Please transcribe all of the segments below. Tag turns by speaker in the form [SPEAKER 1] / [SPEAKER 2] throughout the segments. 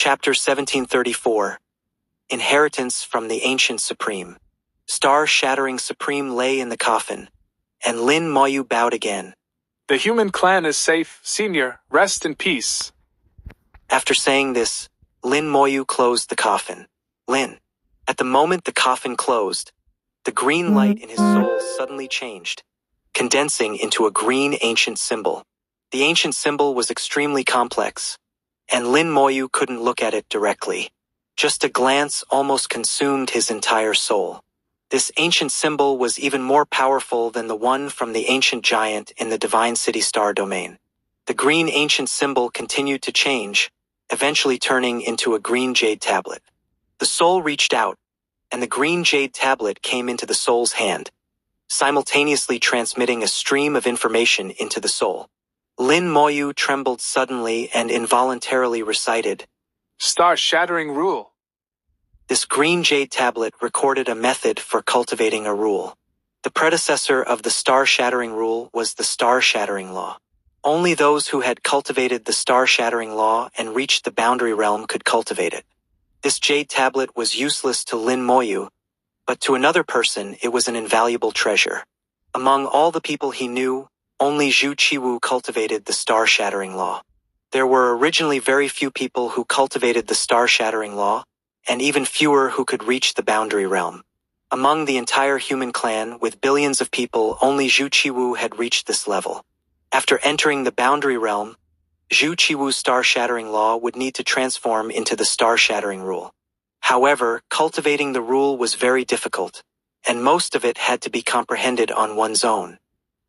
[SPEAKER 1] Chapter 1734. Inheritance from the Ancient Supreme. Star-shattering Supreme lay in the coffin, and Lin Moyu bowed again.
[SPEAKER 2] The human clan is safe, Senior. Rest in peace.
[SPEAKER 1] After saying this, Lin Moyu closed the coffin. Lin. At the moment the coffin closed, the green light in his soul suddenly changed, condensing into a green ancient symbol. The ancient symbol was extremely complex, and Lin Moyu couldn't look at it directly. Just a glance almost consumed his entire soul. This ancient symbol was even more powerful than the one from the ancient giant in the Divine City Star domain. The green ancient symbol continued to change, eventually turning into a green jade tablet. The soul reached out, and the green jade tablet came into the soul's hand, simultaneously transmitting a stream of information into the soul. Lin Moyu trembled suddenly and involuntarily recited,
[SPEAKER 2] Star-shattering rule.
[SPEAKER 1] This green jade tablet recorded a method for cultivating a rule. The predecessor of the star-shattering rule was the star-shattering law. Only those who had cultivated the star-shattering law and reached the boundary realm could cultivate it. This jade tablet was useless to Lin Moyu, but to another person it was an invaluable treasure. Among all the people he knew, only Zhu Qiwu cultivated the star-shattering law. There were originally very few people who cultivated the star-shattering law, and even fewer who could reach the boundary realm. Among the entire human clan, with billions of people, only Zhu Qiwu had reached this level. After entering the boundary realm, Zhu Qiwu's star-shattering law would need to transform into the star-shattering rule. However, cultivating the rule was very difficult, and most of it had to be comprehended on one's own.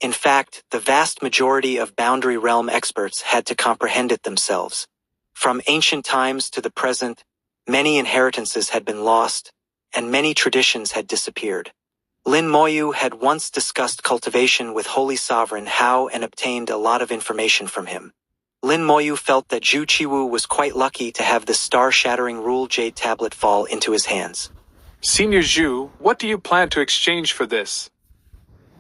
[SPEAKER 1] In fact, the vast majority of boundary realm experts had to comprehend it themselves. From ancient times to the present, many inheritances had been lost, and many traditions had disappeared. Lin Moyu had once discussed cultivation with Holy Sovereign Hao and obtained a lot of information from him. Lin Moyu felt that Zhu Qiwu was quite lucky to have this star-shattering rule jade tablet fall into his hands.
[SPEAKER 2] Senior Zhu, what do you plan to exchange for this?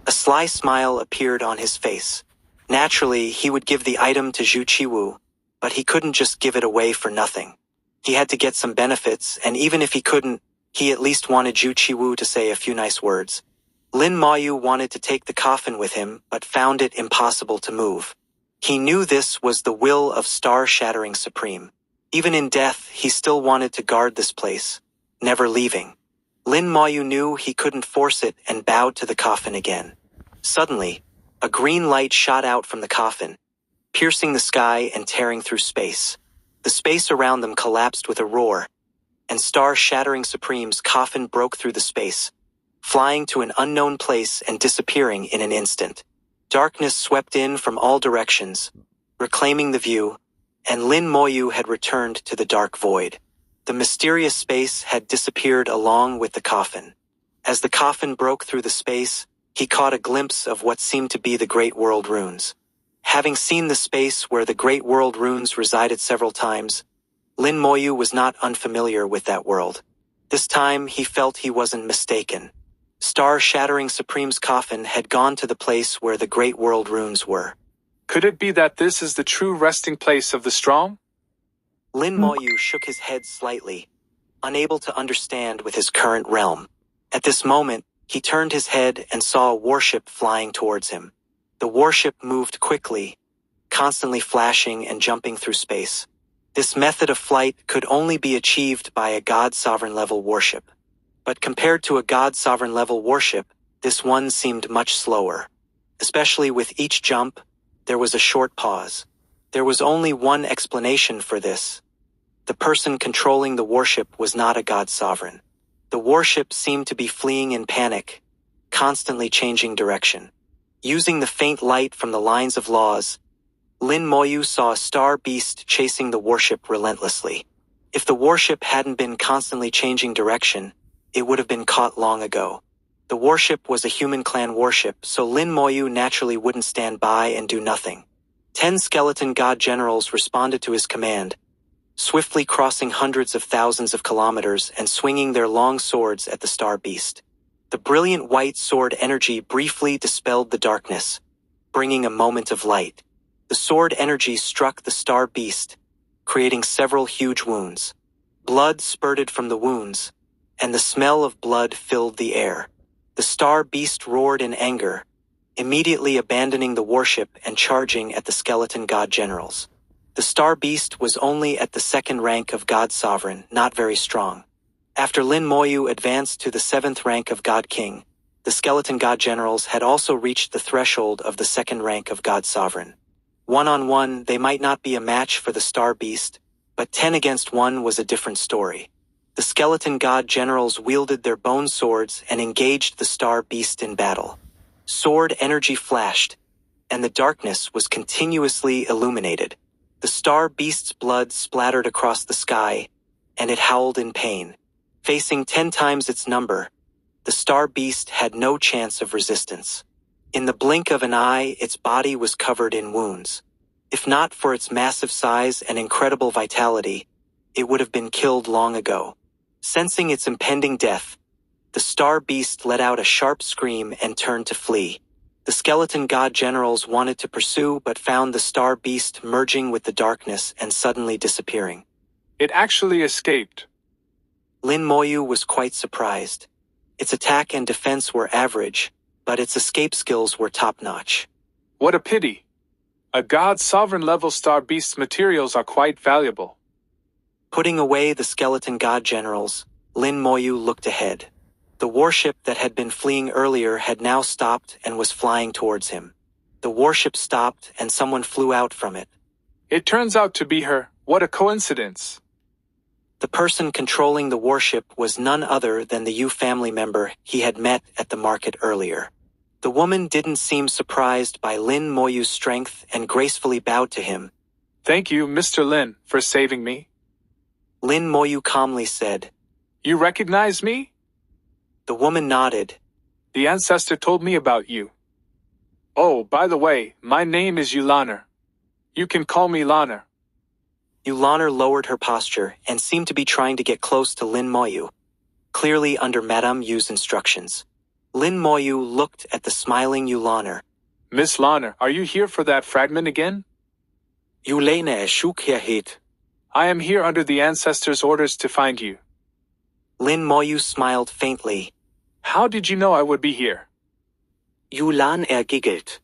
[SPEAKER 1] A sly smile appeared on his face. Naturally, he would give the item to Zhu Qiwu, but he couldn't just give it away for nothing. He had to get some benefits, and even if he couldn't, he at least wanted Zhu Qiwu to say a few nice words. Lin Moyu wanted to take the coffin with him, but found it impossible to move. He knew this was the will of Star-Shattering Supreme. Even in death, he still wanted to guard this place, never leaving. Lin Moyu knew he couldn't force it and bowed to the coffin again. Suddenly, a green light shot out from the coffin, piercing the sky and tearing through space. The space around them collapsed with a roar, and Star-Shattering Supreme's coffin broke through the space, flying to an unknown place and disappearing in an instant. Darkness swept in from all directions, reclaiming the view, and Lin Moyu had returned to the dark void. The mysterious space had disappeared along with the coffin. As the coffin broke through the space, he caught a glimpse of what seemed to be the Great World Runes. Having seen the space where the Great World Runes resided several times, Lin Moyu was not unfamiliar with that world. This time he felt he wasn't mistaken. Star-Shattering Supreme's coffin had gone to the place where the Great World Runes were.
[SPEAKER 2] Could it be that this is the true resting place of the strong?
[SPEAKER 1] Lin Moyu shook his head slightly, unable to understand with his current realm. At this moment, he turned his head and saw a warship flying towards him. The warship moved quickly, constantly flashing and jumping through space. This method of flight could only be achieved by a God-Sovereign level warship. But compared to a God-Sovereign level warship, this one seemed much slower. Especially with each jump, there was a short pause. There was only one explanation for this. The person controlling the warship was not a God-Sovereign. The warship seemed to be fleeing in panic, constantly changing direction. Using the faint light from the lines of laws, Lin Moyu saw a star beast chasing the warship relentlessly. If the warship hadn't been constantly changing direction, it would have been caught long ago. The warship was a human clan warship, so Lin Moyu naturally wouldn't stand by and do nothing. 10 skeleton god generals responded to his command, swiftly crossing hundreds of thousands of kilometers and swinging their long swords at the star beast. The brilliant white sword energy briefly dispelled the darkness, bringing a moment of light. The sword energy struck the star beast, creating several huge wounds. Blood spurted from the wounds, and the smell of blood filled the air. The star beast roared in anger, immediately abandoning the warship and charging at the skeleton god generals. The star beast was only at the second rank of god sovereign, not very strong. After Lin Moyu advanced to the seventh rank of god king, the skeleton god generals had also reached the threshold of the second rank of god sovereign. One-on-one, they might not be a match for the star beast, but 10 against 1 was a different story. The skeleton god generals wielded their bone swords and engaged the star beast in battle. Sword energy flashed, and the darkness was continuously illuminated. The star beast's blood splattered across the sky, and it howled in pain. Facing 10 times its number, the star beast had no chance of resistance. In the blink of an eye, its body was covered in wounds. If not for its massive size and incredible vitality, it would have been killed long ago. Sensing its impending death, the star beast let out a sharp scream and turned to flee. The skeleton god generals wanted to pursue but found the star beast merging with the darkness and suddenly disappearing.
[SPEAKER 2] It actually escaped.
[SPEAKER 1] Lin Moyu was quite surprised. Its attack and defense were average, but its escape skills were top-notch.
[SPEAKER 2] What a pity. A god sovereign level star beast's materials are quite valuable.
[SPEAKER 1] Putting away the skeleton god generals, Lin Moyu looked ahead. The warship that had been fleeing earlier had now stopped and was flying towards him. The warship stopped and someone flew out from it.
[SPEAKER 2] It turns out to be her. What a coincidence.
[SPEAKER 1] The person controlling the warship was none other than the Yu family member he had met at the market earlier. The woman didn't seem surprised by Lin Moyu's strength and gracefully bowed to him.
[SPEAKER 2] Thank you, Mr. Lin, for saving me.
[SPEAKER 1] Lin Moyu calmly said.
[SPEAKER 2] You recognize me?
[SPEAKER 1] The woman nodded.
[SPEAKER 2] The ancestor told me about you. Oh, by the way, my name is Yulaner. You can call me Laner.
[SPEAKER 1] Yulaner lowered her posture and seemed to be trying to get close to Lin Moyu, clearly under Madame Yu's instructions. Lin Moyu looked at the smiling Yulaner.
[SPEAKER 2] Miss Laner, are you here for that fragment again?
[SPEAKER 1] Yulaner shook her head.
[SPEAKER 2] I am here under the ancestor's orders to find you.
[SPEAKER 1] Lin Moyu smiled faintly.
[SPEAKER 2] How did you know I would be here?
[SPEAKER 1] Yulaner giggled.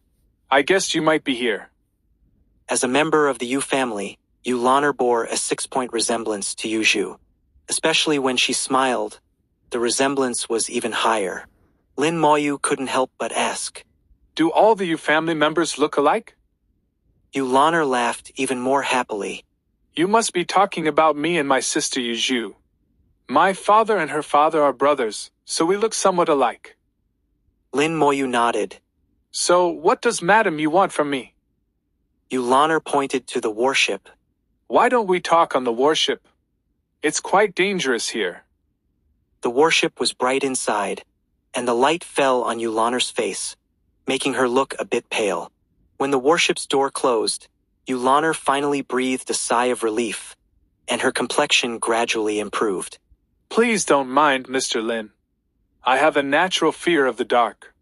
[SPEAKER 2] I guessed you might be here.
[SPEAKER 1] As a member of the Yu family, Yulaner bore a 6-point resemblance to Yu Zhu. Especially when she smiled, the resemblance was even higher. Lin Moyu couldn't help but ask.
[SPEAKER 2] Do all the Yu family members look alike?
[SPEAKER 1] Yulaner laughed even more happily.
[SPEAKER 2] You must be talking about me and my sister Yu Zhu. My father and her father are brothers, so we look somewhat alike.
[SPEAKER 1] Lin Moyu nodded.
[SPEAKER 2] So, what does Madam Yu want from me?
[SPEAKER 1] Yulaner pointed to the warship.
[SPEAKER 2] Why don't we talk on the warship? It's quite dangerous here.
[SPEAKER 1] The warship was bright inside, and the light fell on Yulaner's face, making her look a bit pale. When the warship's door closed, Yulaner finally breathed a sigh of relief, and her complexion gradually improved.
[SPEAKER 2] Please don't mind, Mr. Lin. I have a natural fear of the dark.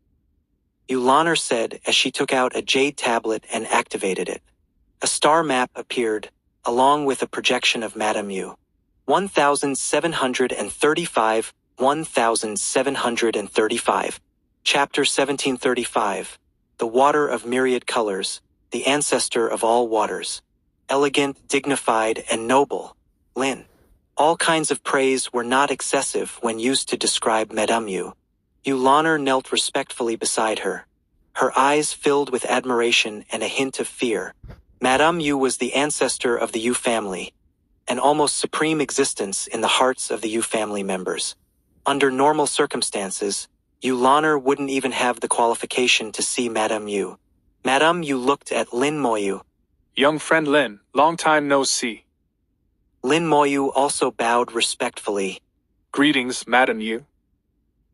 [SPEAKER 1] Yulaner said as she took out a jade tablet and activated it. A star map appeared, along with a projection of Madame Yu. 1735, 1735. Chapter 1735. The Water of Myriad Colors, the ancestor of all waters. Elegant, dignified, and noble. Lin. All kinds of praise were not excessive when used to describe Madame Yu. Yulaner knelt respectfully beside her. Her eyes filled with admiration and a hint of fear. Madame Yu was the ancestor of the Yu family, an almost supreme existence in the hearts of the Yu family members. Under normal circumstances, Yulaner wouldn't even have the qualification to see Madame Yu. Madame Yu looked at Lin Moyu.
[SPEAKER 2] Young friend Lin, long time no see.
[SPEAKER 1] Lin Moyu also bowed respectfully.
[SPEAKER 2] Greetings, Madame Yu.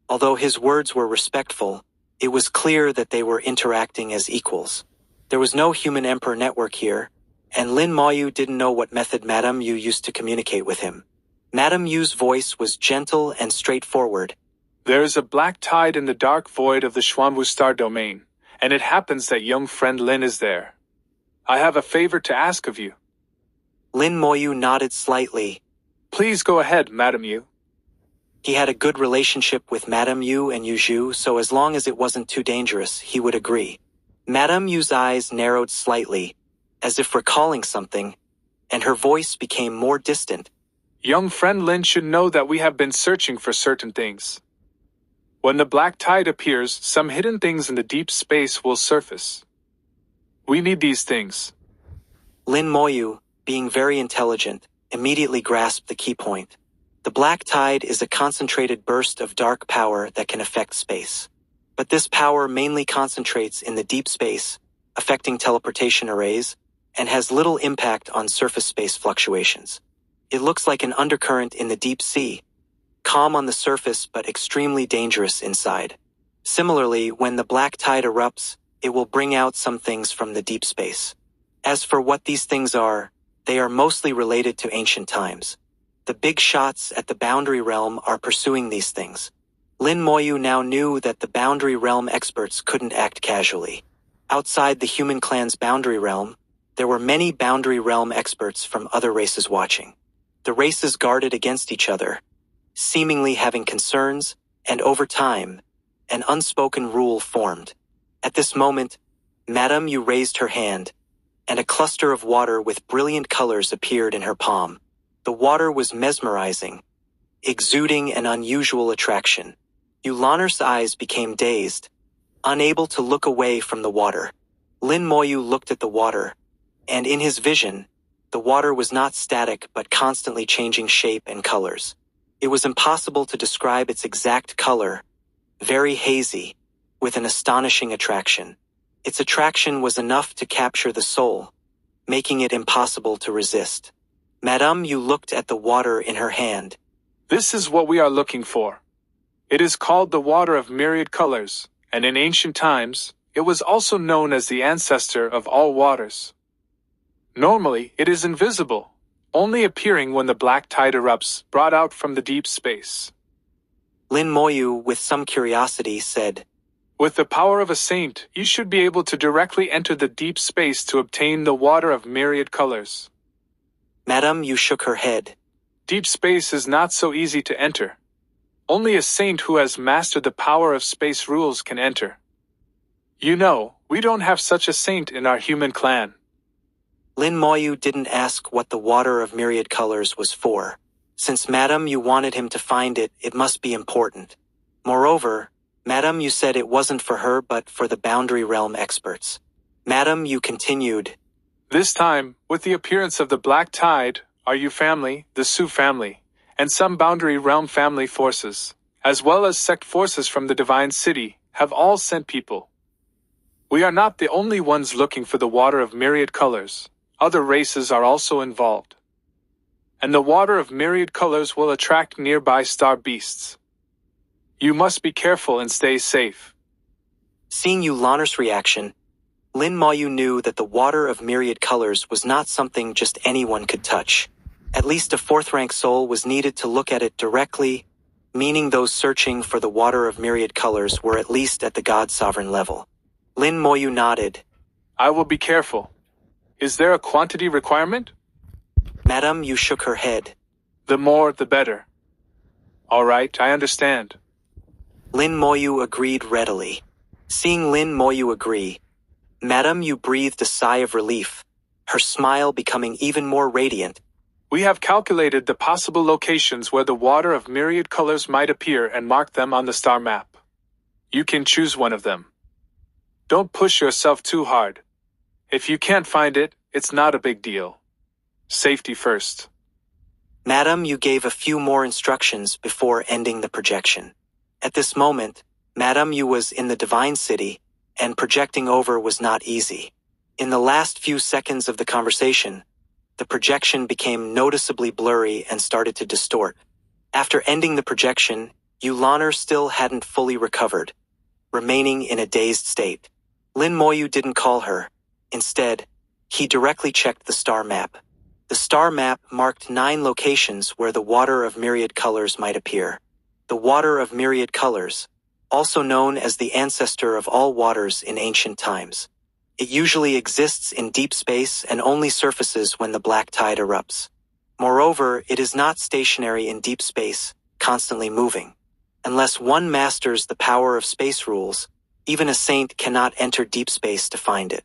[SPEAKER 1] Although his words were respectful, it was clear that they were interacting as equals. There was no human emperor network here, and Lin Moyu didn't know what method Madame Yu used to communicate with him. Madame Yu's voice was gentle and straightforward.
[SPEAKER 2] There is a black tide in the dark void of the Xuanwu star domain, and it happens that young friend Lin is there. I have a favor to ask of you.
[SPEAKER 1] Lin Moyu nodded slightly.
[SPEAKER 2] Please go ahead, Madam Yu.
[SPEAKER 1] He had a good relationship with Madame Yu and Yu Zhu, so as long as it wasn't too dangerous, he would agree. Madame Yu's eyes narrowed slightly, as if recalling something, and her voice became more distant.
[SPEAKER 2] Young friend Lin should know that we have been searching for certain things. When the black tide appears, some hidden things in the deep space will surface. We need these things.
[SPEAKER 1] Lin Moyu, being very intelligent, immediately grasped the key point. The black tide is a concentrated burst of dark power that can affect space. But this power mainly concentrates in the deep space, affecting teleportation arrays, and has little impact on surface space fluctuations. It looks like an undercurrent in the deep sea, calm on the surface but extremely dangerous inside. Similarly, when the black tide erupts, it will bring out some things from the deep space. As for what these things are, they are mostly related to ancient times. The big shots at the Boundary Realm are pursuing these things. Lin Moyu now knew that the Boundary Realm experts couldn't act casually. Outside the human clan's Boundary Realm, there were many Boundary Realm experts from other races watching. The races guarded against each other, seemingly having concerns, and over time, an unspoken rule formed. At this moment, Madame Yu raised her hand, and a cluster of water with brilliant colors appeared in her palm. The water was mesmerizing, exuding an unusual attraction. Yulanar's eyes became dazed, unable to look away from the water. Lin Moyu looked at the water, and in his vision, the water was not static but constantly changing shape and colors. It was impossible to describe its exact color, very hazy, with an astonishing attraction. Its attraction was enough to capture the soul, making it impossible to resist. Madame Yu looked at the water in her hand.
[SPEAKER 2] This is what we are looking for. It is called the water of myriad colors, and in ancient times, it was also known as the ancestor of all waters. Normally, it is invisible, only appearing when the black tide erupts, brought out from the deep space.
[SPEAKER 1] Lin Moyu, with some curiosity, said,
[SPEAKER 2] With the power of a saint, you should be able to directly enter the deep space to obtain the water of myriad colors.
[SPEAKER 1] Madame Yu shook her head.
[SPEAKER 2] Deep space is not so easy to enter. Only a saint who has mastered the power of space rules can enter. You know, we don't have such a saint in our human clan.
[SPEAKER 1] Lin Moyu didn't ask what the water of myriad colors was for. Since Madame Yu wanted him to find it, it must be important. Moreover, Madame Yu said it wasn't for her but for the Boundary Realm experts. Madame Yu continued,
[SPEAKER 2] This time, with the appearance of the black tide, our Yu family, the Su family, and some Boundary Realm family forces, as well as sect forces from the Divine City, have all sent people. We are not the only ones looking for the water of myriad colors. Other races are also involved. And the water of myriad colors will attract nearby star beasts. You must be careful and stay safe.
[SPEAKER 1] Seeing Yulanar's reaction, Lin Moyu knew that the water of myriad colors was not something just anyone could touch. At least a fourth-rank soul was needed to look at it directly, meaning those searching for the water of myriad colors were at least at the God-sovereign level. Lin Moyu nodded.
[SPEAKER 2] I will be careful. Is there a quantity requirement?
[SPEAKER 1] Madame Yu shook her head.
[SPEAKER 2] The more, the better. All right, I understand.
[SPEAKER 1] Lin Moyu agreed readily. Seeing Lin Moyu agree, Madame Yu breathed a sigh of relief, her smile becoming even more radiant.
[SPEAKER 2] We have calculated the possible locations where the water of myriad colors might appear and marked them on the star map. You can choose one of them. Don't push yourself too hard. If you can't find it, it's not a big deal. Safety first.
[SPEAKER 1] Madame Yu gave a few more instructions before ending the projection. At this moment, Madame Yu was in the Divine City, and projecting over was not easy. In the last few seconds of the conversation, the projection became noticeably blurry and started to distort. After ending the projection, Yulanar still hadn't fully recovered, remaining in a dazed state. Lin Moyu didn't call her. Instead, he directly checked the star map. The star map marked 9 locations where the water of myriad colors might appear. The water of myriad colors, also known as the ancestor of all waters in ancient times. It usually exists in deep space and only surfaces when the black tide erupts. Moreover, it is not stationary in deep space, constantly moving. Unless one masters the power of space rules, even a saint cannot enter deep space to find it.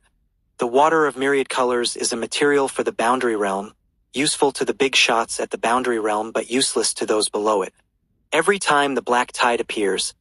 [SPEAKER 1] The water of myriad colors is a material for the boundary realm, useful to the big shots at the boundary realm but useless to those below it. Every time the black tide appears,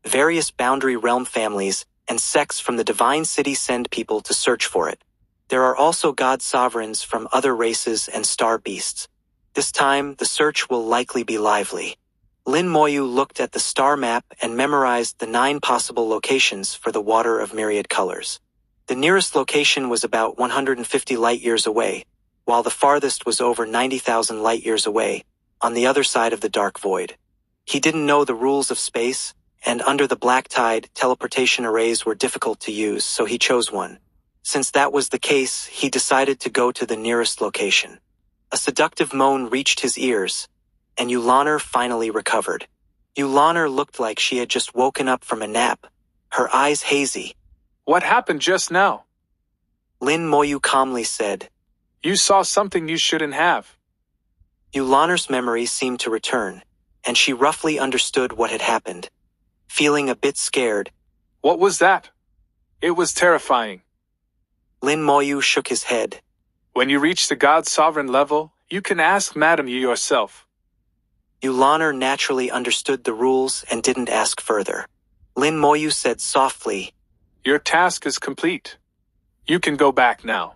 [SPEAKER 1] various boundary realm families and sects from the divine city send people to search for it. There are also god sovereigns from other races and star beasts. This time, the search will likely be lively. Lin Moyu looked at the star map and memorized the 9 possible locations for the water of myriad colors. The nearest location was about 150 light-years away, while the farthest was over 90,000 light-years away, on the other side of the dark void. He didn't know the rules of space, and under the black tide, teleportation arrays were difficult to use, so he chose one. Since that was the case, he decided to go to the nearest location. A seductive moan reached his ears, and Yulaner finally recovered. Yulaner looked like she had just woken up from a nap, her eyes hazy.
[SPEAKER 2] What happened just now?
[SPEAKER 1] Lin Moyu calmly said.
[SPEAKER 2] You saw something you shouldn't have.
[SPEAKER 1] Yulaner's memory seemed to return, and she roughly understood what had happened. Feeling a bit scared.
[SPEAKER 2] What was that? It was terrifying.
[SPEAKER 1] Lin Moyu shook his head.
[SPEAKER 2] When you reach the God Sovereign level, you can ask Madam Yu yourself.
[SPEAKER 1] Yulaner naturally understood the rules and didn't ask further. Lin Moyu said softly,
[SPEAKER 2] Your task is complete. You can go back now.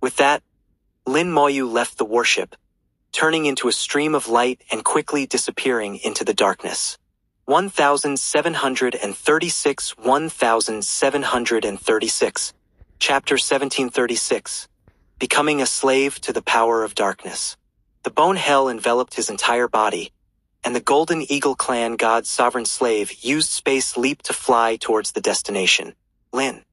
[SPEAKER 1] With that, Lin Moyu left the warship, turning into a stream of light and quickly disappearing into the darkness. 1736 1736 Chapter 1736 Becoming a Slave to the Power of Darkness. The bone hell enveloped his entire body, and the Golden Eagle Clan God's sovereign slave used space leap to fly towards the destination. Lin.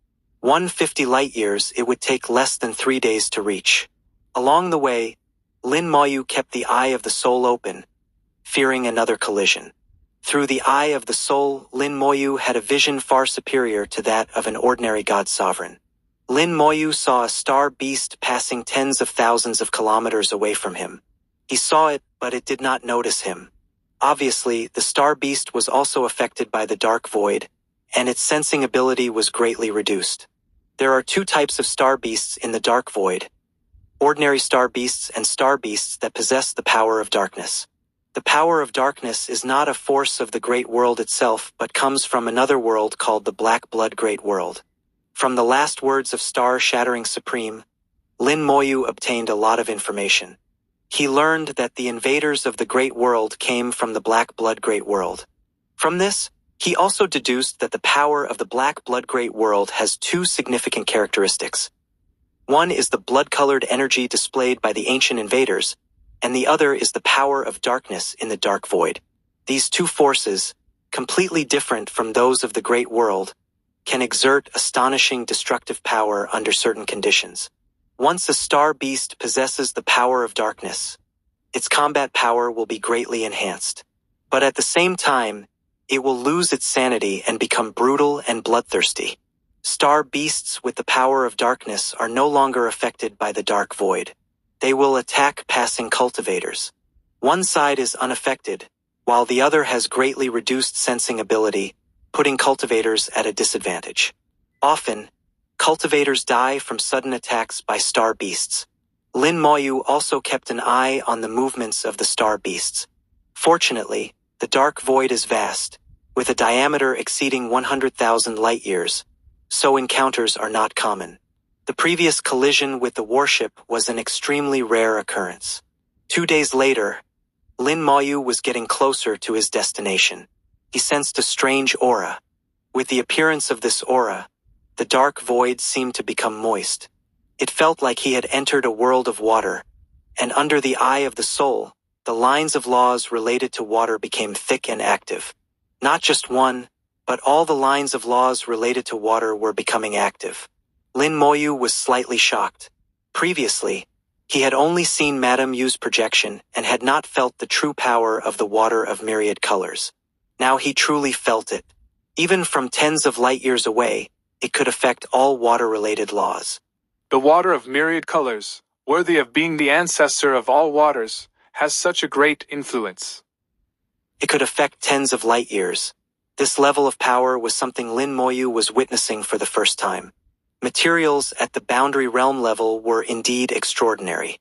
[SPEAKER 1] 150 light-years it would take less than 3 days to reach. Along the way, Lin Moyu kept the Eye of the Soul open, fearing another collision. Through the Eye of the Soul, Lin Moyu had a vision far superior to that of an ordinary god sovereign. Lin Moyu saw a star beast passing tens of thousands of kilometers away from him. He saw it, but it did not notice him. Obviously, the star beast was also affected by the dark void, and its sensing ability was greatly reduced. There are 2 types of star beasts in the dark void: ordinary star beasts and star beasts that possess the power of darkness. The power of darkness is not a force of the Great World itself, but comes from another world called the Black Blood Great World. From the last words of Star Shattering Supreme, Lin Moyu obtained a lot of information. He learned that the invaders of the Great World came from the Black Blood Great World. From this, he also deduced that the power of the Black Blood Great World has 2 significant characteristics. One is the blood-colored energy displayed by the ancient invaders, and the other is the power of darkness in the dark void. These 2 forces, completely different from those of the Great World, can exert astonishing destructive power under certain conditions. Once a star beast possesses the power of darkness, its combat power will be greatly enhanced. But at the same time, it will lose its sanity and become brutal and bloodthirsty. Star beasts with the power of darkness are no longer affected by the dark void. They will attack passing cultivators. One side is unaffected, while the other has greatly reduced sensing ability, putting cultivators at a disadvantage. Often, cultivators die from sudden attacks by star beasts. Lin Moyu also kept an eye on the movements of the star beasts. Fortunately, the dark void is vast, with a diameter exceeding 100,000 light-years, so encounters are not common. The previous collision with the warship was an extremely rare occurrence. 2 days later, Lin Moyu was getting closer to his destination. He sensed a strange aura. With the appearance of this aura, the dark void seemed to become moist. It felt like he had entered a world of water, and under the Eye of the Soul, the lines of laws related to water became thick and active. Not just one, but all the lines of laws related to water were becoming active. Lin Moyu was slightly shocked. Previously, he had only seen Madame Yu's projection and had not felt the true power of the water of myriad colors. Now he truly felt it. Even from tens of light-years away, it could affect all water-related laws.
[SPEAKER 2] The water of myriad colors, worthy of being the ancestor of all waters, has such a great influence.
[SPEAKER 1] It could affect tens of light years. This level of power was something Lin Moyu was witnessing for the first time. Materials at the boundary realm level were indeed extraordinary.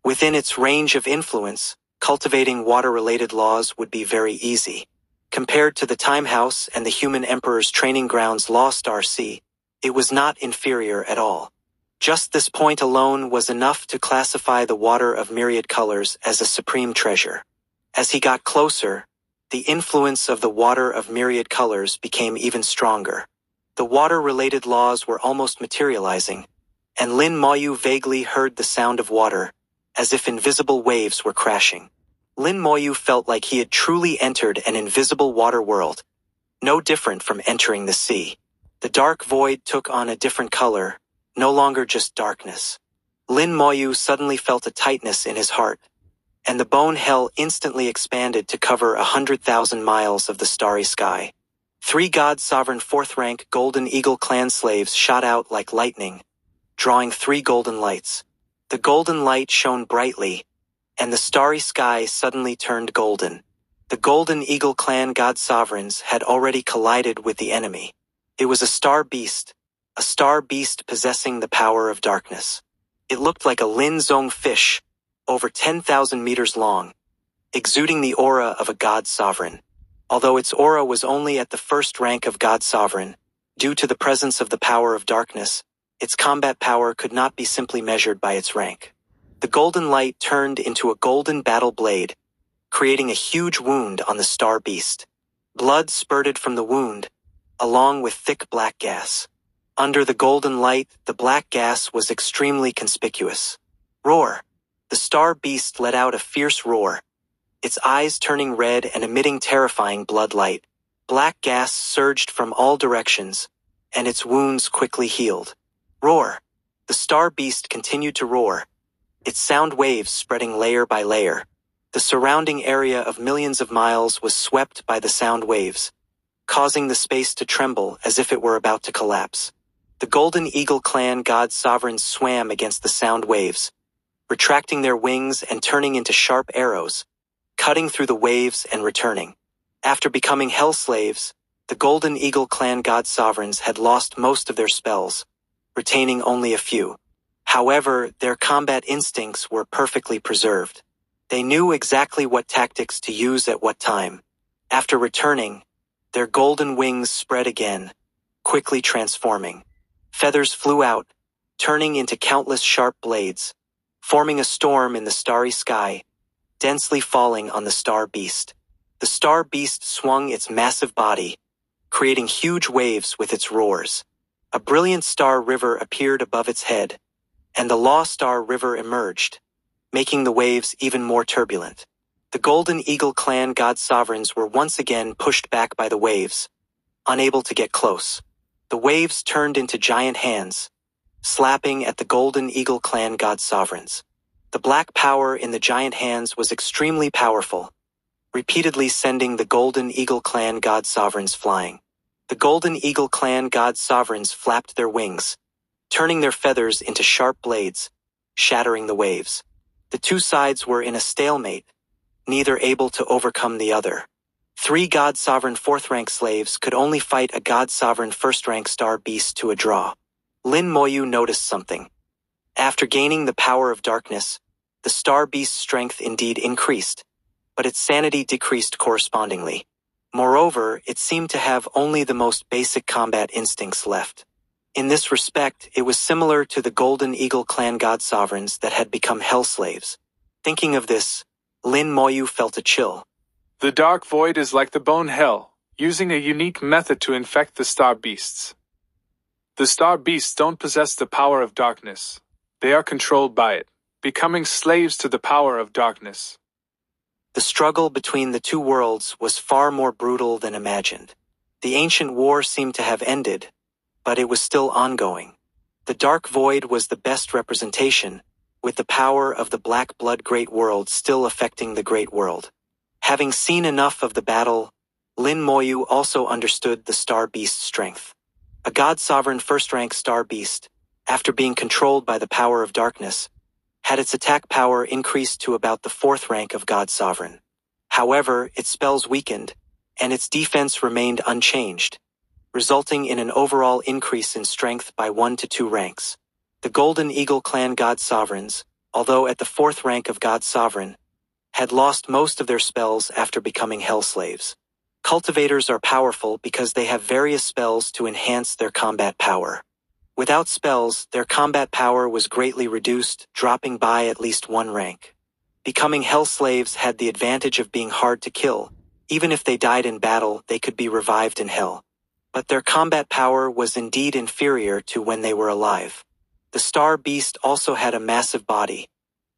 [SPEAKER 1] Within its range of influence, cultivating water-related laws would be very easy. Compared to the Time House and the Human Emperor's training grounds Lost RC, it was not inferior at all. Just this point alone was enough to classify the water of myriad colors as a supreme treasure. As he got closer, the influence of the water of myriad colors became even stronger. The water-related laws were almost materializing, and Lin Moyu vaguely heard the sound of water, as if invisible waves were crashing. Lin Moyu felt like he had truly entered an invisible water world, no different from entering the sea. The dark void took on a different color, no longer just darkness. Lin Moyu suddenly felt a tightness in his heart, and the bone hell instantly expanded to cover 100,000 miles of the starry sky. 3 God-sovereign 4th-rank Golden Eagle clan slaves shot out like lightning, drawing 3 golden lights. The golden light shone brightly, and the starry sky suddenly turned golden. The Golden Eagle clan God-sovereigns had already collided with the enemy. It was a star beast possessing the power of darkness. It looked like a Lin Zong fish, over 10,000 meters long, exuding the aura of a God-sovereign. Although its aura was only at the 1st rank of God-sovereign, due to the presence of the power of darkness, its combat power could not be simply measured by its rank. The golden light turned into a golden battle blade, creating a huge wound on the star beast. Blood spurted from the wound, along with thick black gas. Under the golden light, the black gas was extremely conspicuous. Roar! The star beast let out a fierce roar, its eyes turning red and emitting terrifying blood light. Black gas surged from all directions, and its wounds quickly healed. Roar! The star beast continued to roar, its sound waves spreading layer by layer. The surrounding area of millions of miles was swept by the sound waves, causing the space to tremble as if it were about to collapse. The Golden Eagle clan God-sovereigns swam against the sound waves, retracting their wings and turning into sharp arrows, cutting through the waves and returning. After becoming hell slaves, the Golden Eagle clan God-sovereigns had lost most of their spells, retaining only a few. However, their combat instincts were perfectly preserved. They knew exactly what tactics to use at what time. After returning, their golden wings spread again, quickly transforming. Feathers flew out, turning into countless sharp blades, forming a storm in the starry sky, densely falling on the star beast. The star beast swung its massive body, creating huge waves with its roars. A brilliant star river appeared above its head, and the Law Star River emerged, making the waves even more turbulent. The Golden Eagle clan God-sovereigns were once again pushed back by the waves, unable to get close. The waves turned into giant hands, slapping at the Golden Eagle clan God-sovereigns. The black power in the giant hands was extremely powerful, repeatedly sending the Golden Eagle clan God-sovereigns flying. The Golden Eagle clan God-sovereigns flapped their wings, turning their feathers into sharp blades, shattering the waves. The two sides were in a stalemate, neither able to overcome the other. 3 God-sovereign 4th-rank slaves could only fight a God-sovereign 1st-rank star beast to a draw. Lin Moyu noticed something. After gaining the power of darkness, the star beast's strength indeed increased, but its sanity decreased correspondingly. Moreover, it seemed to have only the most basic combat instincts left. In this respect, it was similar to the Golden Eagle clan God-sovereigns that had become hell slaves. Thinking of this, Lin Moyu felt a chill.
[SPEAKER 2] The dark void is like the bone hell, using a unique method to infect the star beasts. The star beasts don't possess the power of darkness. They are controlled by it, becoming slaves to the power of darkness.
[SPEAKER 1] The struggle between the two worlds was far more brutal than imagined. The ancient war seemed to have ended, but it was still ongoing. The dark void was the best representation, with the power of the black blood great world still affecting the great world. Having seen enough of the battle, Lin Moyu also understood the star beast's strength. A god-sovereign first-rank star beast, after being controlled by the power of darkness, had its attack power increased to about the fourth rank of god-sovereign. However, its spells weakened, and its defense remained unchanged, resulting in an overall increase in strength by 1 to 2 ranks. The Golden Eagle Clan god-sovereigns, although at the fourth rank of god-sovereign, had lost most of their spells after becoming hell slaves. Cultivators are powerful because they have various spells to enhance their combat power. Without spells, their combat power was greatly reduced, dropping by at least 1 rank. Becoming hell slaves had the advantage of being hard to kill. Even if they died in battle, they could be revived in hell. But their combat power was indeed inferior to when they were alive. The star beast also had a massive body,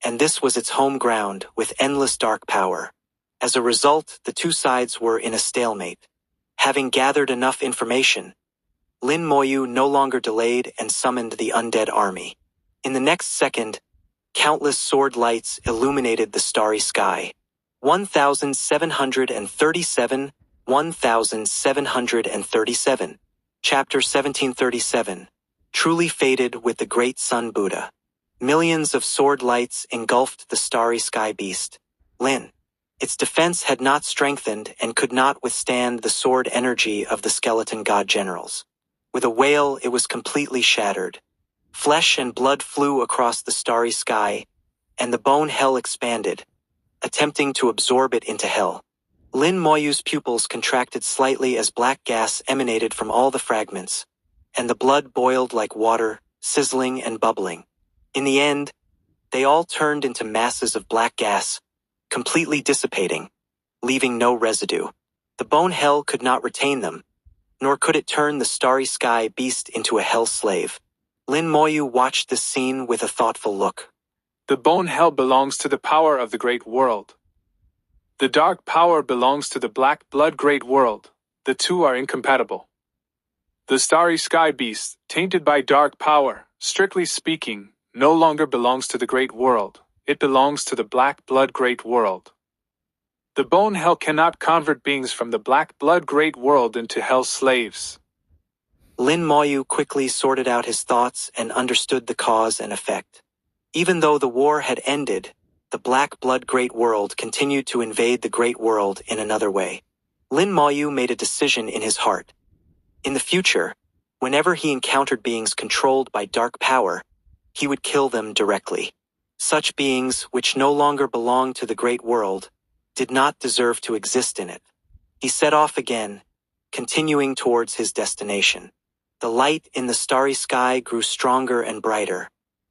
[SPEAKER 1] and this was its home ground with endless dark power. As a result, the two sides were in a stalemate. Having gathered enough information, Lin Moyu no longer delayed and summoned the undead army. In the next second, countless sword lights illuminated the starry sky. 1737, 1737. Chapter 1737. Truly faded with the great Sun Buddha. Millions of sword lights engulfed the starry sky beast, Lin. Its defense had not strengthened and could not withstand the sword energy of the skeleton god generals. With a wail, it was completely shattered. Flesh and blood flew across the starry sky, and the bone hell expanded, attempting to absorb it into hell. Lin Moyu's pupils contracted slightly as black gas emanated from all the fragments, and the blood boiled like water, sizzling and bubbling. In the end, they all turned into masses of black gas, completely dissipating, leaving no residue. The bone hell could not retain them, nor could it turn the starry sky beast into a hell slave. Lin Moyu watched this scene with a thoughtful look.
[SPEAKER 2] The bone hell belongs to the power of the great world. The dark power belongs to the black blood great world. The two are incompatible. The starry sky beast, tainted by dark power, strictly speaking, no longer belongs to the great world. It belongs to the black blood great world. The bone hell cannot convert beings from the black blood great world into hell slaves.
[SPEAKER 1] Lin Moyu quickly sorted out his thoughts and understood the cause and effect. Even though the war had ended, the black blood great world continued to invade the great world in another way. Lin Moyu made a decision in his heart. In the future, whenever he encountered beings controlled by dark power, he would kill them directly. Such beings, which no longer belonged to the great world, did not deserve to exist in it. He set off again, continuing towards his destination. The light in the starry sky grew stronger and brighter.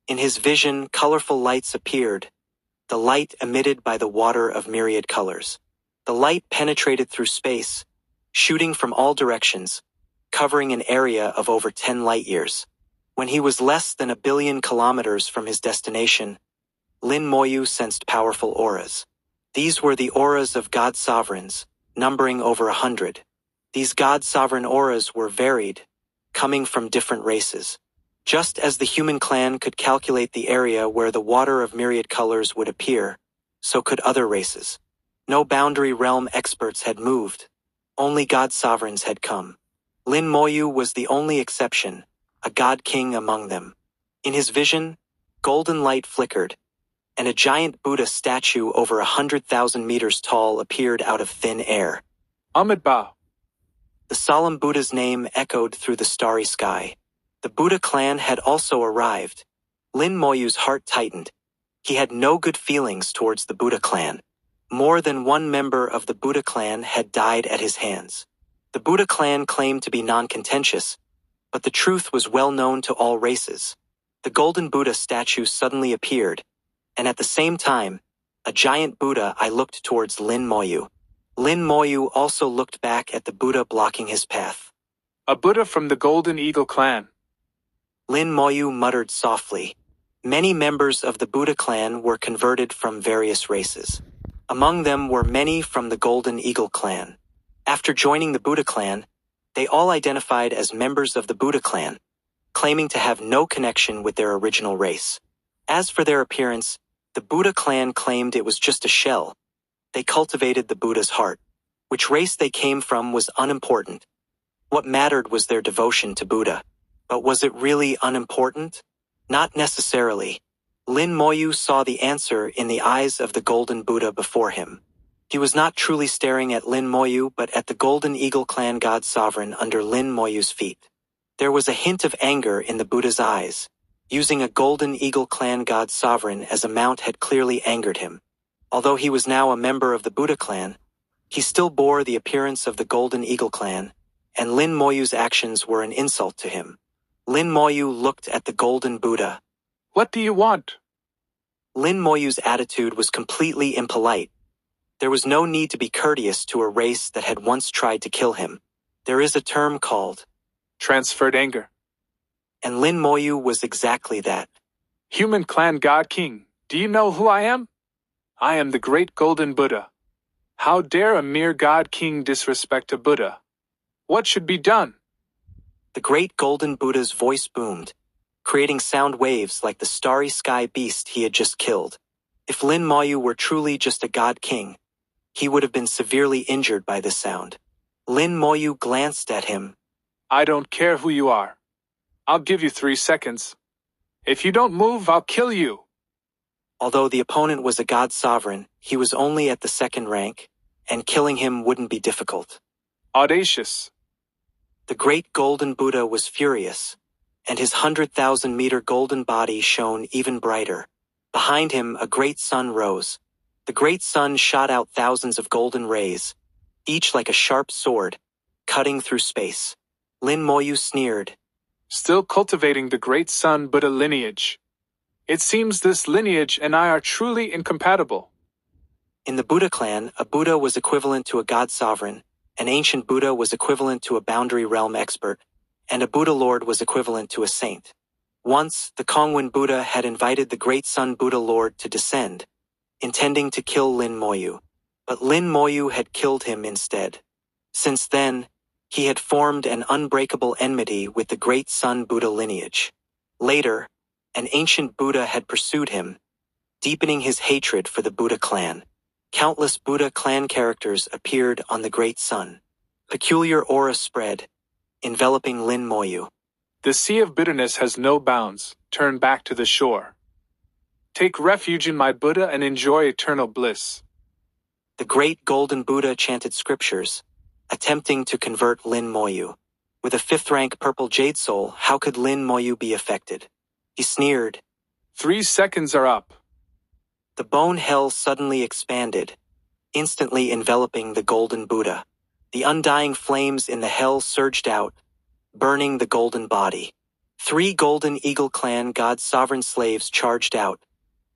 [SPEAKER 1] In his vision, colorful lights appeared, the light emitted by the water of myriad colors. The light penetrated through space, shooting from all directions, covering an area of over 10 light-years. When he was less than 1 billion kilometers from his destination, Lin Moyu sensed powerful auras. These were the auras of god-sovereigns, numbering over 100. These god-sovereign auras were varied, coming from different races. Just as the human clan could calculate the area where the water of myriad colors would appear, so could other races. No boundary realm experts had moved. Only god-sovereigns had come. Lin Moyu was the only exception, a god-king among them. In his vision, golden light flickered, and a giant Buddha statue over 100,000 meters tall appeared out of thin air.
[SPEAKER 2] Amitabha.
[SPEAKER 1] The solemn Buddha's name echoed through the starry sky. The Buddha clan had also arrived. Lin Moyu's heart tightened. He had no good feelings towards the Buddha clan. More than one member of the Buddha clan had died at his hands. The Buddha clan claimed to be non-contentious, but the truth was well known to all races. The golden Buddha statue suddenly appeared, and at the same time, a giant Buddha. I looked towards Lin Moyu. Lin Moyu also looked back at the Buddha blocking his path.
[SPEAKER 2] A Buddha from the Golden Eagle clan.
[SPEAKER 1] Lin Moyu muttered softly. Many members of the Buddha clan were converted from various races. Among them were many from the Golden Eagle clan. After joining the Buddha clan, they all identified as members of the Buddha clan, claiming to have no connection with their original race. As for their appearance, the Buddha clan claimed it was just a shell. They cultivated the Buddha's heart. Which race they came from was unimportant. What mattered was their devotion to Buddha. But was it really unimportant? Not necessarily. Lin Moyu saw the answer in the eyes of the golden Buddha before him. He was not truly staring at Lin Moyu but at the golden eagle clan god sovereign under Lin Moyu's feet. There was a hint of anger in the Buddha's eyes. Using a golden eagle clan god sovereign as a mount had clearly angered him. Although he was now a member of the Buddha clan, he still bore the appearance of the golden eagle clan, and Lin Moyu's actions were an insult to him. Lin Moyu looked at the golden Buddha.
[SPEAKER 2] What do you want?
[SPEAKER 1] Lin Moyu's attitude was completely impolite. There was no need to be courteous to a race that had once tried to kill him. There is a term called
[SPEAKER 2] transferred anger.
[SPEAKER 1] And Lin Moyu was exactly that.
[SPEAKER 2] Human clan god king, do you know who I am? I am the great golden Buddha. How dare a mere god king disrespect a Buddha? What should be done?
[SPEAKER 1] The great golden Buddha's voice boomed, creating sound waves like the starry sky beast he had just killed. If Lin Moyu were truly just a god king, he would have been severely injured by this sound. Lin Moyu glanced at him.
[SPEAKER 2] I don't care who you are. I'll give you 3 seconds. If you don't move, I'll kill you.
[SPEAKER 1] Although the opponent was a god sovereign, he was only at the 2nd rank, and killing him wouldn't be difficult.
[SPEAKER 2] Audacious.
[SPEAKER 1] The great golden Buddha was furious, and his 100,000-meter golden body shone even brighter. Behind him, a great sun rose. The great sun shot out thousands of golden rays, each like a sharp sword, cutting through space. Lin Moyu sneered.
[SPEAKER 2] Still cultivating the great sun Buddha lineage. It seems this lineage and I are truly incompatible.
[SPEAKER 1] In the Buddha clan, a Buddha was equivalent to a god sovereign, an ancient Buddha was equivalent to a boundary realm expert, and a Buddha Lord was equivalent to a saint. Once, the Kongwen Buddha had invited the great Sun Buddha Lord to descend, intending to kill Lin Moyu. But Lin Moyu had killed him instead. Since then, he had formed an unbreakable enmity with the great Sun Buddha lineage. Later, an ancient Buddha had pursued him, deepening his hatred for the Buddha clan. Countless Buddha clan characters appeared on the great sun. Peculiar aura spread, enveloping Lin Moyu.
[SPEAKER 2] The sea of bitterness has no bounds. Turn back to the shore. Take refuge in my Buddha and enjoy eternal bliss.
[SPEAKER 1] The great golden Buddha chanted scriptures, attempting to convert Lin Moyu. With a 5th-rank purple jade soul, how could Lin Moyu be affected? He sneered.
[SPEAKER 2] 3 seconds are up.
[SPEAKER 1] The bone hell suddenly expanded, instantly enveloping the golden Buddha. The undying flames in the hell surged out, burning the golden body. 3 golden eagle clan god sovereign slaves charged out,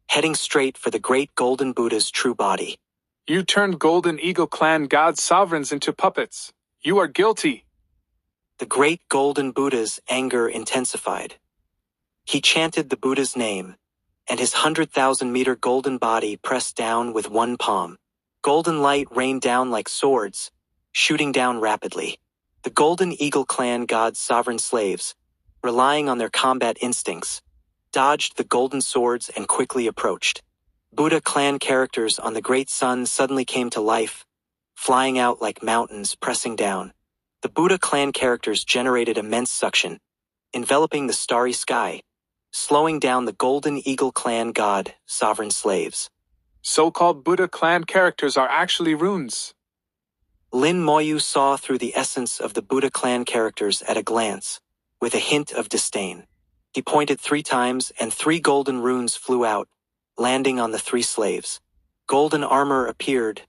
[SPEAKER 1] heading straight for the great golden Buddha's true body.
[SPEAKER 2] You turned golden eagle clan god sovereigns into puppets. You are guilty.
[SPEAKER 1] The great golden Buddha's anger intensified. He chanted the Buddha's name, and his 100,000-meter golden body pressed down with one palm. Golden light rained down like swords, shooting down rapidly. The golden eagle clan god's sovereign slaves, relying on their combat instincts, dodged the golden swords and quickly approached. Buddha clan characters on the great sun suddenly came to life, flying out like mountains pressing down. The Buddha clan characters generated immense suction, enveloping the starry sky, slowing down the golden eagle clan god sovereign slaves.
[SPEAKER 2] So-called Buddha clan characters are actually runes.
[SPEAKER 1] Lin Moyu saw through the essence of the Buddha clan characters at a glance, with a hint of disdain. He pointed 3 times and 3 golden runes flew out, landing on the 3 slaves. Golden armor appeared,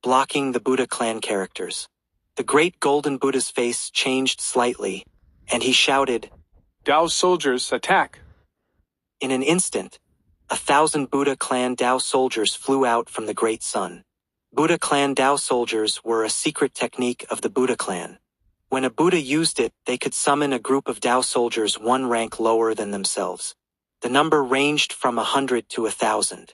[SPEAKER 1] blocking the Buddha clan characters. The great golden Buddha's face changed slightly, and he shouted,
[SPEAKER 2] Tao soldiers, attack!
[SPEAKER 1] In an instant, 1,000 Buddha clan Tao soldiers flew out from the great sun. Buddha clan Tao soldiers were a secret technique of the Buddha clan. When a Buddha used it, they could summon a group of Tao soldiers 1 rank lower than themselves. The number ranged from 100 to 1,000.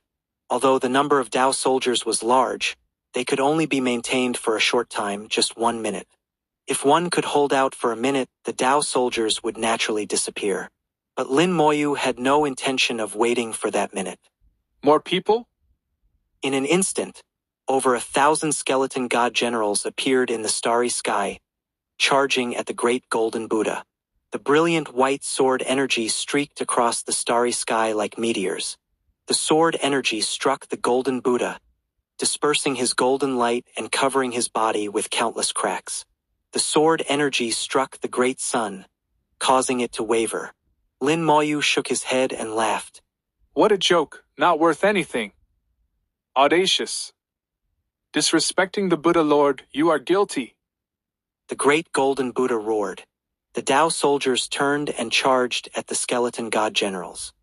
[SPEAKER 1] Although the number of Tao soldiers was large, they could only be maintained for a short time, just 1 minute. If one could hold out for a minute, the Tao soldiers would naturally disappear. But Lin Moyu had no intention of waiting for that minute.
[SPEAKER 2] More people?
[SPEAKER 1] In an instant, over 1,000 skeleton god generals appeared in the starry sky, charging at the great golden Buddha. The brilliant white sword energy streaked across the starry sky like meteors. The sword energy struck the golden Buddha, dispersing his golden light and covering his body with countless cracks. The sword energy struck the great sun, causing it to waver. Lin Moyu shook his head and laughed.
[SPEAKER 2] What a joke, not worth anything. Audacious. Disrespecting the Buddha Lord, you are guilty.
[SPEAKER 1] The great golden Buddha roared. The Tao soldiers turned and charged at the skeleton god generals.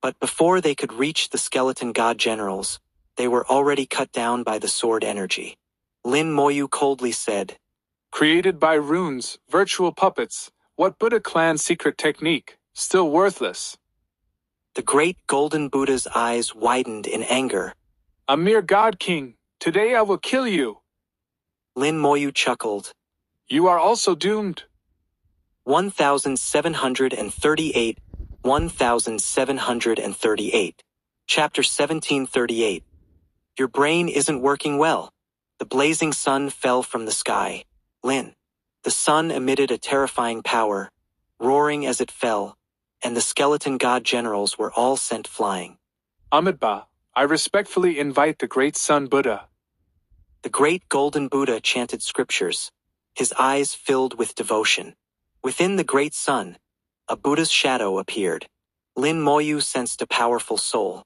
[SPEAKER 1] But before they could reach the skeleton god generals, they were already cut down by the sword energy. Lin Moyu coldly said,
[SPEAKER 2] Created by runes, virtual puppets, what Buddha clan secret technique, still worthless.
[SPEAKER 1] The great golden Buddha's eyes widened in anger.
[SPEAKER 2] A mere god king, today I will kill you.
[SPEAKER 1] Lin Moyu chuckled.
[SPEAKER 2] You are also doomed.
[SPEAKER 1] 1738, 1738. Chapter 1738. Your brain isn't working well. The blazing sun fell from the sky. Lin. The sun emitted a terrifying power, roaring as it fell, and the skeleton god generals were all sent flying.
[SPEAKER 2] Amitabha, I respectfully invite the great sun Buddha.
[SPEAKER 1] The great golden Buddha chanted scriptures, his eyes filled with devotion. Within the great sun, a Buddha's shadow appeared. Lin Moyu sensed a powerful soul.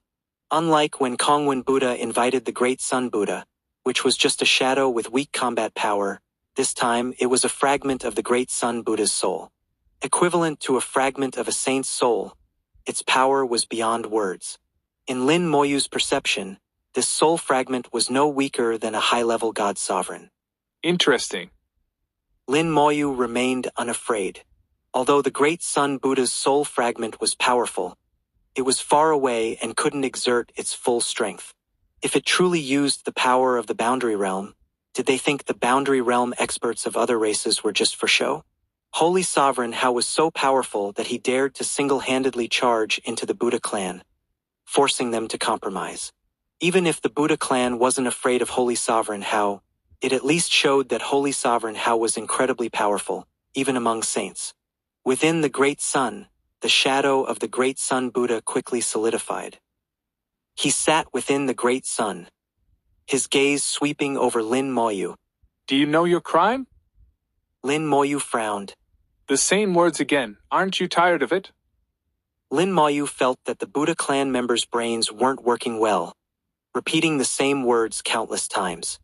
[SPEAKER 1] Unlike when Kongwen Buddha invited the great sun Buddha, which was just a shadow with weak combat power, this time it was a fragment of the great sun Buddha's soul. Equivalent to a fragment of a saint's soul, its power was beyond words. In Lin Moyu's perception, this soul fragment was no weaker than a high-level god sovereign.
[SPEAKER 2] Interesting.
[SPEAKER 1] Lin Moyu remained unafraid. Although the great sun Buddha's soul fragment was powerful, it was far away and couldn't exert its full strength. If it truly used the power of the boundary realm, did they think the boundary realm experts of other races were just for show? Holy Sovereign Hao was so powerful that he dared to single-handedly charge into the Buddha clan, forcing them to compromise. Even if the Buddha clan wasn't afraid of Holy Sovereign Hao, it at least showed that Holy Sovereign Hao was incredibly powerful, even among saints. Within the great sun, the shadow of the great sun Buddha quickly solidified. He sat within the great sun, his gaze sweeping over Lin Moyu.
[SPEAKER 2] Do you know your crime?
[SPEAKER 1] Lin Moyu frowned.
[SPEAKER 2] The same words again, aren't you tired of it?
[SPEAKER 1] Lin Moyu felt that the Buddha clan members' brains weren't working well, repeating the same words countless times.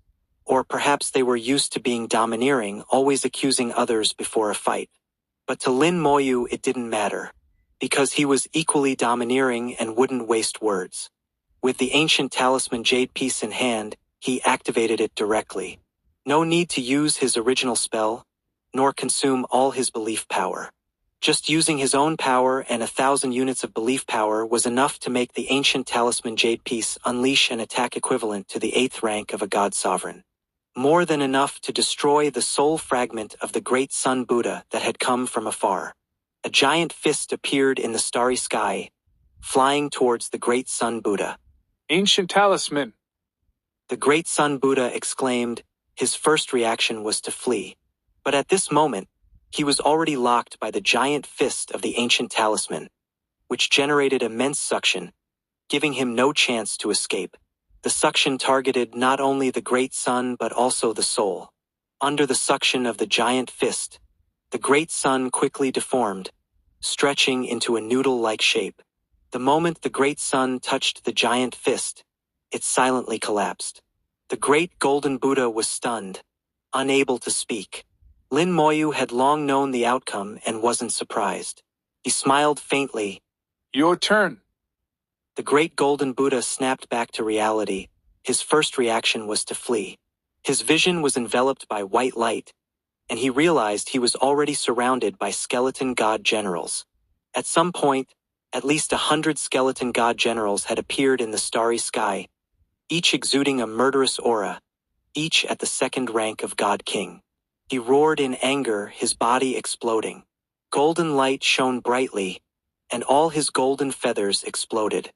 [SPEAKER 1] Or perhaps they were used to being domineering, always accusing others before a fight. But to Lin Moyu it didn't matter, because he was equally domineering and wouldn't waste words. With the ancient talisman jade piece in hand, he activated it directly. No need to use his original spell, nor consume all his belief power. Just using his own power and 1,000 units of belief power was enough to make the ancient talisman jade piece unleash an attack equivalent to the 8th rank of a god sovereign. More than enough to destroy the soul fragment of the great sun Buddha that had come from afar. A giant fist appeared in the starry sky, flying towards the great sun Buddha.
[SPEAKER 2] Ancient talisman.
[SPEAKER 1] The great sun Buddha exclaimed. His first reaction was to flee. But at this moment, he was already locked by the giant fist of the ancient talisman, which generated immense suction, giving him no chance to escape. The suction targeted not only the great sun but also the soul. Under the suction of the giant fist, the great sun quickly deformed, stretching into a noodle-like shape. The moment the great sun touched the giant fist, it silently collapsed. The great golden Buddha was stunned, unable to speak. Lin Moyu had long known the outcome and wasn't surprised. He smiled faintly.
[SPEAKER 2] Your turn.
[SPEAKER 1] The great golden Buddha snapped back to reality. His first reaction was to flee. His vision was enveloped by white light, and he realized he was already surrounded by skeleton god generals. At some point, at least 100 skeleton god generals had appeared in the starry sky, each exuding a murderous aura, each at the 2nd rank of God King. He roared in anger, his body exploding. Golden light shone brightly, and all his golden feathers exploded.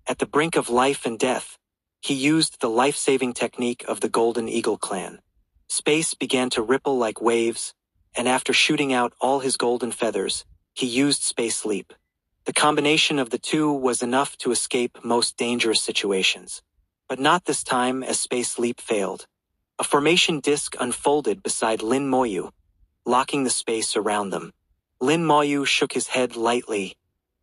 [SPEAKER 1] At the brink of life and death, he used the life-saving technique of the Golden Eagle clan. Space began to ripple like waves, and after shooting out all his golden feathers, he used Space Leap. The combination of the two was enough to escape most dangerous situations. But not this time, as Space Leap failed. A formation disc unfolded beside Lin Moyu, locking the space around them. Lin Moyu shook his head lightly.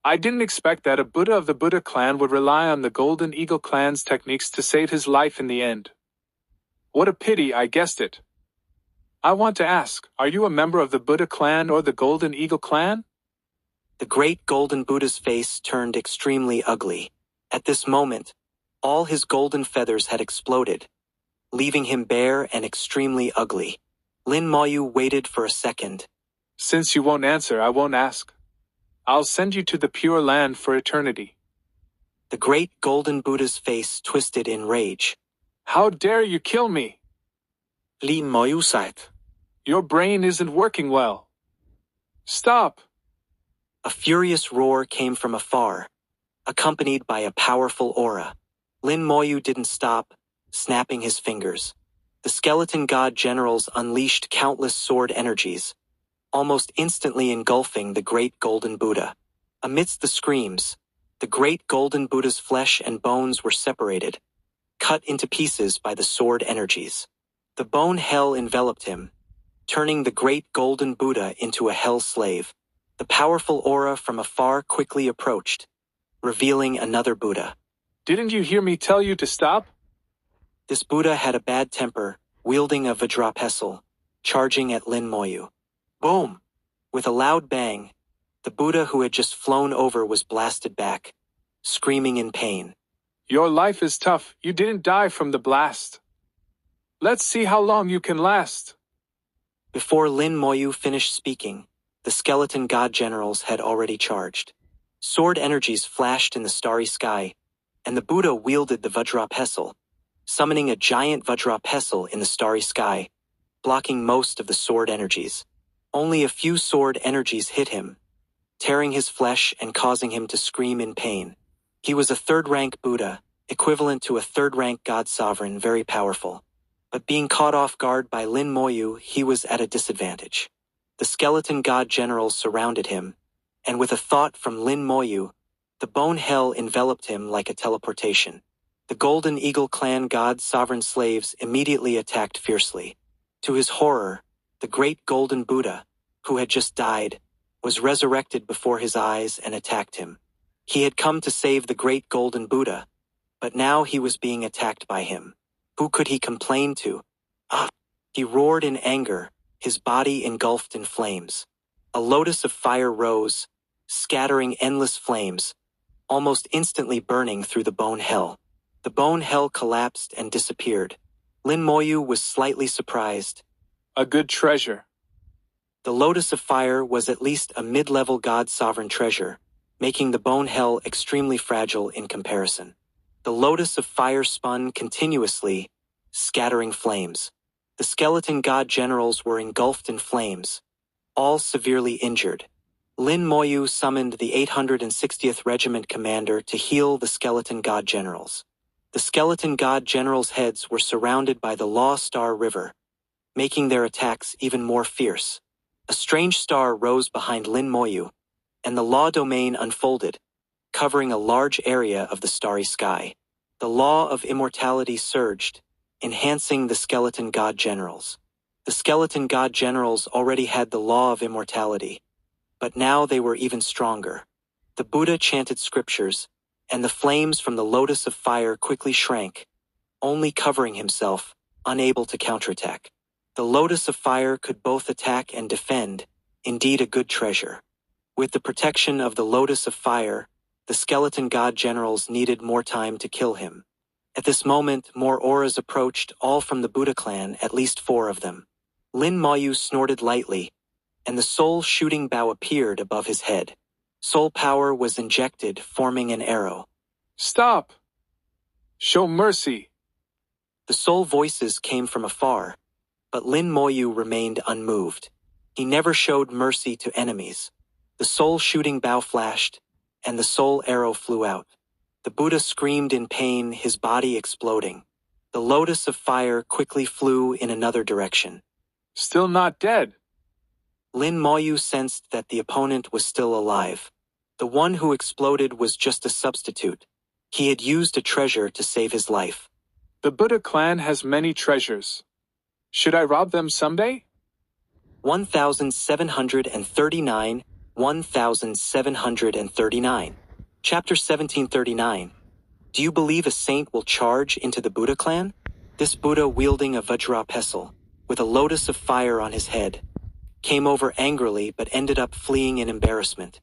[SPEAKER 2] I didn't expect that a Buddha of the Buddha clan would rely on the Golden Eagle clan's techniques to save his life in the end. What a pity I guessed it. I want to ask, are you a member of the Buddha clan or the Golden Eagle clan?
[SPEAKER 1] The great golden Buddha's face turned extremely ugly. At this moment, all his golden feathers had exploded, leaving him bare and extremely ugly. Lin Moyu waited for a second.
[SPEAKER 2] Since you won't answer, I won't ask. I'll send you to the Pure Land for eternity.
[SPEAKER 1] The great golden Buddha's face twisted in rage.
[SPEAKER 2] How dare you kill me?
[SPEAKER 3] Lin Moyu sighed.
[SPEAKER 2] Your brain isn't working well. Stop!
[SPEAKER 1] A furious roar came from afar, accompanied by a powerful aura. Lin Moyu didn't stop, snapping his fingers. The skeleton god generals unleashed countless sword energies, almost instantly engulfing the great golden Buddha. Amidst the screams, the great golden Buddha's flesh and bones were separated, cut into pieces by the sword energies. The bone hell enveloped him, turning the great golden Buddha into a hell slave. The powerful aura from afar quickly approached, revealing another Buddha.
[SPEAKER 2] Didn't you hear me tell you to stop?
[SPEAKER 1] This Buddha had a bad temper, wielding a Vajrapesal, charging at Lin Moyu. Boom! With a loud bang, the Buddha who had just flown over was blasted back, screaming in pain.
[SPEAKER 2] Your life is tough, you didn't die from the blast. Let's see how long you can last.
[SPEAKER 1] Before Lin Moyu finished speaking, the skeleton god generals had already charged. Sword energies flashed in the starry sky, and the Buddha wielded the Vajrapesal, summoning a giant Vajrapesal in the starry sky, blocking most of the sword energies. Only a few sword energies hit him, tearing his flesh and causing him to scream in pain. He was a third-rank Buddha, equivalent to a third-rank god sovereign, very powerful. But being caught off guard by Lin Moyu, he was at a disadvantage. The skeleton god generals surrounded him, and with a thought from Lin Moyu, the bone hell enveloped him like a teleportation. The Golden Eagle clan god sovereign slaves immediately attacked fiercely. To his horror, the great golden Buddha, who had just died, was resurrected before his eyes and attacked him. He had come to save the great golden Buddha, but now he was being attacked by him. Who could he complain to? Ah! He roared in anger, his body engulfed in flames. A lotus of fire rose, scattering endless flames, almost instantly burning through the bone hell. The bone hell collapsed and disappeared. Lin Moyu was slightly surprised.
[SPEAKER 2] A good treasure.
[SPEAKER 1] The lotus of fire was at least a mid-level god sovereign treasure, making the bone hell extremely fragile in comparison. The lotus of fire spun continuously, scattering flames. The skeleton god generals were engulfed in flames, all severely injured. Lin Moyu summoned the 860th Regiment commander to heal the skeleton god generals. The skeleton god generals' heads were surrounded by the Law Star River, making their attacks even more fierce. A strange star rose behind Lin Moyu, and the law domain unfolded, covering a large area of the starry sky. The law of immortality surged, enhancing the skeleton god generals. The skeleton god generals already had the law of immortality, but now they were even stronger. The Buddha chanted scriptures, and the flames from the lotus of fire quickly shrank, only covering himself, unable to counterattack. The lotus of fire could both attack and defend, indeed a good treasure. With the protection of the lotus of fire, the skeleton god generals needed more time to kill him. At this moment, more auras approached, all from the Buddha clan, at least 4 of them. Lin Moyu snorted lightly, and the soul shooting bow appeared above his head. Soul power was injected, forming an arrow.
[SPEAKER 2] Stop! Show mercy!
[SPEAKER 1] The soul voices came from afar, but Lin Moyu remained unmoved. He never showed mercy to enemies. The soul shooting bow flashed, and the soul arrow flew out. The Buddha screamed in pain, his body exploding. The lotus of fire quickly flew in another direction.
[SPEAKER 2] Still not dead.
[SPEAKER 1] Lin Moyu sensed that the opponent was still alive. The one who exploded was just a substitute. He had used a treasure to save his life.
[SPEAKER 2] The Buddha clan has many treasures. Should I rob them someday?
[SPEAKER 1] 1739, 1739. Chapter 1739. Do you believe a saint will charge into the Buddha clan? This Buddha wielding a Vajra pestle, with a lotus of fire on his head, came over angrily but ended up fleeing in embarrassment,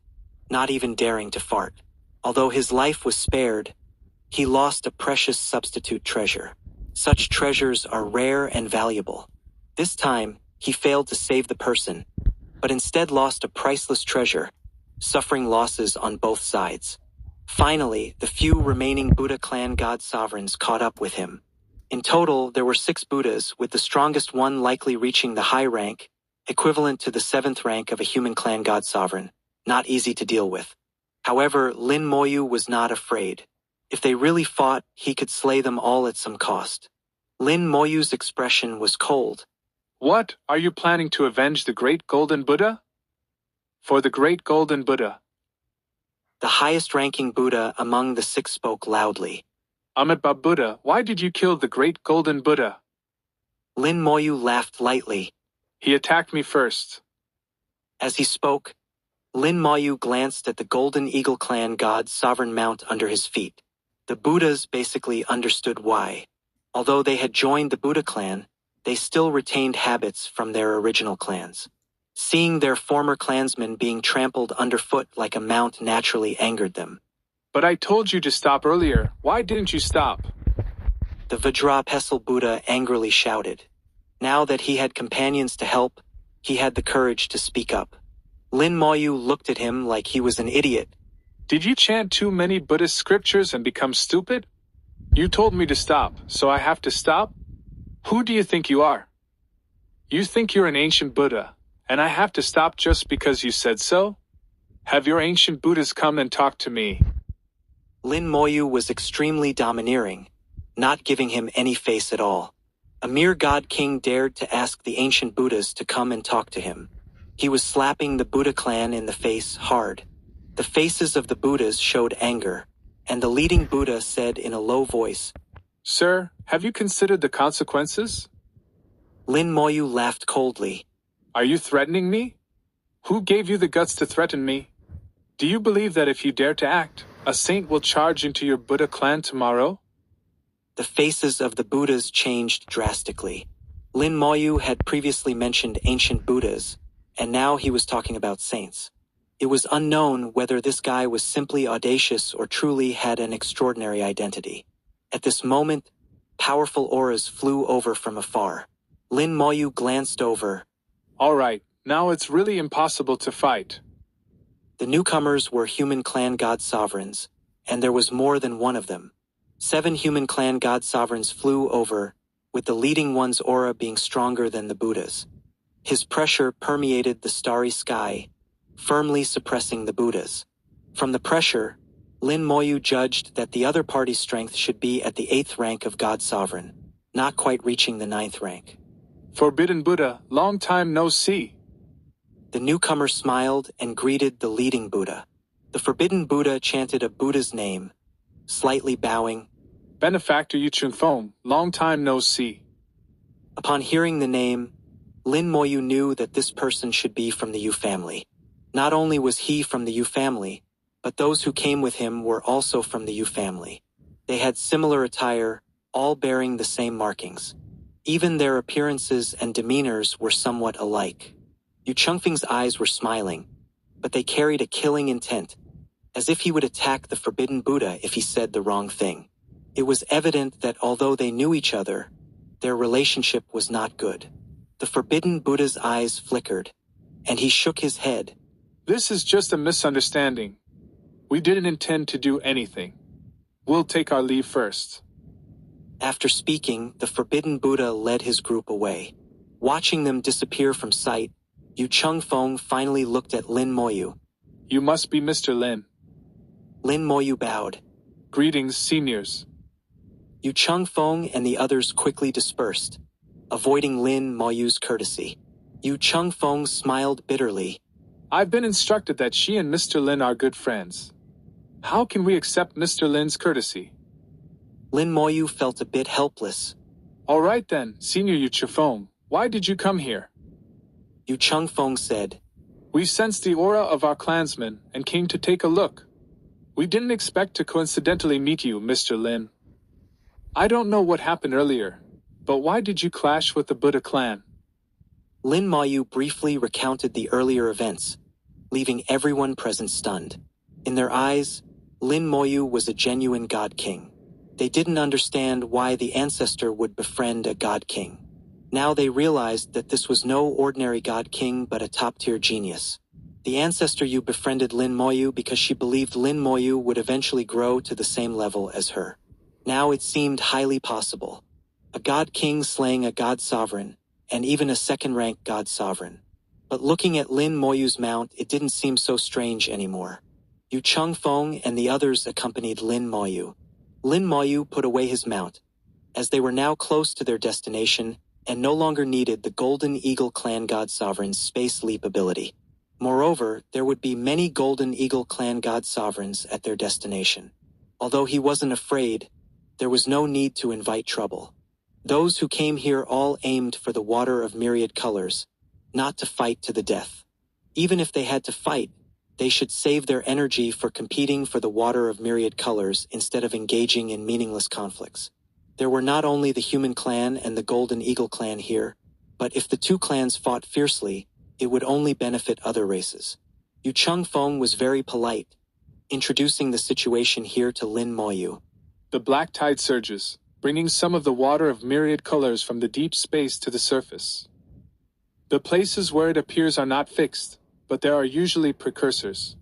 [SPEAKER 1] not even daring to fart. Although his life was spared, he lost a precious substitute treasure. Such treasures are rare and valuable. This time, he failed to save the person, but instead lost a priceless treasure, suffering losses on both sides. Finally, the few remaining Buddha clan god sovereigns caught up with him. In total, there were 6 Buddhas, with the strongest one likely reaching the high rank, equivalent to the 7th rank of a human clan god sovereign, not easy to deal with. However, Lin Moyu was not afraid. If they really fought, he could slay them all at some cost. Lin Moyu's expression was cold.
[SPEAKER 2] What, are you planning to avenge the great golden Buddha? For the great golden Buddha.
[SPEAKER 1] The highest-ranking Buddha among the 6 spoke loudly.
[SPEAKER 2] Amitabha Buddha, why did you kill the great golden Buddha?
[SPEAKER 1] Lin Moyu laughed lightly.
[SPEAKER 2] He attacked me first.
[SPEAKER 1] As he spoke, Lin Moyu glanced at the Golden Eagle clan god's sovereign mount under his feet. The Buddhas basically understood why. Although they had joined the Buddha clan, they still retained habits from their original clans. Seeing their former clansmen being trampled underfoot like a mount naturally angered them.
[SPEAKER 2] But I told you to stop earlier. Why didn't you stop?
[SPEAKER 1] The Vajra pestle Buddha angrily shouted. Now that he had companions to help, he had the courage to speak up. Lin Moyu looked at him like he was an idiot.
[SPEAKER 2] Did you chant too many Buddhist scriptures and become stupid? You told me to stop, so I have to stop? Who do you think you are? You think you're an ancient Buddha, and I have to stop just because you said so? Have your ancient Buddhas come and talk to me.
[SPEAKER 1] Lin Moyu was extremely domineering, not giving him any face at all. A mere god king dared to ask the ancient Buddhas to come and talk to him. He was slapping the Buddha clan in the face hard. The faces of the Buddhas showed anger, and the leading Buddha said in a low voice,
[SPEAKER 2] Sir, have you considered the consequences?
[SPEAKER 1] Lin Moyu laughed coldly.
[SPEAKER 2] Are you threatening me? Who gave you the guts to threaten me? Do you believe that if you dare to act, a saint will charge into your Buddha clan tomorrow?
[SPEAKER 1] The faces of the Buddhas changed drastically. Lin Moyu had previously mentioned ancient Buddhas, and now he was talking about saints. It was unknown whether this guy was simply audacious or truly had an extraordinary identity. At this moment, powerful auras flew over from afar. Lin Moyu glanced over.
[SPEAKER 2] All right, now it's really impossible to fight.
[SPEAKER 1] The newcomers were human clan god sovereigns, and there was more than one of them. 7 human clan god sovereigns flew over, with the leading one's aura being stronger than the Buddha's. His pressure permeated the starry sky, firmly suppressing the Buddhas. From the pressure, Lin Moyu judged that the other party's strength should be at the 8th rank of God Sovereign, not quite reaching the 9th rank.
[SPEAKER 2] Forbidden Buddha, long time no see.
[SPEAKER 1] The newcomer smiled and greeted the leading Buddha. The Forbidden Buddha chanted a Buddha's name, slightly bowing.
[SPEAKER 2] Benefactor Yu Chung Fong, long time no see.
[SPEAKER 1] Upon hearing the name, Lin Moyu knew that this person should be from the Yu family. Not only was he from the Yu family, but those who came with him were also from the Yu family. They had similar attire, all bearing the same markings. Even their appearances and demeanors were somewhat alike. Yu Chengfeng's eyes were smiling, but they carried a killing intent, as if he would attack the Forbidden Buddha if he said the wrong thing. It was evident that although they knew each other, their relationship was not good. The Forbidden Buddha's eyes flickered, and he shook his head.
[SPEAKER 2] This is just a misunderstanding. We didn't intend to do anything. We'll take our leave first.
[SPEAKER 1] After speaking, the Forbidden Buddha led his group away. Watching them disappear from sight, Yu Chengfeng finally looked at Lin Moyu.
[SPEAKER 2] You must be Mr. Lin.
[SPEAKER 1] Lin Moyu bowed.
[SPEAKER 2] Greetings, seniors.
[SPEAKER 1] Yu Chengfeng and the others quickly dispersed, avoiding Lin Moyu's courtesy. Yu Chengfeng smiled bitterly.
[SPEAKER 2] I've been instructed that she and Mr. Lin are good friends. How can we accept Mr. Lin's courtesy?
[SPEAKER 1] Lin Moyu felt a bit helpless.
[SPEAKER 2] All right then, Senior Yu Chengfeng, why did you come here?
[SPEAKER 1] Yu Chengfeng said.
[SPEAKER 2] We sensed the aura of our clansmen and came to take a look. We didn't expect to coincidentally meet you, Mr. Lin. I don't know what happened earlier, but why did you clash with the Buddha clan?
[SPEAKER 1] Lin Moyu briefly recounted the earlier events, leaving everyone present stunned. In their eyes, Lin Moyu was a genuine god king. They didn't understand why the ancestor would befriend a god king. Now they realized that this was no ordinary god king but a top-tier genius. The ancestor Yu befriended Lin Moyu because she believed Lin Moyu would eventually grow to the same level as her. Now it seemed highly possible. A god king slaying a god sovereign, and even a second-rank god sovereign. But looking at Lin Moyu's mount, it didn't seem so strange anymore. Yu Chengfeng and the others accompanied Lin Moyu. Lin Moyu put away his mount, as they were now close to their destination and no longer needed the Golden Eagle Clan God Sovereign's space leap ability. Moreover, there would be many Golden Eagle Clan God Sovereigns at their destination. Although he wasn't afraid, there was no need to invite trouble. Those who came here all aimed for the water of myriad colors, not to fight to the death. Even if they had to fight, they should save their energy for competing for the water of myriad colors instead of engaging in meaningless conflicts. There were not only the human clan and the Golden Eagle clan here, but if the two clans fought fiercely, it would only benefit other races. Yu Chengfeng was very polite, introducing the situation here to Lin Moyu.
[SPEAKER 2] The black tide surges, bringing some of the water of myriad colors from the deep space to the surface. The places where it appears are not fixed, but there are usually precursors.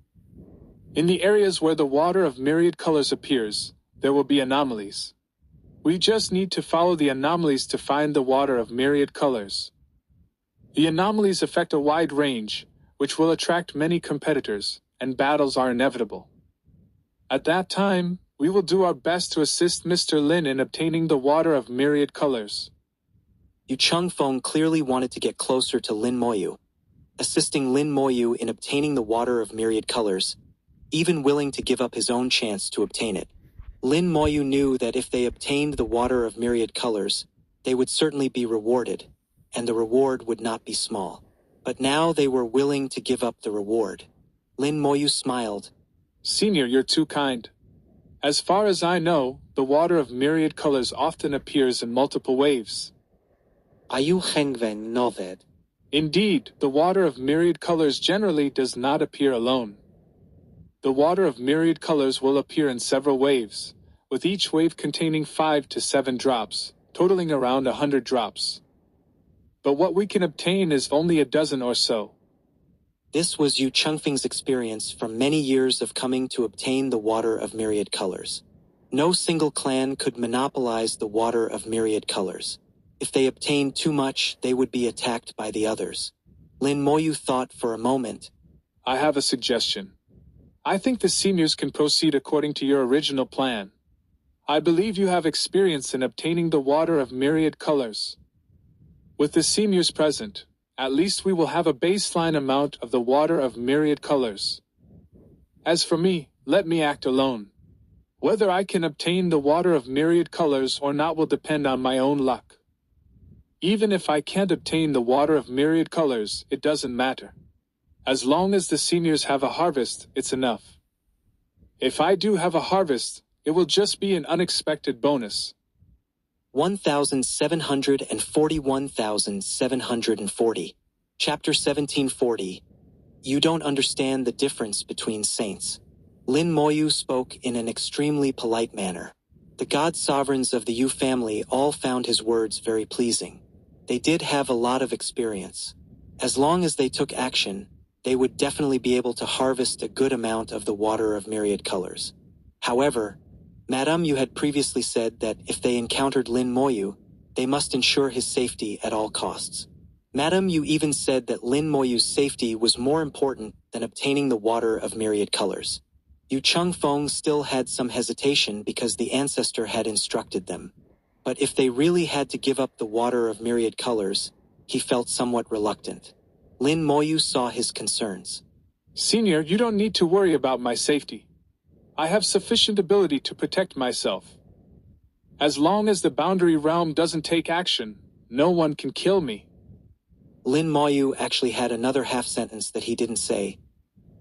[SPEAKER 2] In the areas where the water of myriad colors appears, there will be anomalies. We just need to follow the anomalies to find the water of myriad colors. The anomalies affect a wide range, which will attract many competitors, and battles are inevitable. At that time, we will do our best to assist Mr. Lin in obtaining the water of myriad colors.
[SPEAKER 1] Yu Chengfeng clearly wanted to get closer to Lin Moyu, assisting Lin Moyu in obtaining the water of myriad colors, even willing to give up his own chance to obtain it. Lin Moyu knew that if they obtained the water of myriad colors, they would certainly be rewarded, and the reward would not be small. But now they were willing to give up the reward. Lin Moyu smiled.
[SPEAKER 2] Senior, you're too kind. As far as I know, the water of myriad colors often appears in multiple waves.
[SPEAKER 3] Yu Chengfeng nodded.
[SPEAKER 2] Indeed, the water of myriad colors generally does not appear alone. The water of myriad colors will appear in several waves, with each wave containing 5 to 7 drops, totaling around 100 drops. But what we can obtain is only a dozen or so.
[SPEAKER 1] This was Yu Chengfeng's experience from many years of coming to obtain the water of myriad colors. No single clan could monopolize the water of myriad colors. If they obtained too much, they would be attacked by the others. Lin Moyu thought for a moment.
[SPEAKER 2] I have a suggestion. I think the seniors can proceed according to your original plan. I believe you have experience in obtaining the water of myriad colors. With the seniors present, at least we will have a baseline amount of the water of myriad colors. As for me, let me act alone. Whether I can obtain the water of myriad colors or not will depend on my own luck. Even if I can't obtain the water of myriad colors, it doesn't matter. As long as the seniors have a harvest, it's enough. If I do have a harvest, it will just be an unexpected bonus.
[SPEAKER 1] 1,741,740. Chapter 1740. You don't understand the difference between saints. Lin Moyu spoke in an extremely polite manner. The god sovereigns of the Yu family all found his words very pleasing. They did have a lot of experience. As long as they took action, they would definitely be able to harvest a good amount of the water of myriad colors. However, Madame Yu had previously said that if they encountered Lin Moyu, they must ensure his safety at all costs. Madame Yu even said that Lin Moyu's safety was more important than obtaining the water of myriad colors. Yu Chengfeng still had some hesitation because the ancestor had instructed them. But if they really had to give up the water of myriad colors, he felt somewhat reluctant. Lin Moyu saw his concerns.
[SPEAKER 2] Senior, you don't need to worry about my safety. I have sufficient ability to protect myself. As long as the boundary realm doesn't take action, no one can kill me.
[SPEAKER 1] Lin Moyu actually had another half sentence that he didn't say.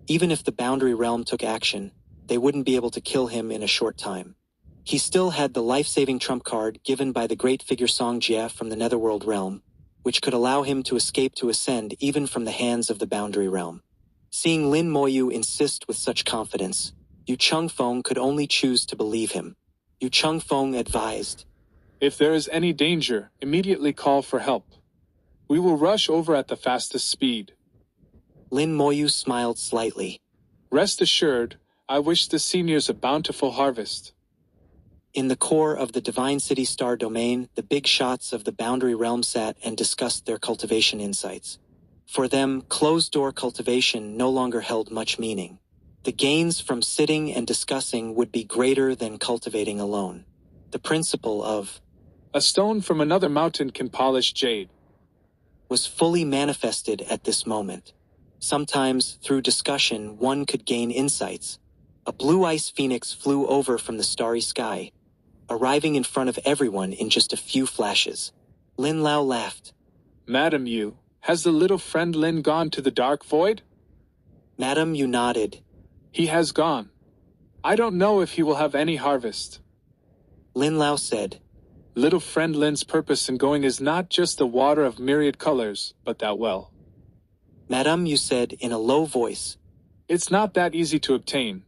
[SPEAKER 1] Even if the boundary realm took action, they wouldn't be able to kill him in a short time. He still had the life-saving trump card given by the great figure Song Jia from the Netherworld realm, which could allow him to escape to ascend even from the hands of the boundary realm. Seeing Lin Moyu insist with such confidence, Yu Chengfeng could only choose to believe him. Yu Chengfeng advised,
[SPEAKER 2] If there is any danger, immediately call for help. We will rush over at the fastest speed.
[SPEAKER 1] Lin Moyu smiled slightly.
[SPEAKER 2] Rest assured, I wish the seniors a bountiful harvest.
[SPEAKER 1] In the core of the Divine City Star Domain, the big shots of the boundary realm sat and discussed their cultivation insights. For them, closed-door cultivation no longer held much meaning. The gains from sitting and discussing would be greater than cultivating alone. The principle of
[SPEAKER 2] A stone from another mountain can polish jade
[SPEAKER 1] was fully manifested at this moment. Sometimes, through discussion, one could gain insights. A blue ice phoenix flew over from the starry sky, arriving in front of everyone in just a few flashes. Lin Lao laughed.
[SPEAKER 2] Madam Yu, has the little friend Lin gone to the dark void?
[SPEAKER 1] Madam Yu nodded.
[SPEAKER 2] He has gone. I don't know if he will have any harvest.
[SPEAKER 1] Lin Lao said,
[SPEAKER 2] Little friend Lin's purpose in going is not just the water of myriad colors, but that well.
[SPEAKER 1] Madame Yu said in a low voice,
[SPEAKER 2] It's not that easy to obtain.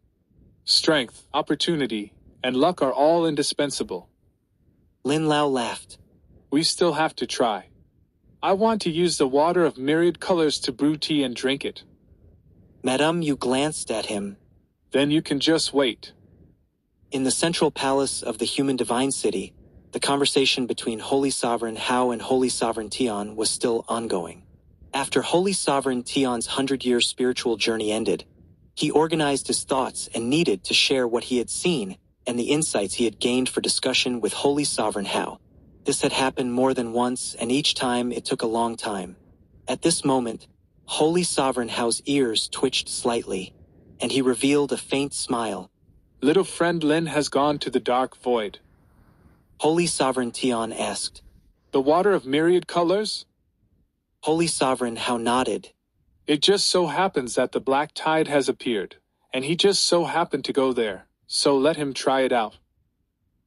[SPEAKER 2] Strength, opportunity, and luck are all indispensable.
[SPEAKER 1] Lin Lao laughed.
[SPEAKER 2] We still have to try. I want to use the water of myriad colors to brew tea and drink it.
[SPEAKER 1] Madame Yu glanced at him.
[SPEAKER 2] Then you can just wait.
[SPEAKER 1] In the central palace of the human divine city, the conversation between Holy Sovereign Hao and Holy Sovereign Tian was still ongoing. After Holy Sovereign Tian's 100-year spiritual journey ended, he organized his thoughts and needed to share what he had seen and the insights he had gained for discussion with Holy Sovereign Hao. This had happened more than once, and each time it took a long time. At this moment, Holy Sovereign Hao's ears twitched slightly, and he revealed a faint smile.
[SPEAKER 2] Little friend Lin has gone to the dark void.
[SPEAKER 1] Holy Sovereign Tian asked.
[SPEAKER 2] The water of myriad colors?
[SPEAKER 1] Holy Sovereign Hao nodded.
[SPEAKER 2] It just so happens that the black tide has appeared, and he just so happened to go there, so let him try it out.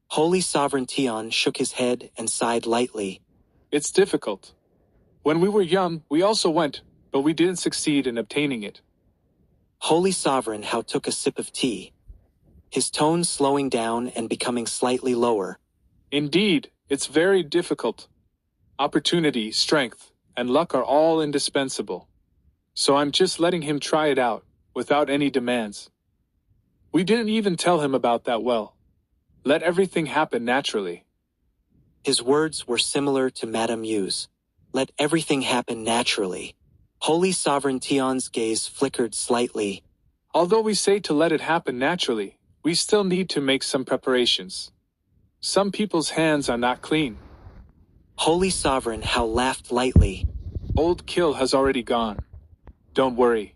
[SPEAKER 1] Holy Sovereign Tian shook his head and sighed lightly.
[SPEAKER 2] It's difficult. When we were young, we also went, but we didn't succeed in obtaining it.
[SPEAKER 1] Holy Sovereign Hao took a sip of tea, his tone slowing down and becoming slightly lower.
[SPEAKER 2] Indeed, it's very difficult. Opportunity, strength, and luck are all indispensable. So I'm just letting him try it out, without any demands. We didn't even tell him about that well. Let everything happen naturally.
[SPEAKER 1] His words were similar to Madame Yu's. Let everything happen naturally. Holy Sovereign Tian's gaze flickered slightly.
[SPEAKER 2] Although we say to let it happen naturally, we still need to make some preparations. Some people's hands are not clean.
[SPEAKER 1] Holy Sovereign Hao laughed lightly.
[SPEAKER 2] Old Kill has already gone. Don't worry.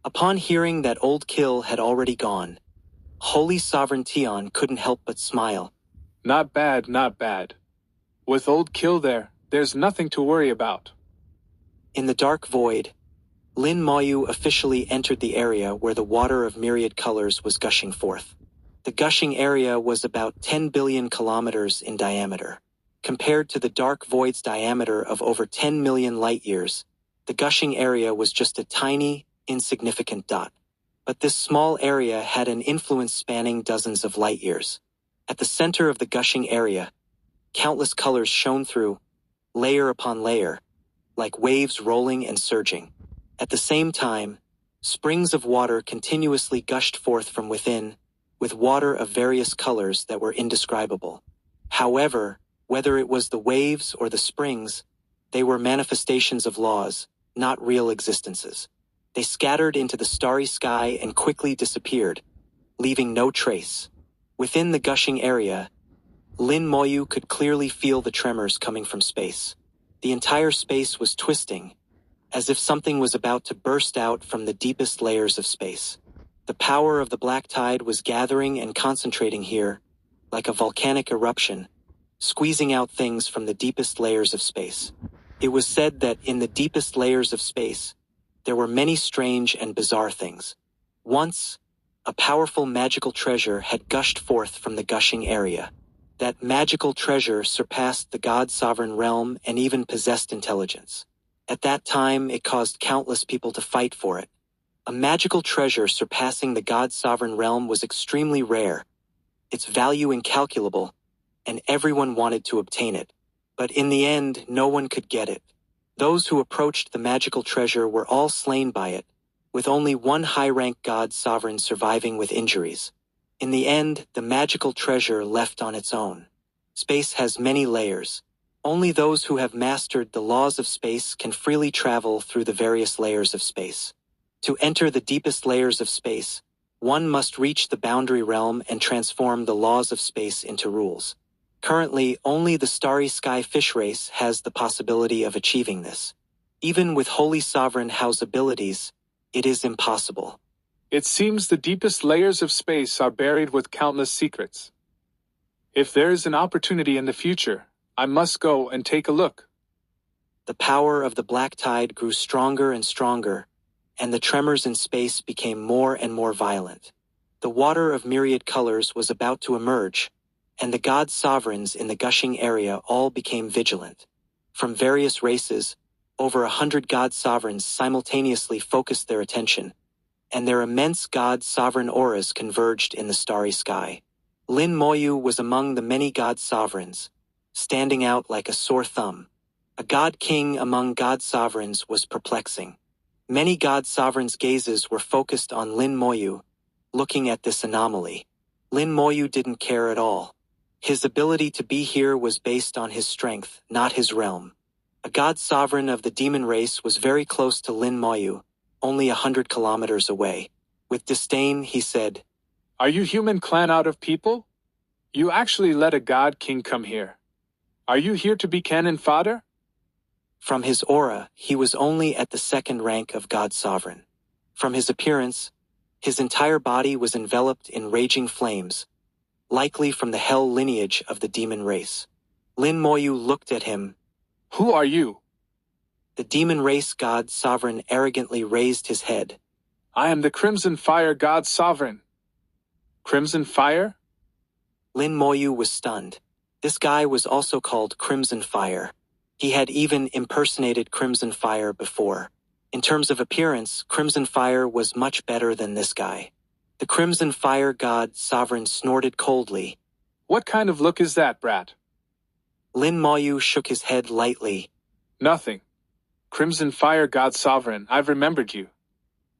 [SPEAKER 1] Upon hearing that Old Kill had already gone, Holy Sovereign Tian couldn't help but smile.
[SPEAKER 2] Not bad, not bad. With Old Kill there, there's nothing to worry about.
[SPEAKER 1] In the dark void, Lin Moyu officially entered the area where the water of myriad colors was gushing forth. The gushing area was about 10 billion kilometers in diameter. Compared to the dark void's diameter of over 10 million light-years, the gushing area was just a tiny, insignificant dot. But this small area had an influence spanning dozens of light-years. At the center of the gushing area, countless colors shone through, layer upon layer, like waves rolling and surging. At the same time, springs of water continuously gushed forth from within, with water of various colors that were indescribable. However, whether it was the waves or the springs, they were manifestations of laws, not real existences. They scattered into the starry sky and quickly disappeared, leaving no trace. Within the gushing area, Lin Moyu could clearly feel the tremors coming from space. The entire space was twisting, as if something was about to burst out from the deepest layers of space. The power of the black tide was gathering and concentrating here, like a volcanic eruption, squeezing out things from the deepest layers of space. It was said that in the deepest layers of space, there were many strange and bizarre things. Once, a powerful magical treasure had gushed forth from the gushing area. That magical treasure surpassed the god-sovereign realm and even possessed intelligence. At that time, it caused countless people to fight for it. A magical treasure surpassing the god-sovereign realm was extremely rare, its value incalculable, and everyone wanted to obtain it. But in the end, no one could get it. Those who approached the magical treasure were all slain by it, with only one high-rank god-sovereign surviving with injuries. In the end, the magical treasure left on its own. Space has many layers. Only those who have mastered the laws of space can freely travel through the various layers of space. To enter the deepest layers of space, one must reach the boundary realm and transform the laws of space into rules. Currently, only the Starry Sky fish race has the possibility of achieving this. Even with Holy Sovereign House abilities, it is impossible.
[SPEAKER 2] It seems the deepest layers of space are buried with countless secrets. If there is an opportunity in the future, I must go and take a look.
[SPEAKER 1] The power of the black tide grew stronger and stronger, and the tremors in space became more and more violent. The water of myriad colors was about to emerge, and the god sovereigns in the gushing area all became vigilant. From various races, over 100 god sovereigns simultaneously focused their attention, and their immense god sovereign auras converged in the starry sky. Lin Moyu was among the many god sovereigns, standing out like a sore thumb. A god king among god sovereigns was perplexing. Many god sovereigns' gazes were focused on Lin Moyu, looking at this anomaly. Lin Moyu didn't care at all. His ability to be here was based on his strength, not his realm. A god sovereign of the demon race was very close to Lin Moyu, only 100 kilometers away. With disdain, he said,
[SPEAKER 2] "Are you human clan out of people? You actually let a god king come here. Are you here to be cannon fodder?"
[SPEAKER 1] From his aura, he was only at the second rank of god sovereign. From his appearance, his entire body was enveloped in raging flames, likely from the hell lineage of the demon race. Lin Moyu looked at him.
[SPEAKER 2] "Who are you?"
[SPEAKER 1] The demon race god sovereign arrogantly raised his head.
[SPEAKER 2] "I am the Crimson Fire god sovereign." Crimson Fire?
[SPEAKER 1] Lin Moyu was stunned. This guy was also called Crimson Fire. He had even impersonated Crimson Fire before. In terms of appearance, Crimson Fire was much better than this guy. The Crimson Fire god sovereign snorted coldly.
[SPEAKER 2] "What kind of look is that, brat?"
[SPEAKER 1] Lin Moyu shook his head lightly.
[SPEAKER 2] "Nothing. Crimson Fire god sovereign, I've remembered you.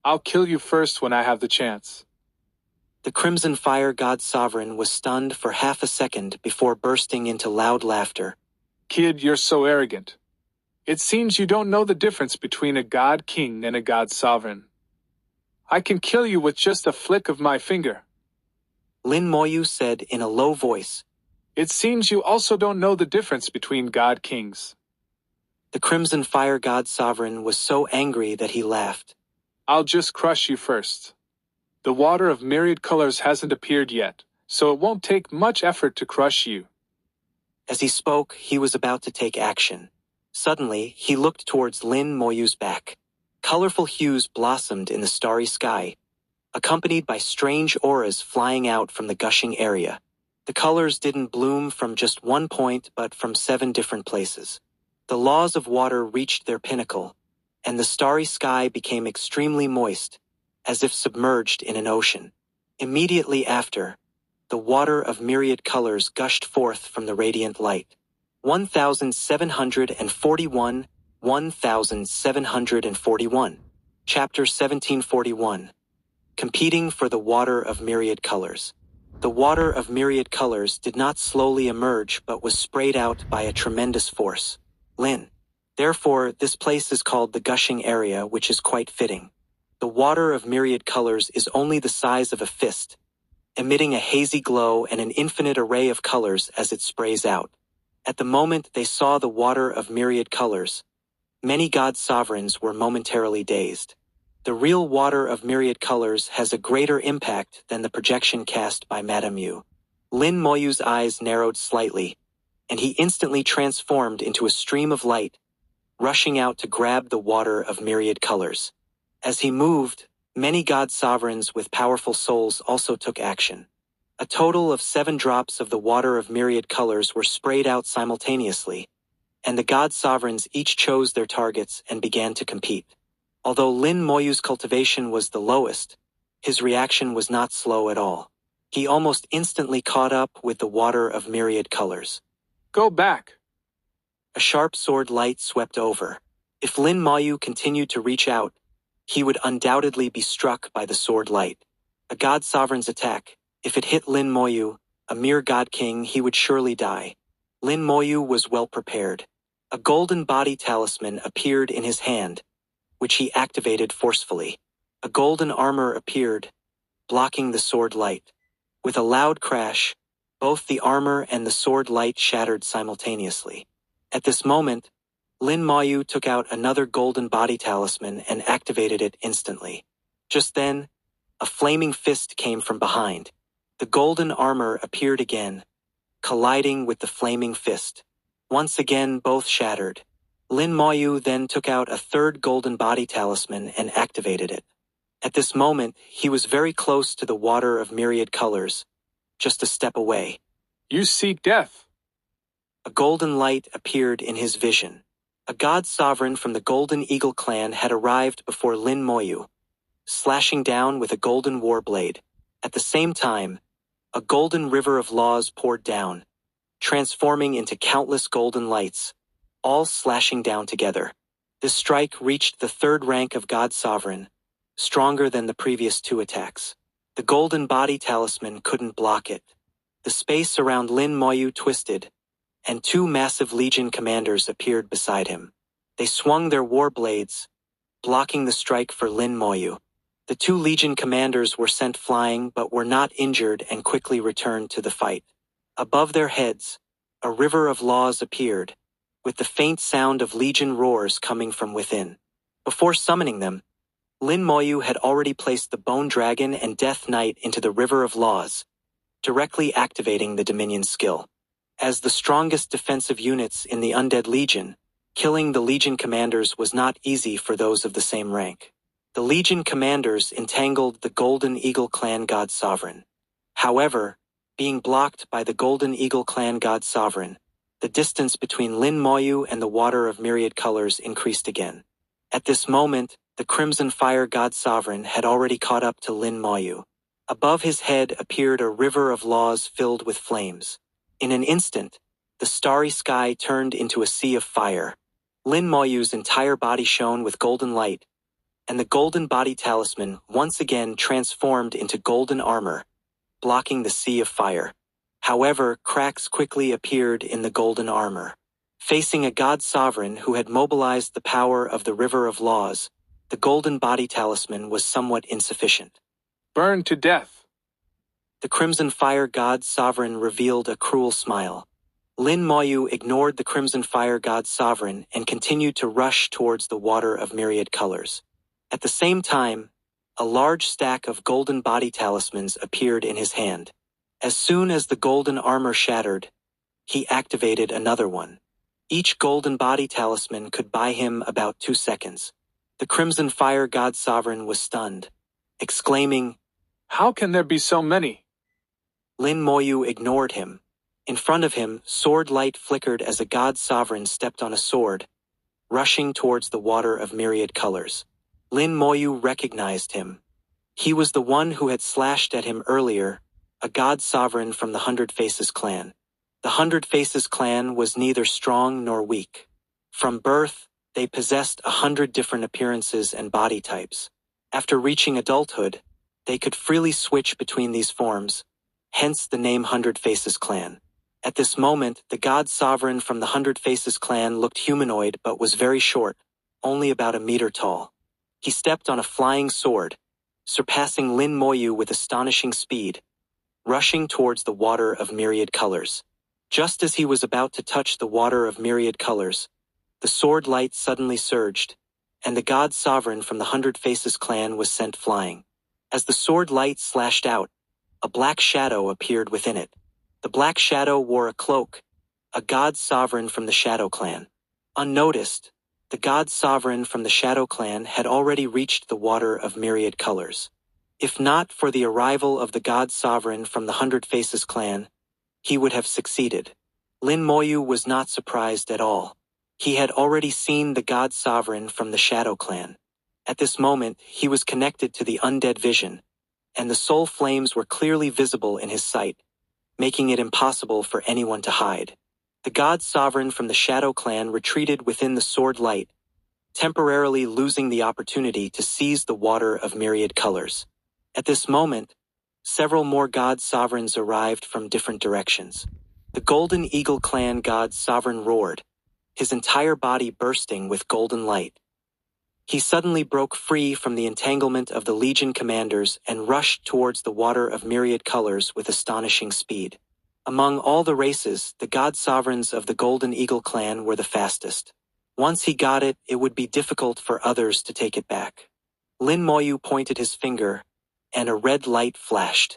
[SPEAKER 2] I'll kill you first when I have the chance."
[SPEAKER 1] The Crimson Fire god sovereign was stunned for half a second before bursting into loud laughter.
[SPEAKER 2] "Kid, you're so arrogant. It seems you don't know the difference between a god king and a god sovereign. I can kill you with just a flick of my finger."
[SPEAKER 1] Lin Moyu said in a low voice.
[SPEAKER 2] "It seems you also don't know the difference between god kings."
[SPEAKER 1] The Crimson Fire god sovereign was so angry that he laughed.
[SPEAKER 2] "I'll just crush you first. The water of myriad colors hasn't appeared yet, so it won't take much effort to crush you."
[SPEAKER 1] As he spoke, he was about to take action. Suddenly, he looked towards Lin Moyu's back. Colorful hues blossomed in the starry sky, accompanied by strange auras flying out from the gushing area. The colors didn't bloom from just one point but from 7 different places. The laws of water reached their pinnacle, and the starry sky became extremely moist, as if submerged in an ocean. Immediately after, the water of myriad colors gushed forth from the radiant light. 1741, 1741. Chapter 1741. Competing for the water of myriad colors. The water of myriad colors did not slowly emerge but was sprayed out by a tremendous force. Lin. Therefore, this place is called the gushing area, which is quite fitting. The water of myriad colors is only the size of a fist, emitting a hazy glow and an infinite array of colors as it sprays out. At the moment they saw the water of myriad colors, many god sovereigns were momentarily dazed. The real water of myriad colors has a greater impact than the projection cast by Madame Yu. Lin Moyu's eyes narrowed slightly, and he instantly transformed into a stream of light, rushing out to grab the water of myriad colors. As he moved, many god sovereigns with powerful souls also took action. A total of 7 drops of the water of myriad colors were sprayed out simultaneously, and the god sovereigns each chose their targets and began to compete. Although Lin Moyu's cultivation was the lowest, his reaction was not slow at all. He almost instantly caught up with the water of myriad colors.
[SPEAKER 2] Go back!
[SPEAKER 1] A sharp sword light swept over. If Lin Moyu continued to reach out, he would undoubtedly be struck by the sword light. A god sovereign's attack, if it hit Lin Moyu, a mere god king, he would surely die. Lin Moyu was well prepared. A golden body talisman appeared in his hand, which he activated forcefully. A golden armor appeared, blocking the sword light. With a loud crash, both the armor and the sword light shattered simultaneously. At this moment, Lin Moyu took out another golden body talisman and activated it instantly. Just then, a flaming fist came from behind. The golden armor appeared again, colliding with the flaming fist. Once again, both shattered. Lin Moyu then took out a third golden body talisman and activated it. At this moment, he was very close to the water of myriad colors, just a step away.
[SPEAKER 2] You seek death!
[SPEAKER 1] A golden light appeared in his vision. A god sovereign from the Golden Eagle clan had arrived before Lin Moyu, slashing down with a golden war blade. At the same time, a golden river of laws poured down, transforming into countless golden lights, all slashing down together. This strike reached the 3rd rank of god sovereign, stronger than the previous 2 attacks. The golden body talisman couldn't block it. The space around Lin Moyu twisted, and 2 massive legion commanders appeared beside him. They swung their war blades, blocking the strike for Lin Moyu. The 2 legion commanders were sent flying but were not injured and quickly returned to the fight. Above their heads, a river of laws appeared, with the faint sound of legion roars coming from within. Before summoning them, Lin Moyu had already placed the Bone Dragon and Death Knight into the River of Laws, directly activating the Dominion skill. As the strongest defensive units in the Undead Legion, killing the Legion commanders was not easy for those of the same rank. The Legion commanders entangled the Golden Eagle clan god sovereign. However, being blocked by the Golden Eagle clan god sovereign, the distance between Lin Moyu and the water of myriad colors increased again. At this moment, the Crimson Fire god sovereign had already caught up to Lin Moyu. Above his head appeared a river of laws filled with flames. In an instant, the starry sky turned into a sea of fire. Lin Moyu's entire body shone with golden light, and the golden body talisman once again transformed into golden armor, blocking the sea of fire. However, cracks quickly appeared in the golden armor. Facing a god sovereign who had mobilized the power of the River of Laws, the golden body talisman was somewhat insufficient.
[SPEAKER 2] Burn to death!
[SPEAKER 1] The Crimson Fire god sovereign revealed a cruel smile. Lin Moyu ignored the Crimson Fire god sovereign and continued to rush towards the water of myriad colors. At the same time, a large stack of golden body talismans appeared in his hand. As soon as the golden armor shattered, he activated another one. Each golden body talisman could buy him about 2 seconds. The Crimson Fire god sovereign was stunned, exclaiming,
[SPEAKER 2] "How can there be so many?"
[SPEAKER 1] Lin Moyu ignored him. In front of him, sword light flickered as a god sovereign stepped on a sword, rushing towards the water of myriad colors. Lin Moyu recognized him. He was the one who had slashed at him earlier, a god sovereign from the Hundred Faces clan. The Hundred Faces clan was neither strong nor weak. From birth, they possessed 100 different appearances and body types. After reaching adulthood, they could freely switch between these forms, hence the name Hundred Faces clan. At this moment, the god sovereign from the Hundred Faces clan looked humanoid but was very short, only about a meter tall. He stepped on a flying sword, surpassing Lin Moyu with astonishing speed, rushing towards the water of myriad colors. Just as he was about to touch the water of myriad colors, the sword light suddenly surged, and the god sovereign from the Hundred Faces clan was sent flying. As the sword light slashed out, a black shadow appeared within it. The black shadow wore a cloak, a god sovereign from the Shadow Clan. Unnoticed, the god sovereign from the Shadow Clan had already reached the water of myriad colors. If not for the arrival of the god sovereign from the Hundred Faces clan, he would have succeeded. Lin Moyu was not surprised at all. He had already seen the god sovereign from the Shadow Clan. At this moment, he was connected to the undead vision, and the soul flames were clearly visible in his sight, making it impossible for anyone to hide. The god sovereign from the Shadow Clan retreated within the sword light, temporarily losing the opportunity to seize the water of myriad colors. At this moment, several more god sovereigns arrived from different directions. The Golden Eagle Clan god sovereign roared, his entire body bursting with golden light. He suddenly broke free from the entanglement of the Legion commanders and rushed towards the water of myriad colors with astonishing speed. Among all the races, the god sovereigns of the Golden Eagle clan were the fastest. Once he got it, it would be difficult for others to take it back. Lin Moyu pointed his finger, and a red light flashed.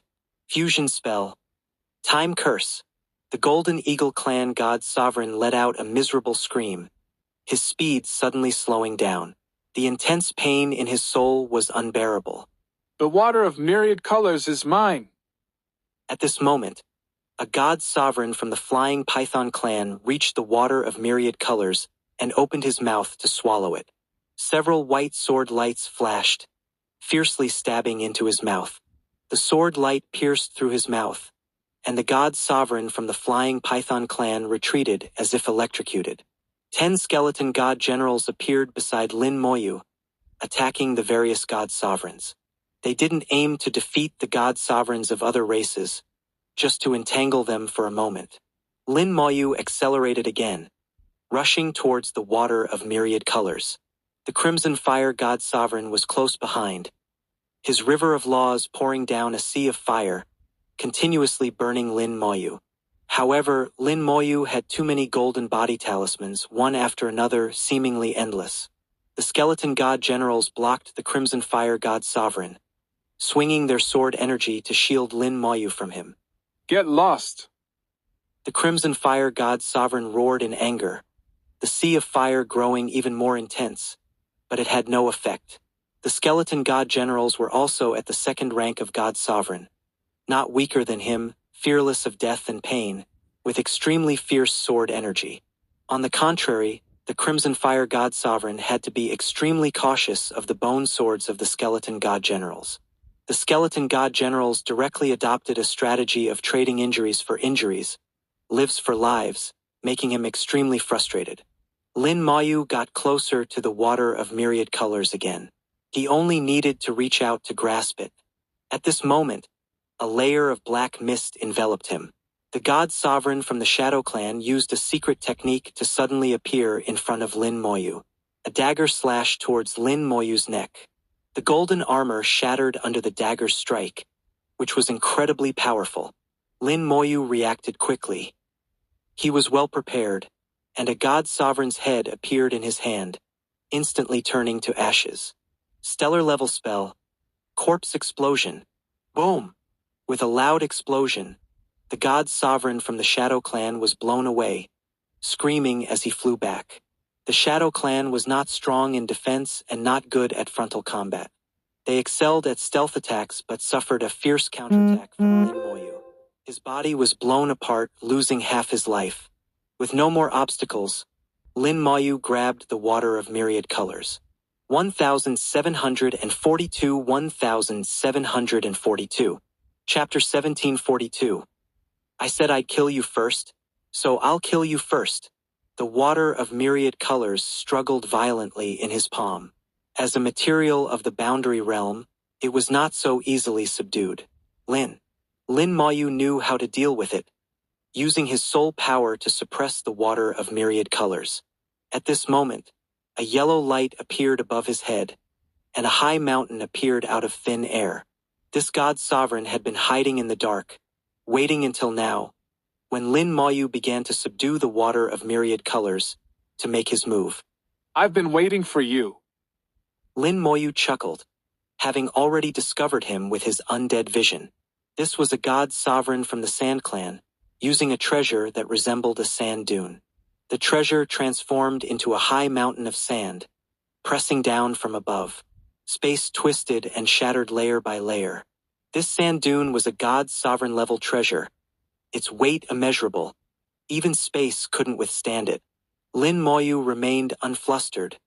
[SPEAKER 1] Fusion spell. Time curse. The Golden Eagle clan god sovereign let out a miserable scream, his speed suddenly slowing down. The intense pain in his soul was unbearable.
[SPEAKER 2] The water of myriad colors is mine.
[SPEAKER 1] At this moment, a god sovereign from the Flying Python clan reached the water of myriad colors and opened his mouth to swallow it. Several white sword lights flashed, fiercely stabbing into his mouth. The sword light pierced through his mouth, and the god sovereign from the Flying Python clan retreated as if electrocuted. 10 skeleton god generals appeared beside Lin Moyu, attacking the various god sovereigns. They didn't aim to defeat the god sovereigns of other races, just to entangle them for a moment. Lin Moyu accelerated again, rushing towards the water of myriad colors. The Crimson Fire god sovereign was close behind, his river of laws pouring down a sea of fire, continuously burning Lin Moyu. However, Lin Moyu had too many golden body talismans, one after another, seemingly endless. The skeleton god generals blocked the Crimson Fire god sovereign, swinging their sword energy to shield Lin Moyu from him.
[SPEAKER 2] Get lost.
[SPEAKER 1] The Crimson Fire god sovereign roared in anger, the sea of fire growing even more intense, but it had no effect. The skeleton god generals were also at the second rank of god sovereign, not weaker than him, fearless of death and pain, with extremely fierce sword energy. On the contrary, the Crimson Fire god sovereign had to be extremely cautious of the bone swords of the skeleton god generals. The skeleton god generals directly adopted a strategy of trading injuries for injuries, lives for lives, making him extremely frustrated. Lin Moyu got closer to the water of myriad colors again. He only needed to reach out to grasp it. At this moment, a layer of black mist enveloped him. The god sovereign from the Shadow Clan used a secret technique to suddenly appear in front of Lin Moyu. A dagger slashed towards Lin Moyu's neck. The golden armor shattered under the dagger's strike, which was incredibly powerful. Lin Moyu reacted quickly. He was well prepared, and a god sovereign's head appeared in his hand, instantly turning to ashes. Stellar level spell. Corpse explosion. Boom! With a loud explosion, the god sovereign from the Shadow Clan was blown away, screaming as he flew back. The Shadow Clan was not strong in defense and not good at frontal combat. They excelled at stealth attacks but suffered a fierce counterattack from Lin Moyu. His body was blown apart, losing half his life. With no more obstacles, Lin Moyu grabbed the water of myriad colors. 1742 1742. Chapter 1742. I said I'd kill you first, so I'll kill you first. The water of myriad colors struggled violently in his palm. As a material of the boundary realm, it was not so easily subdued. Lin Moyu knew how to deal with it, using his soul power to suppress the water of myriad colors. At this moment, a yellow light appeared above his head, and a high mountain appeared out of thin air. This god sovereign had been hiding in the dark, waiting until now, when Lin Moyu began to subdue the water of myriad colors to make his move.
[SPEAKER 2] I've been waiting for you.
[SPEAKER 1] Lin Moyu chuckled, having already discovered him with his undead vision. This was a god sovereign from the Sand Clan, using a treasure that resembled a sand dune. The treasure transformed into a high mountain of sand, pressing down from above. Space twisted and shattered layer by layer. This sand dune was a god sovereign level treasure, its weight immeasurable. Even space couldn't withstand it. Lin Moyu remained unflustered,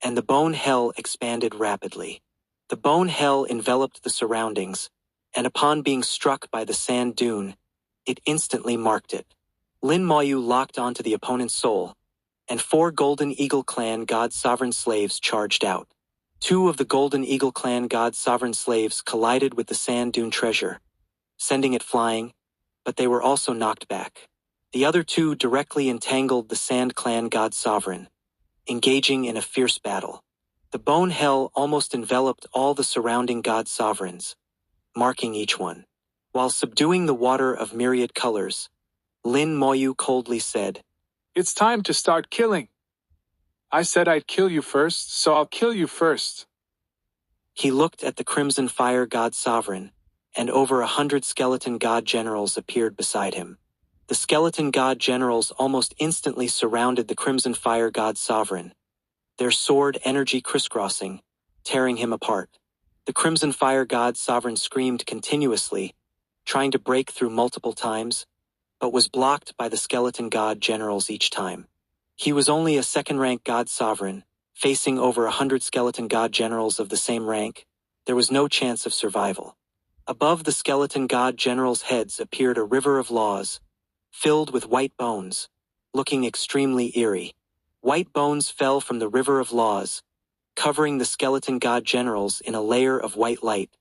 [SPEAKER 1] and the bone hell expanded rapidly. The bone hell enveloped the surroundings, and upon being struck by the sand dune, it instantly marked it. Lin Moyu locked onto the opponent's soul, and 4 Golden Eagle Clan God Sovereign slaves charged out. 2 of the Golden Eagle Clan God Sovereign slaves collided with the sand dune treasure, sending it flying, but they were also knocked back. The other 2 directly entangled the Sand Clan God Sovereign, engaging in a fierce battle. The bone hell almost enveloped all the surrounding God Sovereigns, marking each one. While subduing the water of myriad colors, Lin Moyu coldly said,
[SPEAKER 2] It's time to start killing. I said I'd kill you first, so I'll kill you first.
[SPEAKER 1] He looked at the Crimson Fire God Sovereign, and over 100 skeleton god generals appeared beside him. The skeleton god generals almost instantly surrounded the Crimson Fire God Sovereign, their sword energy crisscrossing, tearing him apart. The Crimson Fire God Sovereign screamed continuously, trying to break through multiple times, but was blocked by the skeleton god generals each time. He was only a second-rank god sovereign, facing over 100 skeleton god generals of the same rank. There was no chance of survival. Above the skeleton god generals' heads appeared a river of laws, filled with white bones, looking extremely eerie. White bones fell from the river of laws, covering the skeleton god generals in a layer of white light,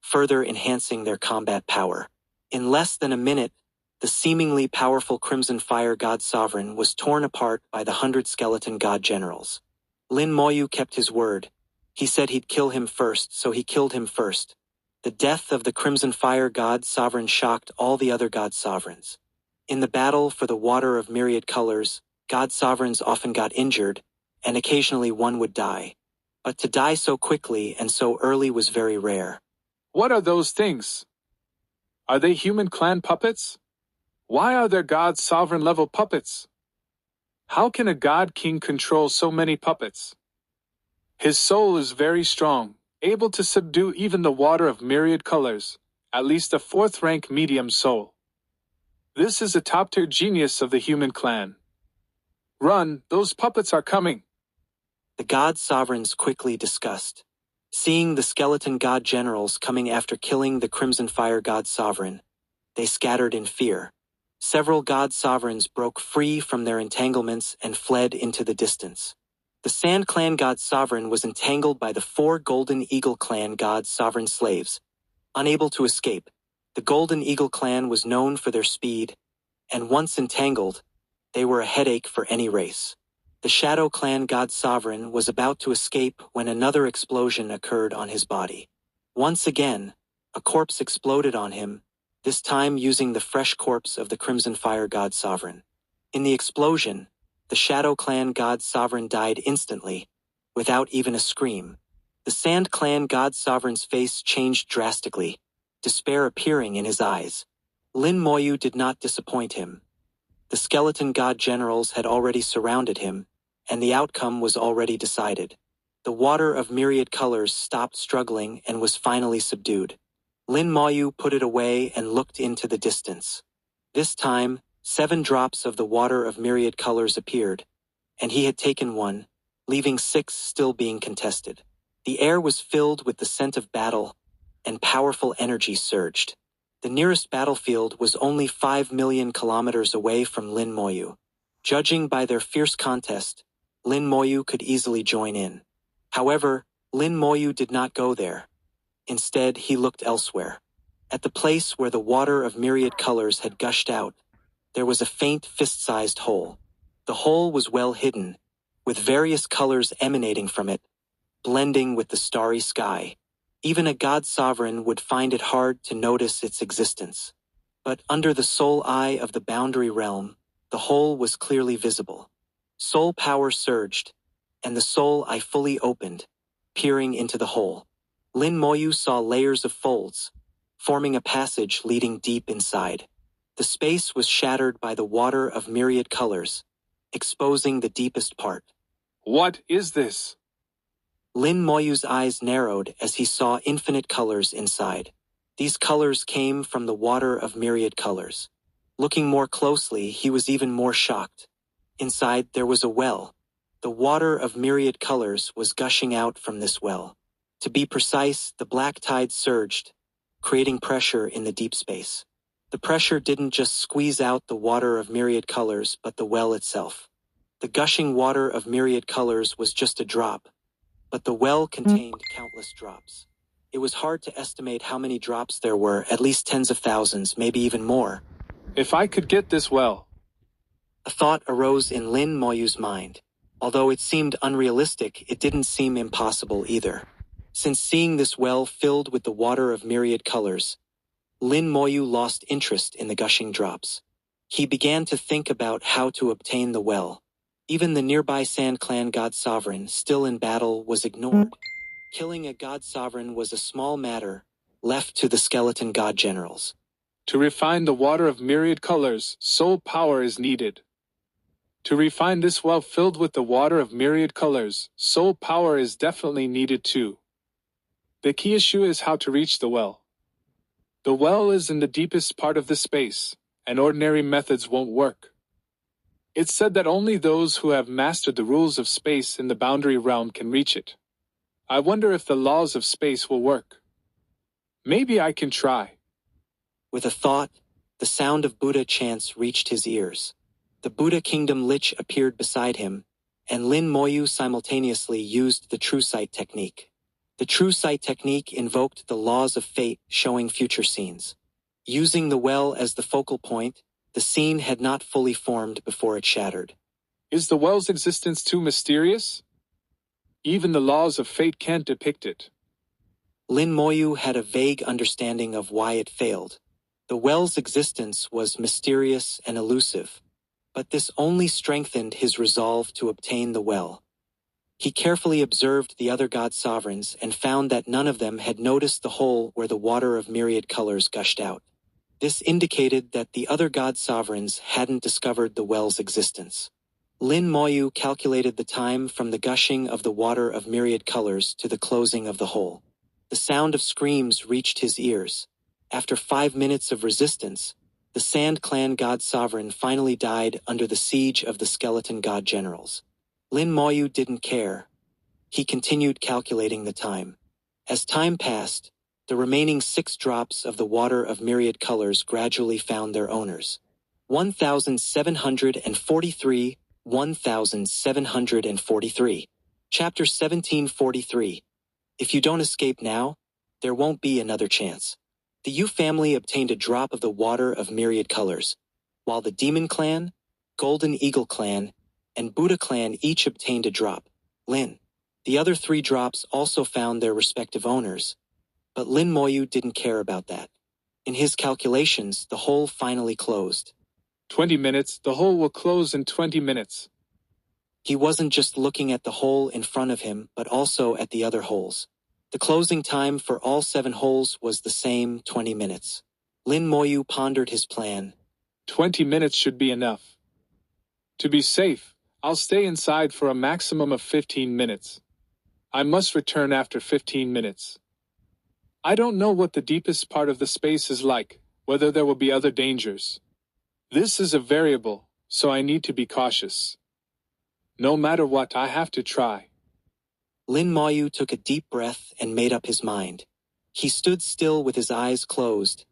[SPEAKER 1] further enhancing their combat power. In less than a minute, the seemingly powerful Crimson Fire God Sovereign was torn apart by the 100 skeleton god generals. Lin Moyu kept his word. He said he'd kill him first, so he killed him first. The death of the Crimson Fire God Sovereign shocked all the other God Sovereigns. In the battle for the water of myriad colors, God Sovereigns often got injured, and occasionally one would die. But to die so quickly and so early was very rare.
[SPEAKER 2] What are those things? Are they human clan puppets? Why are there god sovereign level puppets? How can a god king control so many puppets? His soul is very strong, able to subdue even the water of myriad colors, at least a 4th rank medium soul. This is a top-tier genius of the human clan. Run, those puppets are coming.
[SPEAKER 1] The god sovereigns quickly discussed. Seeing the skeleton god generals coming after killing the Crimson Fire God Sovereign, they scattered in fear. Several god sovereigns broke free from their entanglements and fled into the distance. The Sand Clan God Sovereign was entangled by the 4 Golden Eagle Clan God Sovereign slaves. Unable to escape, the Golden Eagle Clan was known for their speed, and once entangled, they were a headache for any race. The Shadow Clan God Sovereign was about to escape when another explosion occurred on his body. Once again, a corpse exploded on him, this time using the fresh corpse of the Crimson Fire God Sovereign. In the explosion, the Shadow Clan God Sovereign died instantly, without even a scream. The Sand Clan God Sovereign's face changed drastically, despair appearing in his eyes. Lin Moyu did not disappoint him. The skeleton god generals had already surrounded him, and the outcome was already decided. The water of myriad colors stopped struggling and was finally subdued. Lin Moyu put it away and looked into the distance. This time, 7 drops of the water of myriad colors appeared, and he had taken one, leaving 6 still being contested. The air was filled with the scent of battle, and powerful energy surged. The nearest battlefield was only 5 million kilometers away from Lin Moyu. Judging by their fierce contest, Lin Moyu could easily join in. However, Lin Moyu did not go there. Instead, he looked elsewhere. At the place where the water of myriad colors had gushed out, there was a faint fist-sized hole. The hole was well hidden, with various colors emanating from it, blending with the starry sky. Even a god sovereign would find it hard to notice its existence. But under the soul eye of the boundary realm, the hole was clearly visible. Soul power surged, and the soul eye fully opened, peering into the hole. Lin Moyu saw layers of folds, forming a passage leading deep inside. The space was shattered by the water of myriad colors, exposing the deepest part.
[SPEAKER 2] What is this?
[SPEAKER 1] Lin Moyu's eyes narrowed as he saw infinite colors inside. These colors came from the water of myriad colors. Looking more closely, he was even more shocked. Inside there was a well. The water of myriad colors was gushing out from this well. To be precise, the black tide surged, creating pressure in the deep space. The pressure didn't just squeeze out the water of myriad colors, but the well itself. The gushing water of myriad colors was just a drop, but the well contained countless drops. It was hard to estimate how many drops there were, at least tens of thousands, maybe even more.
[SPEAKER 2] If I could get this well.
[SPEAKER 1] A thought arose in Lin Moyu's mind. Although it seemed unrealistic, it didn't seem impossible either. Since seeing this well filled with the water of myriad colors, Lin Moyu lost interest in the gushing drops. He began to think about how to obtain the well. Even the nearby Sand Clan God Sovereign, still in battle, was ignored. Killing a God Sovereign was a small matter, left to the skeleton God Generals.
[SPEAKER 2] To refine the water of myriad colors, soul power is needed. To refine this well filled with the water of myriad colors, soul power is definitely needed too. The key issue is how to reach the well. The well is in the deepest part of the space, and ordinary methods won't work. It's said that only those who have mastered the rules of space in the boundary realm can reach it. I wonder if the laws of space will work. Maybe I can try.
[SPEAKER 1] With a thought, the sound of Buddha chants reached his ears. The Buddha Kingdom Lich appeared beside him, and Lin Moyu simultaneously used the True Sight technique. The True Sight technique invoked the laws of fate, showing future scenes. Using the well as the focal point, the scene had not fully formed before it shattered.
[SPEAKER 2] Is the well's existence too mysterious? Even the laws of fate can't depict it.
[SPEAKER 1] Lin Moyu had a vague understanding of why it failed. The well's existence was mysterious and elusive, but this only strengthened his resolve to obtain the well. He carefully observed the other God Sovereigns and found that none of them had noticed the hole where the water of myriad colors gushed out. This indicated that the other God Sovereigns hadn't discovered the well's existence. Lin Moyu calculated the time from the gushing of the water of myriad colors to the closing of the hole. The sound of screams reached his ears. After 5 minutes of resistance, the Sand Clan God Sovereign finally died under the siege of the Skeleton God Generals. Lin Moyu didn't care. He continued calculating the time. As time passed, the remaining 6 drops of the water of myriad colors gradually found their owners. 1743, 1743. Chapter 1743. If you don't escape now, there won't be another chance. The Yu family obtained a drop of the water of myriad colors, while the Demon Clan, Golden Eagle Clan, and Buddha Clan each obtained a drop. The other 3 drops also found their respective owners, but Lin Moyu didn't care about that. In his calculations, the hole finally closed.
[SPEAKER 2] 20 minutes, the hole will close in 20 minutes.
[SPEAKER 1] He wasn't just looking at the hole in front of him, but also at the other holes. The closing time for all 7 holes was the same, 20 minutes. Lin Moyu pondered his plan.
[SPEAKER 2] 20 minutes should be enough. To be safe, I'll stay inside for a maximum of 15 minutes. I must return after 15 minutes. I don't know what the deepest part of the space is like, whether there will be other dangers. This is a variable, so I need to be cautious. No matter what, I have to try.
[SPEAKER 1] Lin Moyu took a deep breath and made up his mind. He stood still with his eyes closed,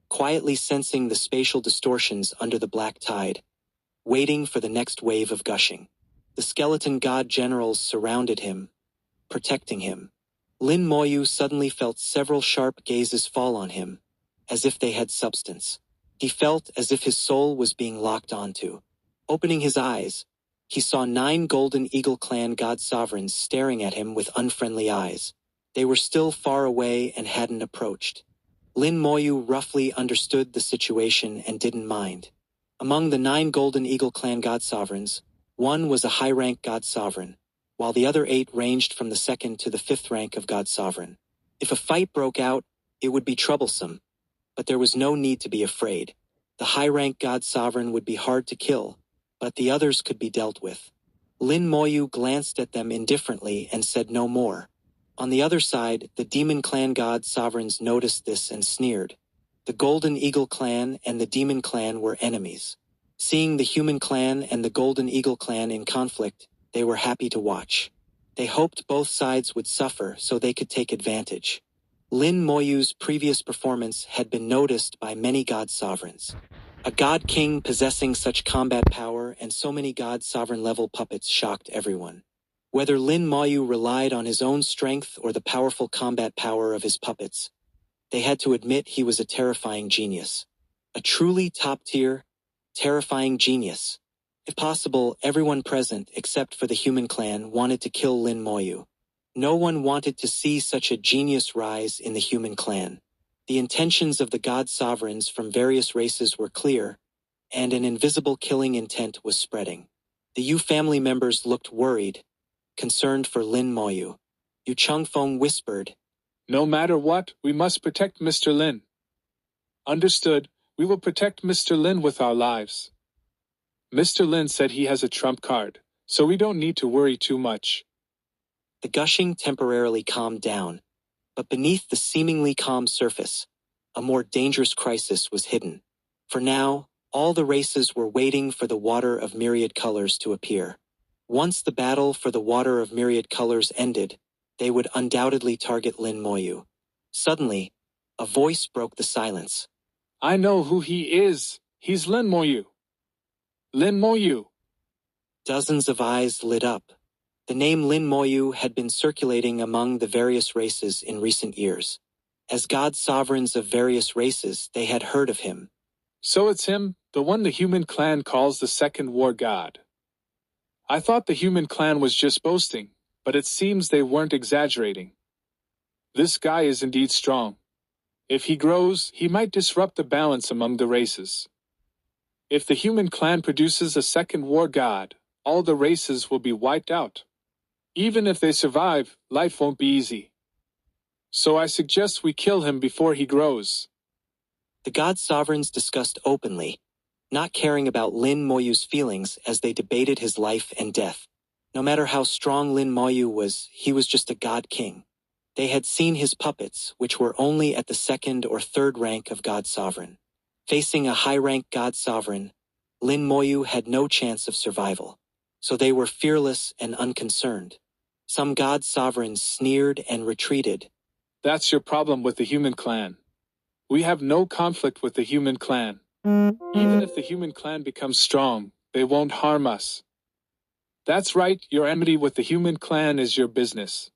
[SPEAKER 1] quietly sensing the spatial distortions under the black tide, waiting for the next wave of gushing. The skeleton god generals surrounded him, protecting him. Lin Moyu suddenly felt several sharp gazes fall on him, as if they had substance. He felt as if his soul was being locked onto. Opening his eyes, he saw 9 Golden Eagle Clan God Sovereigns staring at him with unfriendly eyes. They were still far away and hadn't approached. Lin Moyu roughly understood the situation and didn't mind. Among the 9 Golden Eagle clan god sovereigns, one was a high-rank god sovereign, while the other 8 ranged from the 2nd to the 5th rank of god sovereign. If a fight broke out, it would be troublesome, but there was no need to be afraid. The high-rank god sovereign would be hard to kill, but the others could be dealt with. Lin Moyu glanced at them indifferently and said no more. On the other side, the Demon Clan god sovereigns noticed this and sneered. The Golden Eagle clan and the Demon clan were enemies. Seeing the Human clan and the Golden Eagle clan in conflict, they were happy to watch. They hoped both sides would suffer so they could take advantage. Lin Moyu's previous performance had been noticed by many god sovereigns. A god king possessing such combat power and so many god sovereign level puppets shocked everyone. Whether Lin Moyu relied on his own strength or the powerful combat power of his puppets, they had to admit he was a terrifying genius. A truly top-tier, terrifying genius. If possible, everyone present, except for the Human clan, wanted to kill Lin Moyu. No one wanted to see such a genius rise in the Human clan. The intentions of the god sovereigns from various races were clear, and an invisible killing intent was spreading. The Yu family members looked worried, concerned for Lin Moyu. Yu Changfeng whispered,
[SPEAKER 2] No matter what, we must protect Mr. Lin. Understood, we will protect Mr. Lin with our lives. Mr. Lin said he has a trump card, so we don't need to worry too much.
[SPEAKER 1] The gushing temporarily calmed down, but beneath the seemingly calm surface, a more dangerous crisis was hidden. For now, all the races were waiting for the water of myriad colors to appear. Once the battle for the water of myriad colors ended, they would undoubtedly target Lin Moyu. Suddenly, a voice broke the silence.
[SPEAKER 2] I know who he is. He's Lin Moyu. Lin Moyu.
[SPEAKER 1] Dozens of eyes lit up. The name Lin Moyu had been circulating among the various races in recent years. As god sovereigns of various races, they had heard of him.
[SPEAKER 2] So it's him, the one the Human clan calls the second war god. I thought the Human clan was just boasting, but it seems they weren't exaggerating. This guy is indeed strong. If he grows, he might disrupt the balance among the races. If the Human clan produces a second war god, all the races will be wiped out. Even if they survive, life won't be easy. So I suggest we kill him before he grows.
[SPEAKER 1] The god sovereigns discussed openly, not caring about Lin Moyu's feelings as they debated his life and death. No matter how strong Lin Moyu was, he was just a god king. They had seen his puppets, which were only at the 2nd or 3rd rank of god sovereign. Facing a high-rank god sovereign, Lin Moyu had no chance of survival. So they were fearless and unconcerned. Some god sovereigns sneered and retreated.
[SPEAKER 2] That's your problem with the Human clan. We have no conflict with the Human clan. Even if the Human clan becomes strong, they won't harm us. That's right, your enmity with the Human clan is your business.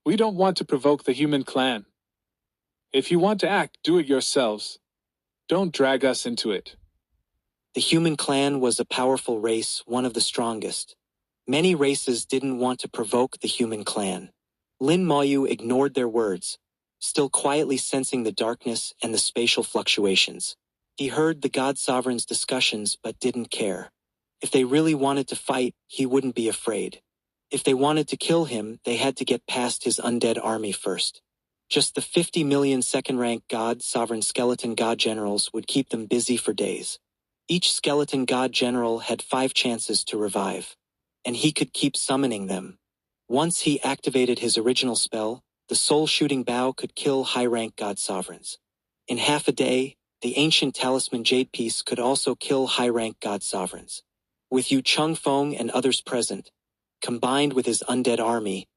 [SPEAKER 2] We don't want to provoke the Human clan. If you want to act, do it yourselves. Don't drag us into it.
[SPEAKER 1] The Human clan was a powerful race, one of the strongest. Many races didn't want to provoke the Human clan. Lin Moyu ignored their words, still quietly sensing the darkness and the spatial fluctuations. He heard the god sovereign's discussions but didn't care. If they really wanted to fight, he wouldn't be afraid. If they wanted to kill him, they had to get past his undead army first. Just the 50 million second-rank god sovereign skeleton god generals would keep them busy for days. Each skeleton god general had 5 chances to revive, and he could keep summoning them. Once he activated his original spell, the soul-shooting bow could kill high-rank god sovereigns. In half a day, the ancient talisman jade piece could also kill high-rank god sovereigns. With Yu Changfeng and others present, combined with his undead army,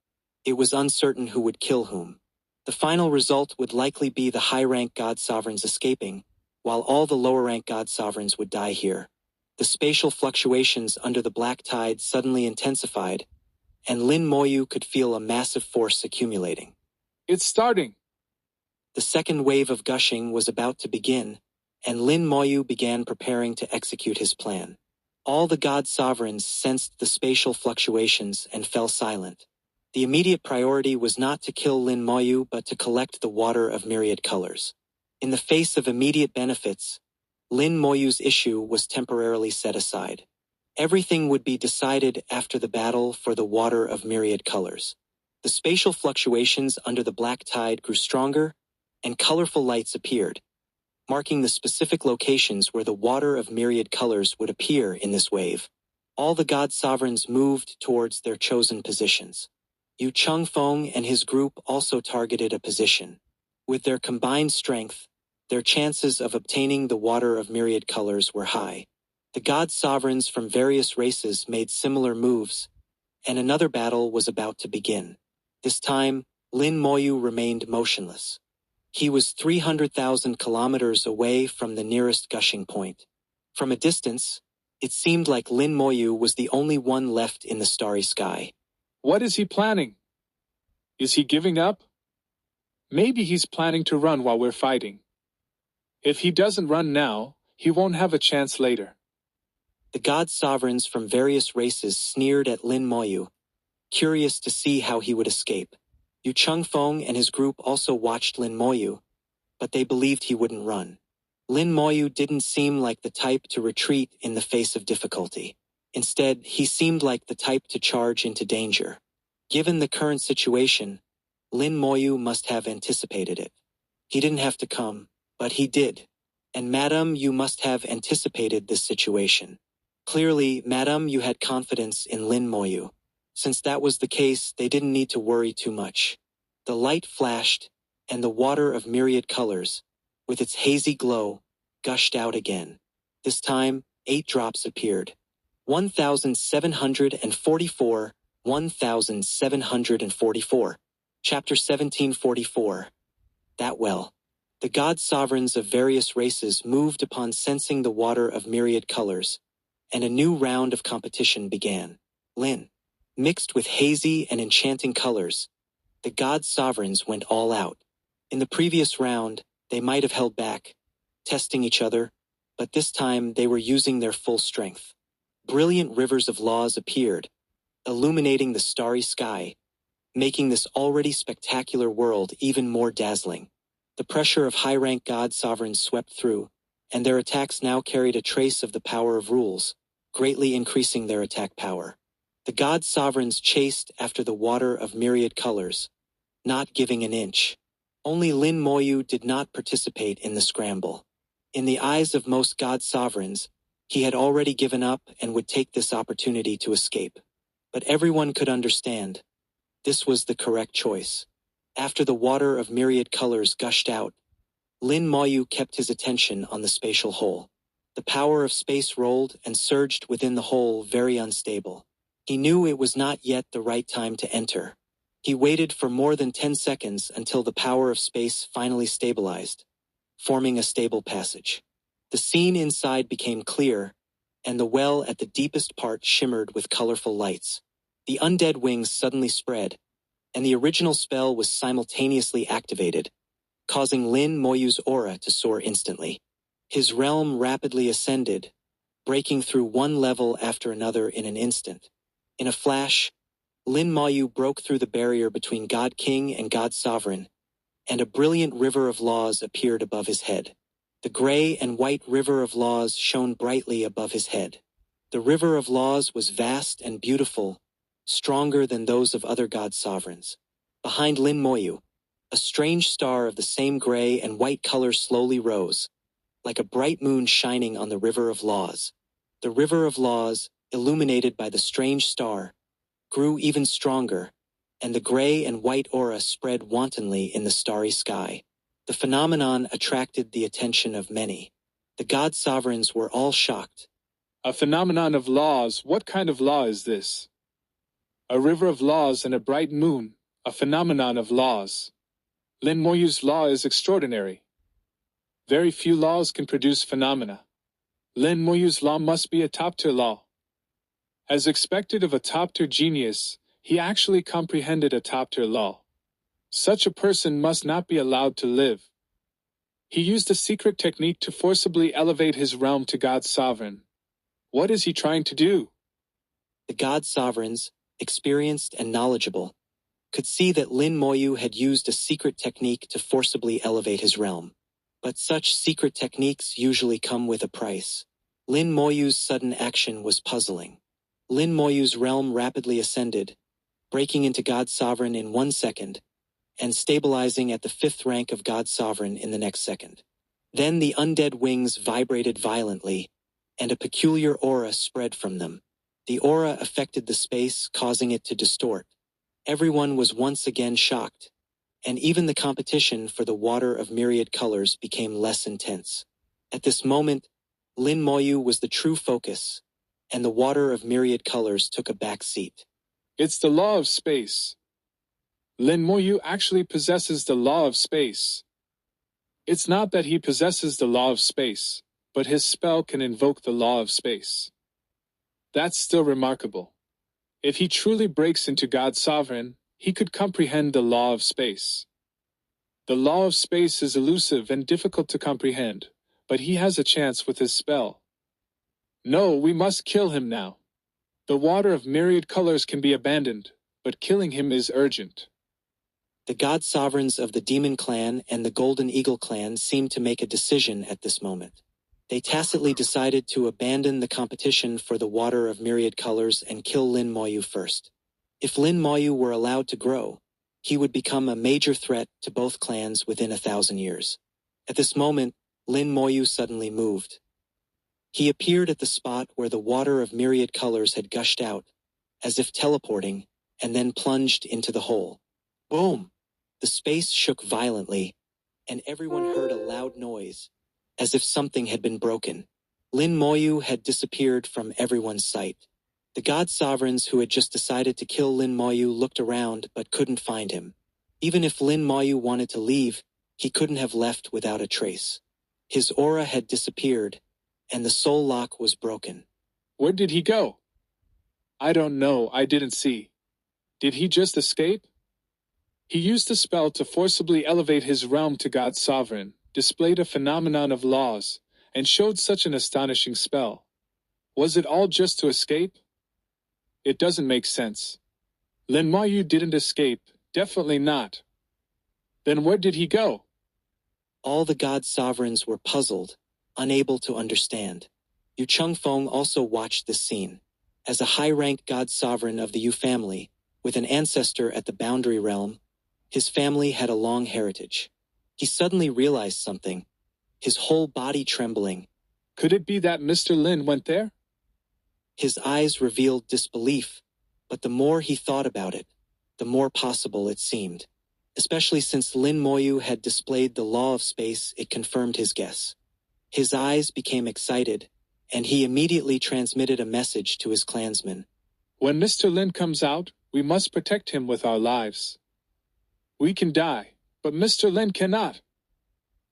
[SPEAKER 1] it was uncertain who would kill whom. The final result would likely be the high-rank god sovereigns escaping, while all the lower-rank god sovereigns would die here. The spatial fluctuations under the black tide suddenly intensified, and Lin Moyu could feel a massive force accumulating.
[SPEAKER 2] It's starting.
[SPEAKER 1] The second wave of gushing was about to begin, and Lin Moyu began preparing to execute his plan. All the god sovereigns sensed the spatial fluctuations and fell silent. The immediate priority was not to kill Lin Moyu but to collect the water of myriad colors. In the face of immediate benefits, Lin Moyu's issue was temporarily set aside. Everything would be decided after the battle for the water of myriad colors. The spatial fluctuations under the black tide grew stronger, and colorful lights appeared, marking the specific locations where the water of myriad colors would appear in this wave. All the god sovereigns moved towards their chosen positions. Yu Chengfeng and his group also targeted a position. With their combined strength, their chances of obtaining the water of myriad colors were high. The god sovereigns from various races made similar moves, and another battle was about to begin. This time, Lin Moyu remained motionless. He was 300,000 kilometers away from the nearest gushing point. From a distance, it seemed like Lin Moyu was the only one left in the starry sky.
[SPEAKER 2] What is he planning? Is he giving up? Maybe he's planning to run while we're fighting. If he doesn't run now, he won't have a chance later.
[SPEAKER 1] The god sovereigns from various races sneered at Lin Moyu, curious to see how he would escape. Yu Chengfeng and his group also watched Lin Moyu, but they believed he wouldn't run. Lin Moyu didn't seem like the type to retreat in the face of difficulty. Instead, he seemed like the type to charge into danger. Given the current situation, Lin Moyu must have anticipated it. He didn't have to come, but he did. And Madame, you must have anticipated this situation. Clearly, Madame, you had confidence in Lin Moyu. Since that was the case, they didn't need to worry too much. The light flashed, and the water of myriad colors, with its hazy glow, gushed out again. This time, 8 drops appeared. 1744, 1744. Chapter 1744. That well. The god sovereigns of various races moved upon sensing the water of myriad colors, and a new round of competition began. Lin. Mixed with hazy and enchanting colors, the god sovereigns went all out. In the previous round, they might have held back, testing each other, but this time they were using their full strength. Brilliant rivers of laws appeared, illuminating the starry sky, making this already spectacular world even more dazzling. The pressure of high-rank god sovereigns swept through, and their attacks now carried a trace of the power of rules, greatly increasing their attack power. The god sovereigns chased after the water of myriad colors, not giving an inch. Only Lin Moyu did not participate in the scramble. In the eyes of most god sovereigns, he had already given up and would take this opportunity to escape. But everyone could understand. This was the correct choice. After the water of myriad colors gushed out, Lin Moyu kept his attention on the spatial hole. The power of space rolled and surged within the hole, very unstable. He knew it was not yet the right time to enter. He waited for more than 10 seconds until the power of space finally stabilized, forming a stable passage. The scene inside became clear, and the well at the deepest part shimmered with colorful lights. The undead wings suddenly spread, and the original spell was simultaneously activated, causing Lin Moyu's aura to soar instantly. His realm rapidly ascended, breaking through one level after another in an instant. In a flash, Lin Moyu broke through the barrier between God King and God Sovereign, and a brilliant river of laws appeared above his head. The gray and white river of laws shone brightly above his head. The river of laws was vast and beautiful, stronger than those of other god sovereigns. Behind Lin Moyu, a strange star of the same gray and white color slowly rose, like a bright moon shining on the river of laws. The river of laws, illuminated by the strange star, grew even stronger, and the gray and white aura spread wantonly in the starry sky. The phenomenon attracted the attention of many. The god sovereigns were all shocked.
[SPEAKER 2] A phenomenon of laws? What kind of law is this? A river of laws and a bright moon, a phenomenon of laws. Lin Moyu's law is extraordinary. Very few laws can produce phenomena. Lin Moyu's law must be a top-tier law. As expected of a top-tier genius, he actually comprehended a top-tier law. Such a person must not be allowed to live. He used a secret technique to forcibly elevate his realm to God Sovereign. What is he trying to do?
[SPEAKER 1] The god sovereigns, experienced and knowledgeable, could see that Lin Moyu had used a secret technique to forcibly elevate his realm. But such secret techniques usually come with a price. Lin Moyu's sudden action was puzzling. Lin Moyu's realm rapidly ascended, breaking into God Sovereign in 1 second, and stabilizing at the 5th rank of God Sovereign in the next second. Then the undead wings vibrated violently, and a peculiar aura spread from them. The aura affected the space, causing it to distort. Everyone was once again shocked, and even the competition for the water of myriad colors became less intense. At this moment, Lin Moyu was the true focus, and the water of myriad colors took a back seat.
[SPEAKER 2] It's the law of space. Lin Moyu actually possesses the law of space. It's not that he possesses the law of space, but his spell can invoke the law of space. That's still remarkable. If he truly breaks into God Sovereign, he could comprehend the law of space. The law of space is elusive and difficult to comprehend, but he has a chance with his spell. No, we must kill him now. The water of myriad colors can be abandoned, but killing him is urgent.
[SPEAKER 1] The God Sovereigns of the Demon Clan and the Golden Eagle Clan seemed to make a decision at this moment. They tacitly decided to abandon the competition for the water of myriad colors and kill Lin Moyu first. If Lin Moyu were allowed to grow, he would become a major threat to both clans within 1,000 years. At this moment, Lin Moyu suddenly moved. He appeared at the spot where the water of myriad colors had gushed out, as if teleporting, and then plunged into the hole. Boom! The space shook violently, and everyone heard a loud noise, as if something had been broken. Lin Moyu had disappeared from everyone's sight. The God Sovereigns who had just decided to kill Lin Moyu looked around but couldn't find him. Even if Lin Moyu wanted to leave, he couldn't have left without a trace. His aura had disappeared, and the soul lock was broken.
[SPEAKER 2] Where did he go? I don't know, I didn't see. Did he just escape? He used the spell to forcibly elevate his realm to God Sovereign, displayed a phenomenon of laws, and showed such an astonishing spell. Was it all just to escape? It doesn't make sense. Lin Moyu didn't escape, definitely not. Then where did he go?
[SPEAKER 1] All the God Sovereigns were puzzled, unable to understand. Yu Chengfeng also watched this scene. As a high-ranked God Sovereign of the Yu family, with an ancestor at the Boundary Realm, his family had a long heritage. He suddenly realized something, his whole body trembling.
[SPEAKER 2] Could it be that Mr. Lin went there?
[SPEAKER 1] His eyes revealed disbelief, but the more he thought about it, the more possible it seemed. Especially since Lin Moyu had displayed the law of space, it confirmed his guess. His eyes became excited, and he immediately transmitted a message to his clansmen.
[SPEAKER 2] When Mr. Lin comes out, we must protect him with our lives. We can die, but Mr. Lin cannot.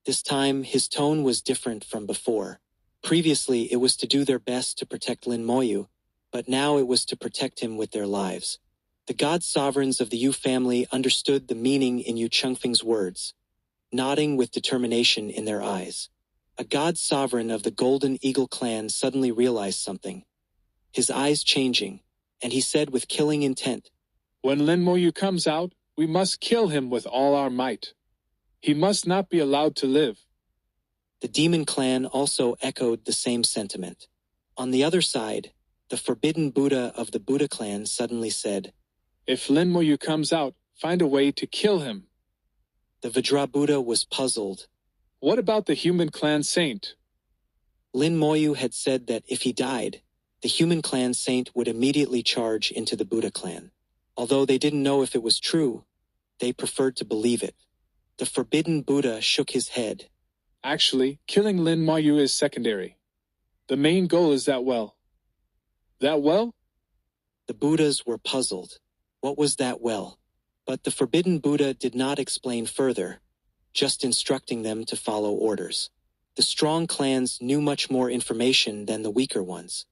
[SPEAKER 1] This time, his tone was different from before. Previously, it was to do their best to protect Lin Moyu, but now it was to protect him with their lives. The God Sovereigns of the Yu family understood the meaning in Yu Chengfeng's words, nodding with determination in their eyes. A God Sovereign of the Golden Eagle Clan suddenly realized something, his eyes changing, and he said with killing intent,
[SPEAKER 2] When Lin Moyu comes out, we must kill him with all our might. He must not be allowed to live.
[SPEAKER 1] The Demon Clan also echoed the same sentiment. On the other side, the Forbidden Buddha of the Buddha Clan suddenly said,
[SPEAKER 2] If Lin Moyu comes out, find a way to kill him.
[SPEAKER 1] The Vajra Buddha was puzzled.
[SPEAKER 2] What about the human clan saint?
[SPEAKER 1] Lin Moyu had said that if he died, the human clan saint would immediately charge into the Buddha clan. Although they didn't know if it was true, they preferred to believe it. The Forbidden Buddha shook his head.
[SPEAKER 2] Actually, killing Lin Moyu is secondary. The main goal is that well. That well?
[SPEAKER 1] The Buddhas were puzzled. What was that well? But the Forbidden Buddha did not explain further, just instructing them to follow orders. The strong clans knew much more information than the weaker ones.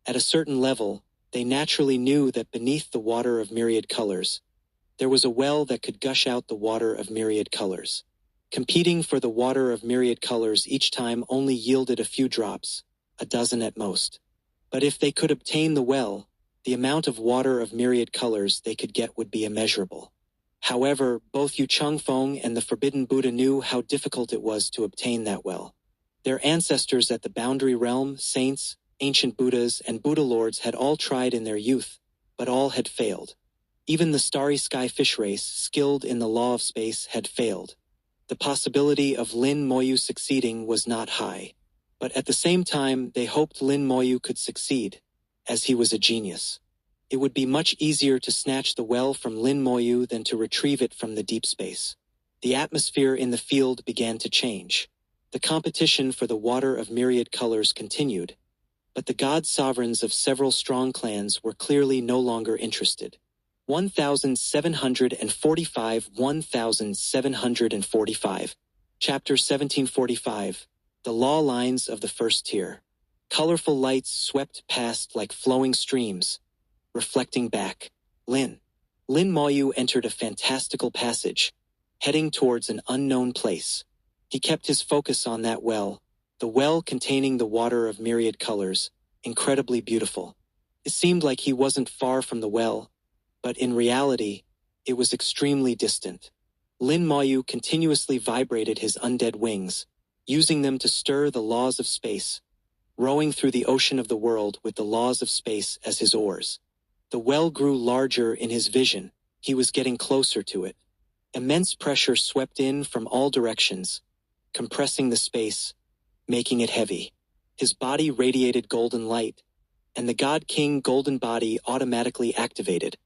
[SPEAKER 1] At a certain level, they naturally knew that beneath the water of myriad colors, there was a well that could gush out the water of myriad colors. Competing for the water of myriad colors each time only yielded a few drops, a dozen at most. But if they could obtain the well, the amount of water of myriad colors they could get would be immeasurable. However, both Yu Changfeng and the Forbidden Buddha knew how difficult it was to obtain that well. Their ancestors at the Boundary Realm, saints, ancient Buddhas, and Buddha lords had all tried in their youth, but all had failed. Even the Starry Sky fish race, skilled in the law of space, had failed. The possibility of Lin Moyu succeeding was not high. But at the same time, they hoped Lin Moyu could succeed, as he was a genius. It would be much easier to snatch the well from Lin Moyu than to retrieve it from the deep space. The atmosphere in the field began to change. The competition for the water of myriad colors continued, but the god sovereigns of several strong clans were clearly no longer interested. 1745 1745 Chapter 1745 The Law Lines of the First Tier. Colorful lights swept past like flowing streams, reflecting back. Lin Moyu entered a fantastical passage, heading towards an unknown place. He kept his focus on that well, the well containing the water of myriad colors, incredibly beautiful. It seemed like he wasn't far from the well, but in reality, it was extremely distant. Lin Moyu continuously vibrated his undead wings, using them to stir the laws of space, rowing through the ocean of the world with the laws of space as his oars. The well grew larger in his vision. He was getting closer to it. Immense pressure swept in from all directions, compressing the space, making it heavy. His body radiated golden light, and the God King golden body automatically activated,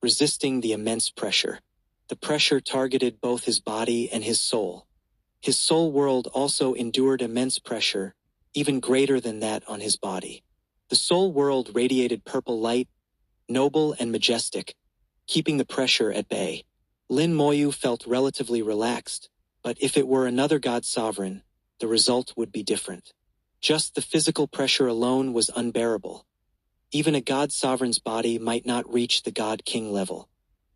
[SPEAKER 1] resisting the immense pressure. The pressure targeted both his body and his soul. His soul world also endured immense pressure, even greater than that on his body. The soul world radiated purple light, noble and majestic, keeping the pressure at bay. Lin Moyu felt relatively relaxed, but if it were another god sovereign, the result would be different. Just the physical pressure alone was unbearable. Even a god sovereign's body might not reach the god king level.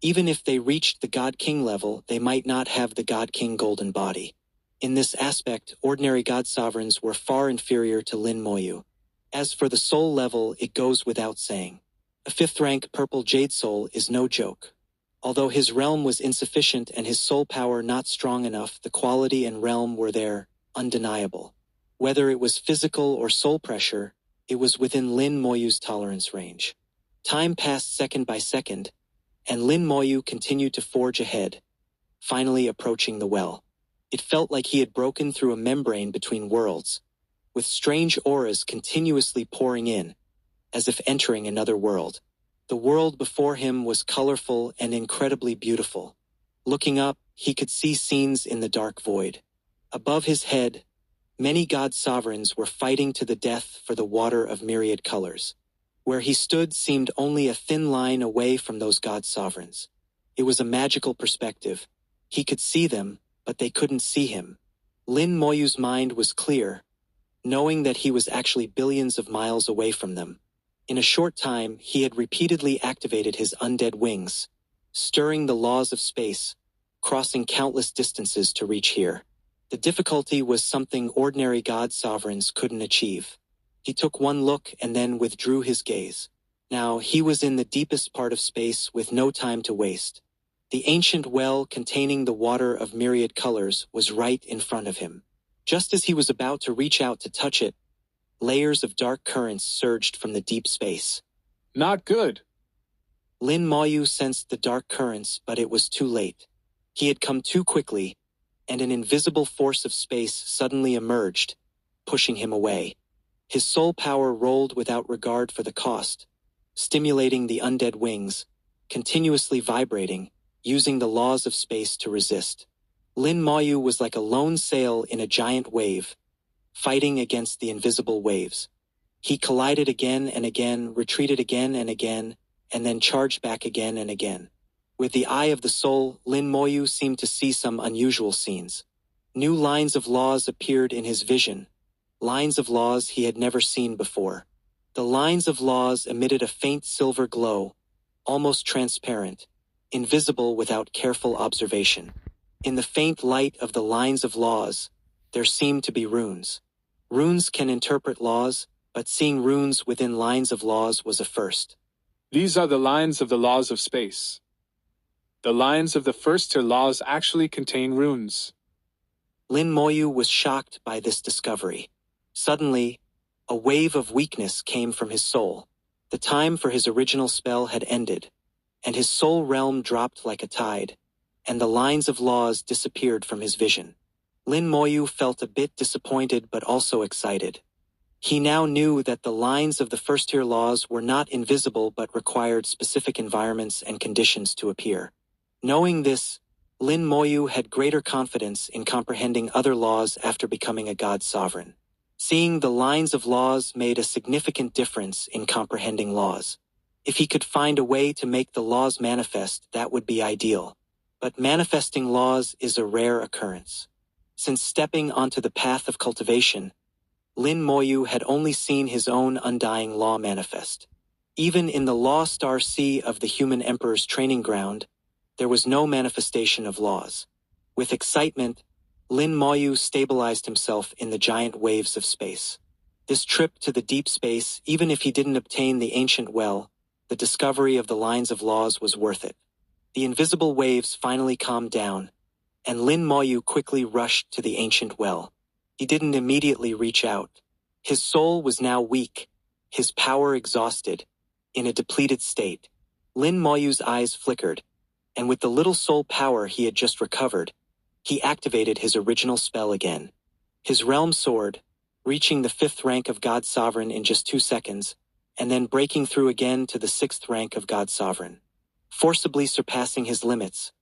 [SPEAKER 1] Even if they reached the god king level, they might not have the god king golden body. In this aspect, ordinary god sovereigns were far inferior to Lin Moyu. As for the soul level, it goes without saying. A 5th rank purple jade soul is no joke. Although his realm was insufficient and his soul power not strong enough, the quality and realm were there, undeniable. Whether it was physical or soul pressure, it was within Lin Moyu's tolerance range. Time passed second by second, and Lin Moyu continued to forge ahead, finally approaching the well. It felt like he had broken through a membrane between worlds, with strange auras continuously pouring in, as if entering another world. The world before him was colorful and incredibly beautiful. Looking up, he could see scenes in the dark void. Above his head, many god sovereigns were fighting to the death for the water of myriad colors. Where he stood seemed only a thin line away from those god sovereigns. It was a magical perspective. He could see them, but they couldn't see him. Lin Moyu's mind was clear, knowing that he was actually billions of miles away from them. In a short time, he had repeatedly activated his undead wings, stirring the laws of space, crossing countless distances to reach here. The difficulty was something ordinary god sovereigns couldn't achieve. He took one look and then withdrew his gaze. Now he was in the deepest part of space with no time to waste. The ancient well containing the water of myriad colors was right in front of him. Just as he was about to reach out to touch it, layers of dark currents surged from the deep space.
[SPEAKER 2] Not good.
[SPEAKER 1] Lin Moyu sensed the dark currents, but it was too late. He had come too quickly, and an invisible force of space suddenly emerged, pushing him away. His soul power rolled without regard for the cost, stimulating the undead wings, continuously vibrating, using the laws of space to resist. Lin Moyu was like a lone sail in a giant wave, fighting against the invisible waves. He collided again and again, retreated again, and then charged back again and again. With the eye of the soul, Lin Moyu seemed to see some unusual scenes. New lines of laws appeared in his vision, lines of laws he had never seen before. The lines of laws emitted a faint silver glow, almost transparent, invisible without careful observation. In the faint light of the lines of laws, there seemed to be runes. Runes can interpret laws, but seeing runes within lines of laws was a first.
[SPEAKER 2] These are the lines of the laws of space. The lines of the first-tier laws actually contain runes.
[SPEAKER 1] Lin Moyu was shocked by this discovery. Suddenly, a wave of weakness came from his soul. The time for his original spell had ended, and his soul realm dropped like a tide, and the lines of laws disappeared from his vision. Lin Moyu felt a bit disappointed but also excited. He now knew that the lines of the first-tier laws were not invisible but required specific environments and conditions to appear. Knowing this, Lin Moyu had greater confidence in comprehending other laws after becoming a god sovereign. Seeing the lines of laws made a significant difference in comprehending laws. If he could find a way to make the laws manifest, that would be ideal. But manifesting laws is a rare occurrence. Since stepping onto the path of cultivation, Lin Moyu had only seen his own undying law manifest. Even in the Law Star Sea of the human emperor's training ground, there was no manifestation of laws. With excitement, Lin Moyu stabilized himself in the giant waves of space. This trip to the deep space, even if he didn't obtain the ancient well, the discovery of the lines of laws was worth it. The invisible waves finally calmed down, and Lin Moyu quickly rushed to the ancient well. He didn't immediately reach out. His soul was now weak, his power exhausted, in a depleted state. Lin Moyu's eyes flickered, and with the little soul power he had just recovered, he activated his original spell again. His realm soared, reaching the 5th rank of God Sovereign in just 2 seconds, and then breaking through again to the 6th rank of God Sovereign. Forcibly surpassing his limits,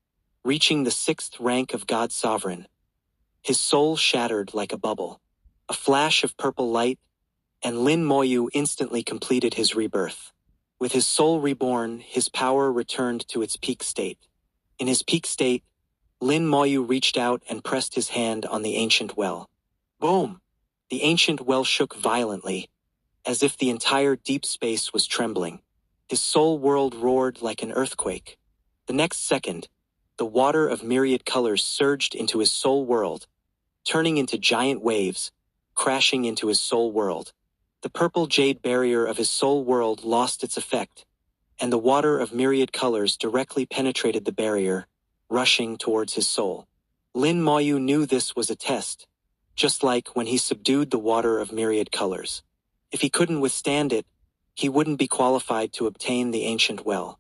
[SPEAKER 1] reaching the 6th rank of God Sovereign. His soul shattered like a bubble. A flash of purple light, and Lin Moyu instantly completed his rebirth. With his soul reborn, his power returned to its peak state. In his peak state, Lin Moyu reached out and pressed his hand on the ancient well. Boom! The ancient well shook violently, as if the entire deep space was trembling. His soul world roared like an earthquake. The next second, the water of myriad colors surged into his soul world, turning into giant waves, crashing into his soul world. The purple jade barrier of his soul world lost its effect, and the water of myriad colors directly penetrated the barrier, rushing towards his soul. Lin Moyu knew this was a test, just like when he subdued the water of myriad colors. If he couldn't withstand it, he wouldn't be qualified to obtain the ancient well.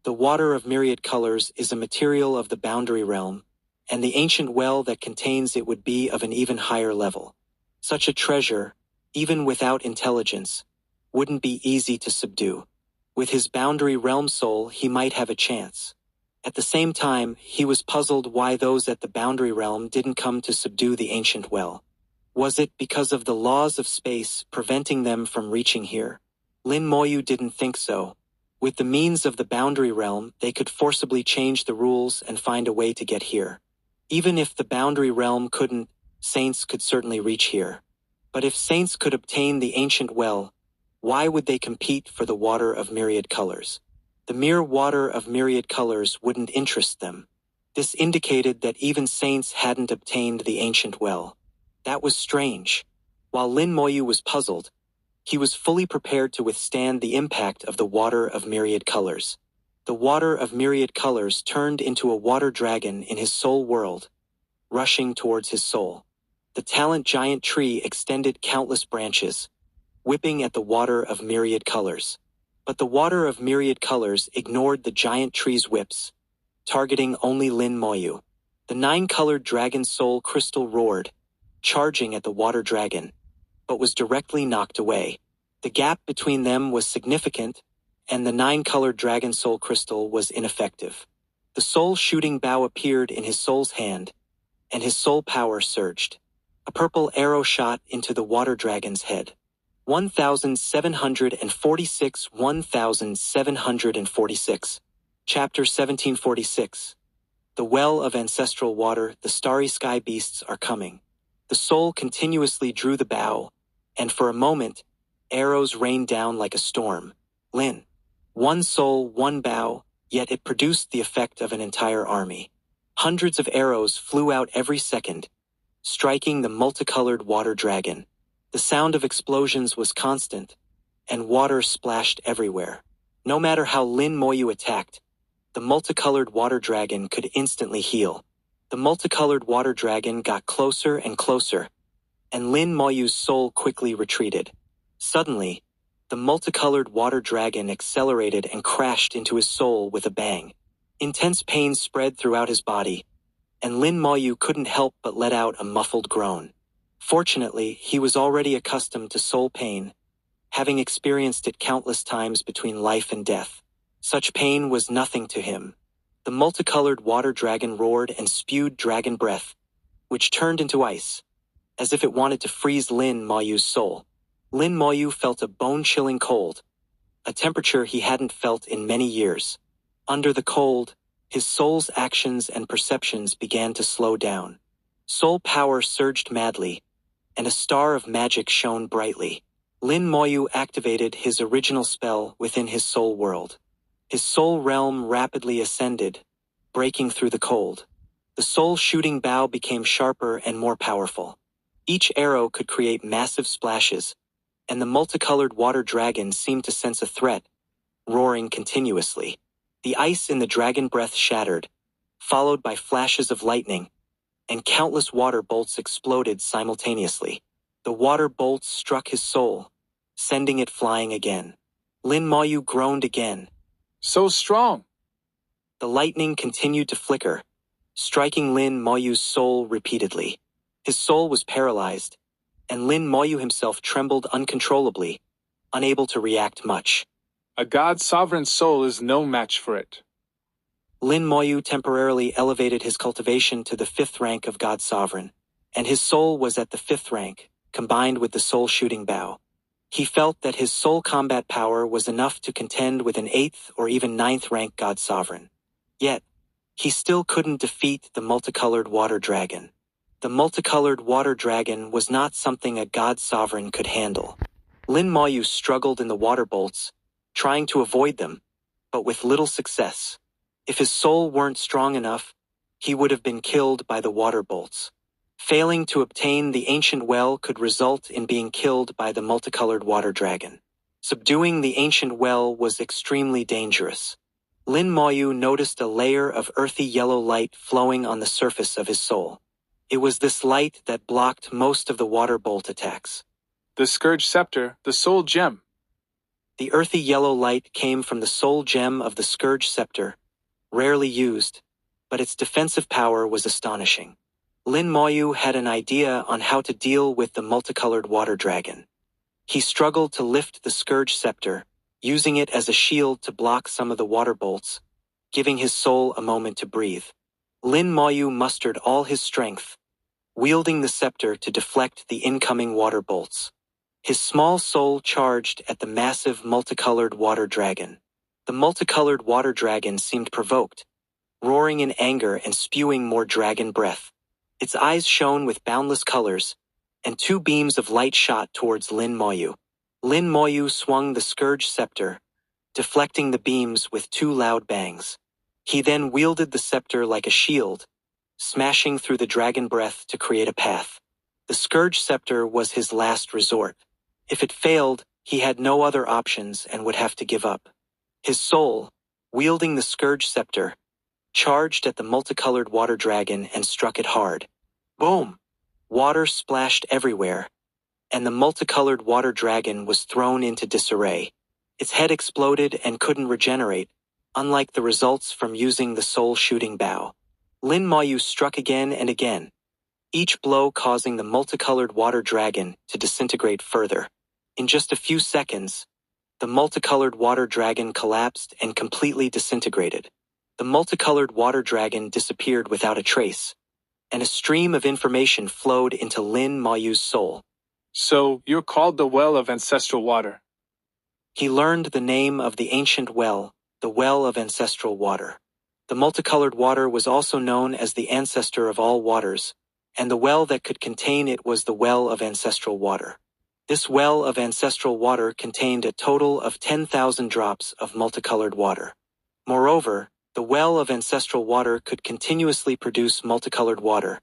[SPEAKER 1] The water of myriad colors is a material of the boundary realm, and the ancient well that contains it would be of an even higher level. Such a treasure, even without intelligence, wouldn't be easy to subdue. With his boundary realm soul, he might have a chance. At the same time, he was puzzled why those at the boundary realm didn't come to subdue the ancient well. Was it because of the laws of space preventing them from reaching here? Lin Moyu didn't think so. With the means of the boundary realm, they could forcibly change the rules and find a way to get here. Even if the boundary realm couldn't, saints could certainly reach here. But if saints could obtain the ancient well, why would they compete for the water of myriad colors? The mere water of myriad colors wouldn't interest them. This indicated that even saints hadn't obtained the ancient well. That was strange. While Lin Moyu was puzzled, he was fully prepared to withstand the impact of the water of myriad colors. The water of myriad colors turned into a water dragon in his soul world, rushing towards his soul. The talent giant tree extended countless branches, whipping at the water of myriad colors. But the water of myriad colors ignored the giant tree's whips, targeting only Lin Moyu. The 9-colored dragon soul crystal roared, charging at the water dragon, but was directly knocked away. The gap between them was significant, and the 9-colored dragon soul crystal was ineffective. The soul shooting bow appeared in his soul's hand, and his soul power surged. A purple arrow shot into the water dragon's head. 1746 1746. Chapter 1746. The well of ancestral water, the starry sky beasts are coming. The soul continuously drew the bow, and for a moment, arrows rained down like a storm. Lin. One soul, one bow, yet it produced the effect of an entire army. Hundreds of arrows flew out every second, striking the multicolored water dragon. The sound of explosions was constant, and water splashed everywhere. No matter how Lin Moyu attacked, the multicolored water dragon could instantly heal. The multicolored water dragon got closer and closer, and Lin Moyu's soul quickly retreated. Suddenly, the multicolored water dragon accelerated and crashed into his soul with a bang. Intense pain spread throughout his body, and Lin Moyu couldn't help but let out a muffled groan. Fortunately, he was already accustomed to soul pain, having experienced it countless times between life and death. Such pain was nothing to him. The multicolored water dragon roared and spewed dragon breath, which turned into ice, as if it wanted to freeze Lin Moyu's soul. Lin Moyu felt a bone-chilling cold, a temperature he hadn't felt in many years. Under the cold, his soul's actions and perceptions began to slow down. Soul power surged madly, and a star of magic shone brightly. Lin Moyu activated his original spell within his soul world. His soul realm rapidly ascended, breaking through the cold. The soul shooting bow became sharper and more powerful. Each arrow could create massive splashes, and the multicolored water dragon seemed to sense a threat, roaring continuously. The ice in the dragon breath shattered, followed by flashes of lightning, and countless water bolts exploded simultaneously. The water bolts struck his soul, sending it flying again. Lin Moyu groaned again.
[SPEAKER 2] So strong!
[SPEAKER 1] The lightning continued to flicker, striking Lin Moyu's soul repeatedly. His soul was paralyzed, and Lin Moyu himself trembled uncontrollably, unable to react much.
[SPEAKER 2] A god's sovereign soul is no match for it.
[SPEAKER 1] Lin Moyu temporarily elevated his cultivation to the 5th rank of God Sovereign, and his soul was at the 5th rank, combined with the soul shooting bow. He felt that his soul combat power was enough to contend with an 8th or even 9th rank God Sovereign. Yet, he still couldn't defeat the multicolored water dragon. The multicolored water dragon was not something a God Sovereign could handle. Lin Moyu struggled in the water bolts, trying to avoid them, but with little success. If his soul weren't strong enough, he would have been killed by the water bolts. Failing to obtain the ancient well could result in being killed by the multicolored water dragon. Subduing the ancient well was extremely dangerous. Lin Moyu noticed a layer of earthy yellow light flowing on the surface of his soul. It was this light that blocked most of the water bolt attacks.
[SPEAKER 2] The Scourge Scepter, the soul gem.
[SPEAKER 1] The earthy yellow light came from the soul gem of the Scourge Scepter, rarely used, but its defensive power was astonishing. Lin Moyu had an idea on how to deal with the multicolored water dragon. He struggled to lift the Scourge Scepter, using it as a shield to block some of the water bolts, giving his soul a moment to breathe. Lin Moyu mustered all his strength, wielding the scepter to deflect the incoming water bolts. His small soul charged at the massive multicolored water dragon. The multicolored water dragon seemed provoked, roaring in anger and spewing more dragon breath. Its eyes shone with boundless colors, and 2 beams of light shot towards Lin Moyu. Lin Moyu swung the Scourge Scepter, deflecting the beams with 2 loud bangs. He then wielded the scepter like a shield, smashing through the dragon breath to create a path. The Scourge Scepter was his last resort. If it failed, he had no other options and would have to give up. His soul, wielding the Scourge Scepter, charged at the multicolored water dragon and struck it hard. Boom! Water splashed everywhere, and the multicolored water dragon was thrown into disarray. Its head exploded and couldn't regenerate, unlike the results from using the soul shooting bow. Lin Moyu struck again and again, each blow causing the multicolored water dragon to disintegrate further. In just a few seconds, the multicolored water dragon collapsed and completely disintegrated. The multicolored water dragon disappeared without a trace, and a stream of information flowed into Lin Moyu's soul.
[SPEAKER 2] So, you're called the Well of Ancestral Water.
[SPEAKER 1] He learned the name of the ancient well, the Well of Ancestral Water. The multicolored water was also known as the ancestor of all waters, and the well that could contain it was the Well of Ancestral Water. This well of ancestral water contained a total of 10,000 drops of multicolored water. Moreover, the Well of Ancestral Water could continuously produce multicolored water,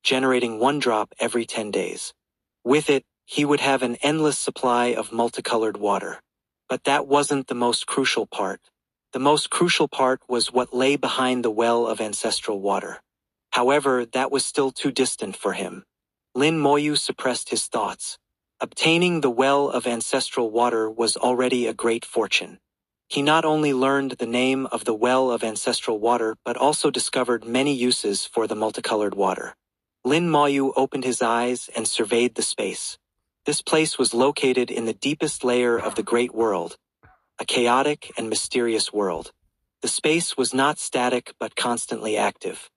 [SPEAKER 1] generating 1 drop every 10 days. With it, he would have an endless supply of multicolored water. But that wasn't the most crucial part. The most crucial part was what lay behind the well of ancestral water. However, that was still too distant for him. Lin Moyu suppressed his thoughts. Obtaining the well of ancestral water was already a great fortune. He not only learned the name of the well of ancestral water but also discovered many uses for the multicolored water. Lin Moyu opened his eyes and surveyed the space. This place was located in the deepest layer of the great world, a chaotic and mysterious world. The space was not static but constantly active.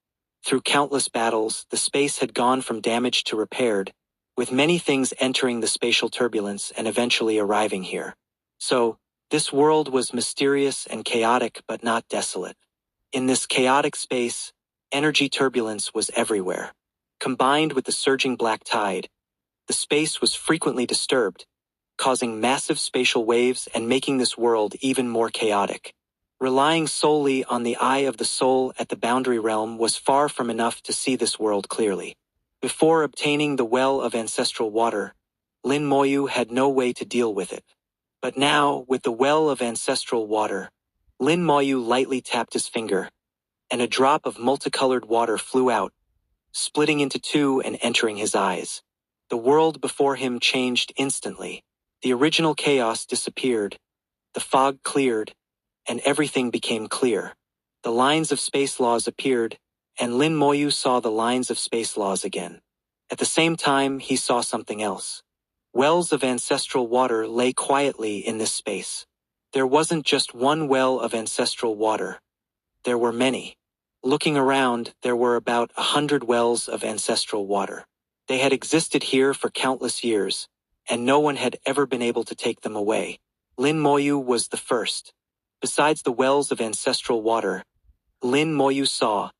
[SPEAKER 1] Through countless battles, the space had gone from damaged to repaired, with many things entering the spatial turbulence and eventually arriving here. So, this world was mysterious and chaotic but not desolate. In this chaotic space, energy turbulence was everywhere. Combined with the surging black tide, the space was frequently disturbed, causing massive spatial waves and making this world even more chaotic. Relying solely on the eye of the soul at the boundary realm was far from enough to see this world clearly. Before obtaining the well of ancestral water, Lin Moyu had no way to deal with it. But now, with the well of ancestral water, Lin Moyu lightly tapped his finger, and a drop of multicolored water flew out, splitting into two and entering his eyes. The world before him changed instantly. The original chaos disappeared, the fog cleared, and everything became clear. The lines of space laws appeared, and Lin Moyu saw the lines of space laws again. At the same time, he saw something else. Wells of ancestral water lay quietly in this space. There wasn't just one well of ancestral water. There were many. Looking around, there were about 100 wells of ancestral water. They had existed here for countless years, and no one had ever been able to take them away. Lin Moyu was the first. Besides the wells of ancestral water, Lin Moyu saw,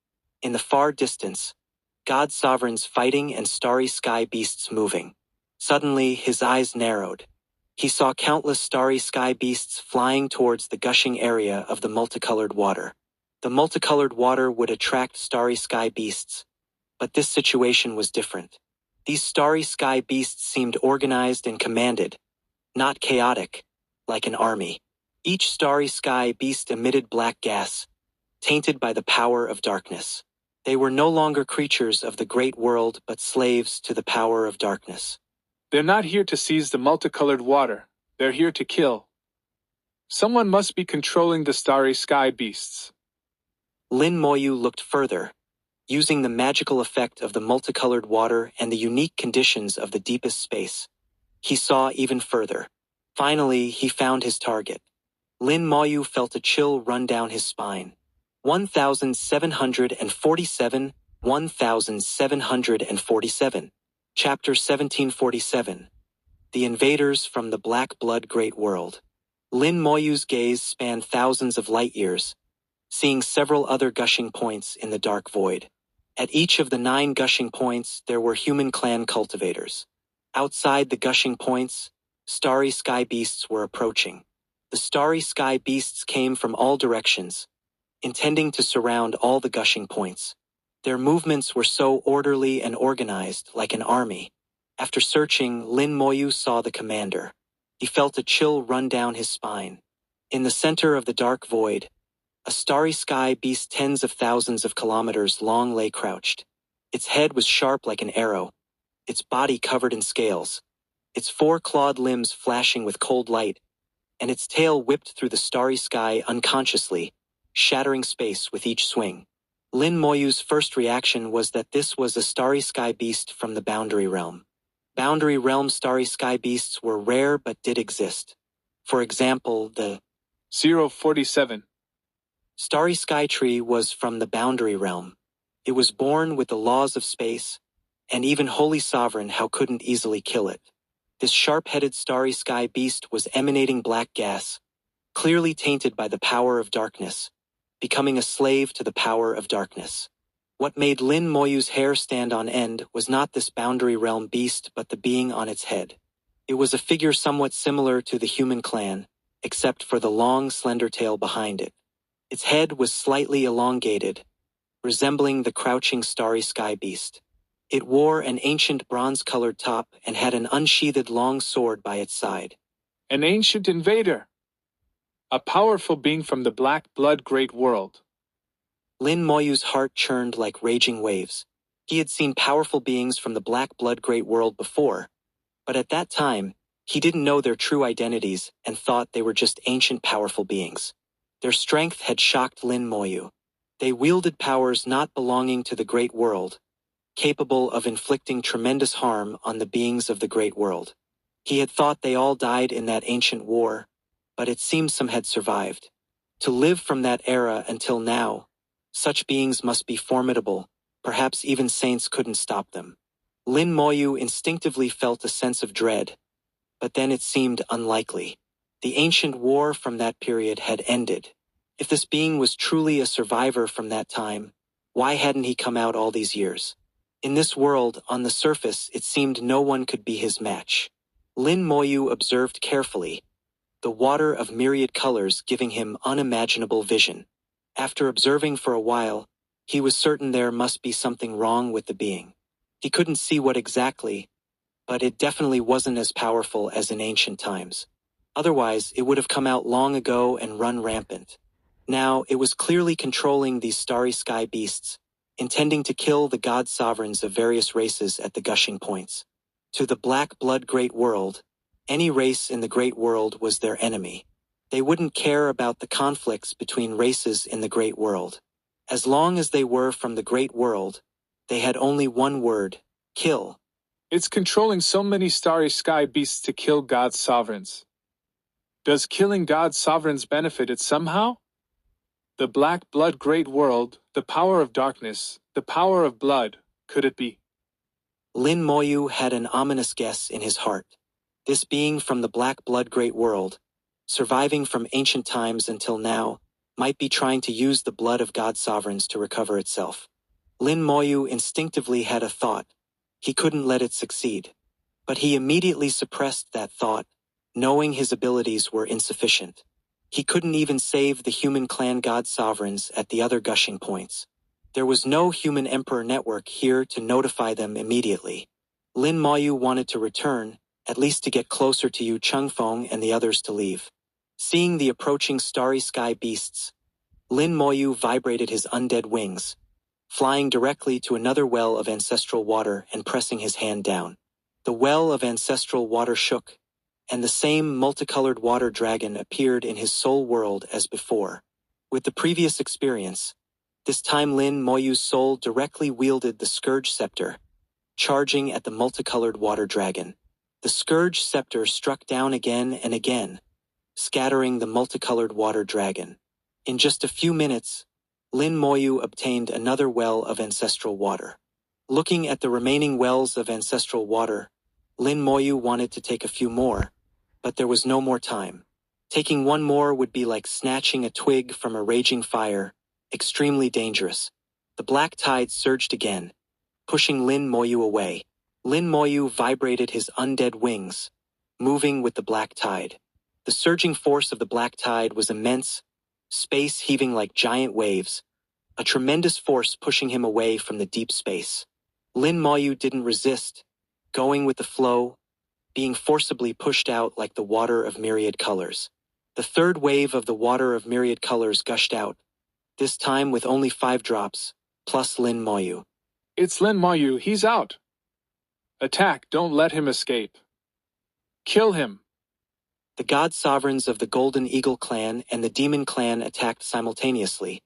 [SPEAKER 1] in the far distance, god sovereigns fighting and starry sky beasts moving. Suddenly, his eyes narrowed. He saw countless starry sky beasts flying towards the gushing area of the multicolored water. The multicolored water would attract starry sky beasts, but this situation was different. These starry sky beasts seemed organized and commanded, not chaotic, like an army. Each starry sky beast emitted black gas, tainted by the power of darkness. They were no longer creatures of the great world but slaves to the power of darkness.
[SPEAKER 2] They're not here to seize the multicolored water. They're here to kill. Someone must be controlling the starry sky beasts.
[SPEAKER 1] Lin Moyu looked further, using the magical effect of the multicolored water and the unique conditions of the deepest space. He saw even further. Finally, he found his target. Lin Moyu felt a chill run down his spine. 1747, 1747. Chapter 1747. The Invaders from the Black Blood Great World. Lin Moyu's gaze spanned thousands of light years, seeing several other gushing points in the dark void. At each of the 9 gushing points, there were human clan cultivators. Outside the gushing points, starry sky beasts were approaching. The starry sky beasts came from all directions, intending to surround all the gushing points. Their movements were so orderly and organized, like an army. After searching, Lin Moyu saw the commander. He felt a chill run down his spine. In the center of the dark void, a starry sky beast tens of thousands of kilometers long lay crouched. Its head was sharp like an arrow, its body covered in scales, its 4 clawed limbs flashing with cold light, and its tail whipped through the starry sky unconsciously, shattering space with each swing. Lin Moyu's first reaction was that this was a starry sky beast from the Boundary Realm. Boundary Realm starry sky beasts were rare but did exist. For example, the
[SPEAKER 2] 047
[SPEAKER 1] starry sky tree was from the Boundary Realm. It was born with the laws of space, and even Holy Sovereign How couldn't easily kill it. This sharp-headed starry sky beast was emanating black gas, clearly tainted by the power of darkness, becoming a slave to the power of darkness. What made Lin Moyu's hair stand on end was not this Boundary Realm beast but the being on its head. It was a figure somewhat similar to the human clan, except for the long, slender tail behind it. Its head was slightly elongated, resembling the crouching starry sky beast. It wore an ancient bronze-colored top and had an unsheathed long sword by its side.
[SPEAKER 2] An ancient invader. A powerful being from the black blood great world.
[SPEAKER 1] Lin Moyu's heart churned like raging waves. He had seen powerful beings from the black blood great world before, but at that time, he didn't know their true identities and thought they were just ancient powerful beings. Their strength had shocked Lin Moyu. They wielded powers not belonging to the great world, capable of inflicting tremendous harm on the beings of the great world. He had thought they all died in that ancient war, but it seemed some had survived. To live from that era until now, such beings must be formidable, perhaps even saints couldn't stop them. Lin Moyu instinctively felt a sense of dread, but then it seemed unlikely. The ancient war from that period had ended. If this being was truly a survivor from that time, why hadn't he come out all these years? In this world, on the surface, it seemed no one could be his match. Lin Moyu observed carefully, the water of myriad colors giving him unimaginable vision. After observing for a while, he was certain there must be something wrong with the being. He couldn't see what exactly, but it definitely wasn't as powerful as in ancient times. Otherwise, it would have come out long ago and run rampant. Now, it was clearly controlling these starry sky beasts, intending to kill the god sovereigns of various races at the gushing points. To the black blood great world, any race in the great world was their enemy. They wouldn't care about the conflicts between races in the great world. As long as they were from the great world, they had only one word: kill.
[SPEAKER 2] It's controlling so many starry sky beasts to kill God's sovereigns. Does killing God's sovereigns benefit it somehow? The black blood great world, the power of darkness, the power of blood, could it be?
[SPEAKER 1] Lin Moyu had an ominous guess in his heart. This being from the black blood great world, surviving from ancient times until now, might be trying to use the blood of God's sovereigns to recover itself. Lin Moyu instinctively had a thought. He couldn't let it succeed. But he immediately suppressed that thought, knowing his abilities were insufficient. He couldn't even save the human clan god sovereigns at the other gushing points. There was no human emperor network here to notify them immediately. Lin Moyu wanted to return, at least to get closer to Yu Chengfeng and the others to leave. Seeing the approaching starry sky beasts, Lin Moyu vibrated his undead wings, flying directly to another well of ancestral water and pressing his hand down. The well of ancestral water shook, and the same multicolored water dragon appeared in his soul world as before. With the previous experience, this time Lin Moyu's soul directly wielded the Scourge Scepter, charging at the multicolored water dragon. The Scourge Scepter struck down again and again, scattering the multicolored water dragon. In just a few minutes, Lin Moyu obtained another well of ancestral water. Looking at the remaining wells of ancestral water, Lin Moyu wanted to take a few more, but there was no more time. Taking one more would be like snatching a twig from a raging fire, extremely dangerous. The black tide surged again, pushing Lin Moyu away. Lin Moyu vibrated his undead wings, moving with the black tide. The surging force of the black tide was immense, space heaving like giant waves, a tremendous force pushing him away from the deep space. Lin Moyu didn't resist, going with the flow, being forcibly pushed out like the water of myriad colors. The third wave of the water of myriad colors gushed out, this time with only 5 drops, plus Lin Moyu.
[SPEAKER 2] It's Lin Moyu, he's out. Attack, don't let him escape. Kill him.
[SPEAKER 1] The god sovereigns of the Golden Eagle clan and the Demon clan attacked simultaneously,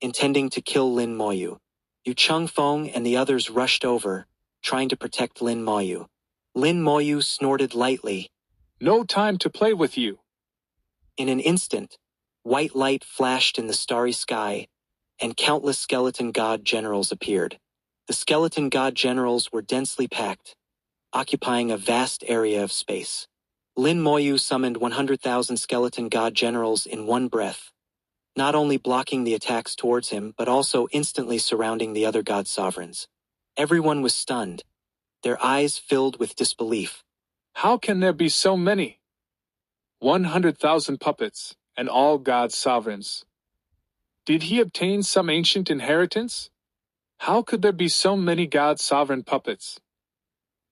[SPEAKER 1] intending to kill Lin Moyu. Yu Chengfeng and the others rushed over, trying to protect Lin Moyu. Lin Moyu snorted lightly.
[SPEAKER 2] No time to play with you.
[SPEAKER 1] In an instant, white light flashed in the starry sky, and countless skeleton god generals appeared. The skeleton god generals were densely packed, occupying a vast area of space. Lin Moyu summoned 100,000 skeleton god generals in one breath, not only blocking the attacks towards him but also instantly surrounding the other god sovereigns. Everyone was stunned, their eyes filled with disbelief.
[SPEAKER 2] How can there be so many? 100,000 puppets, and all god sovereigns. Did he obtain some ancient inheritance? How could there be so many god sovereign puppets?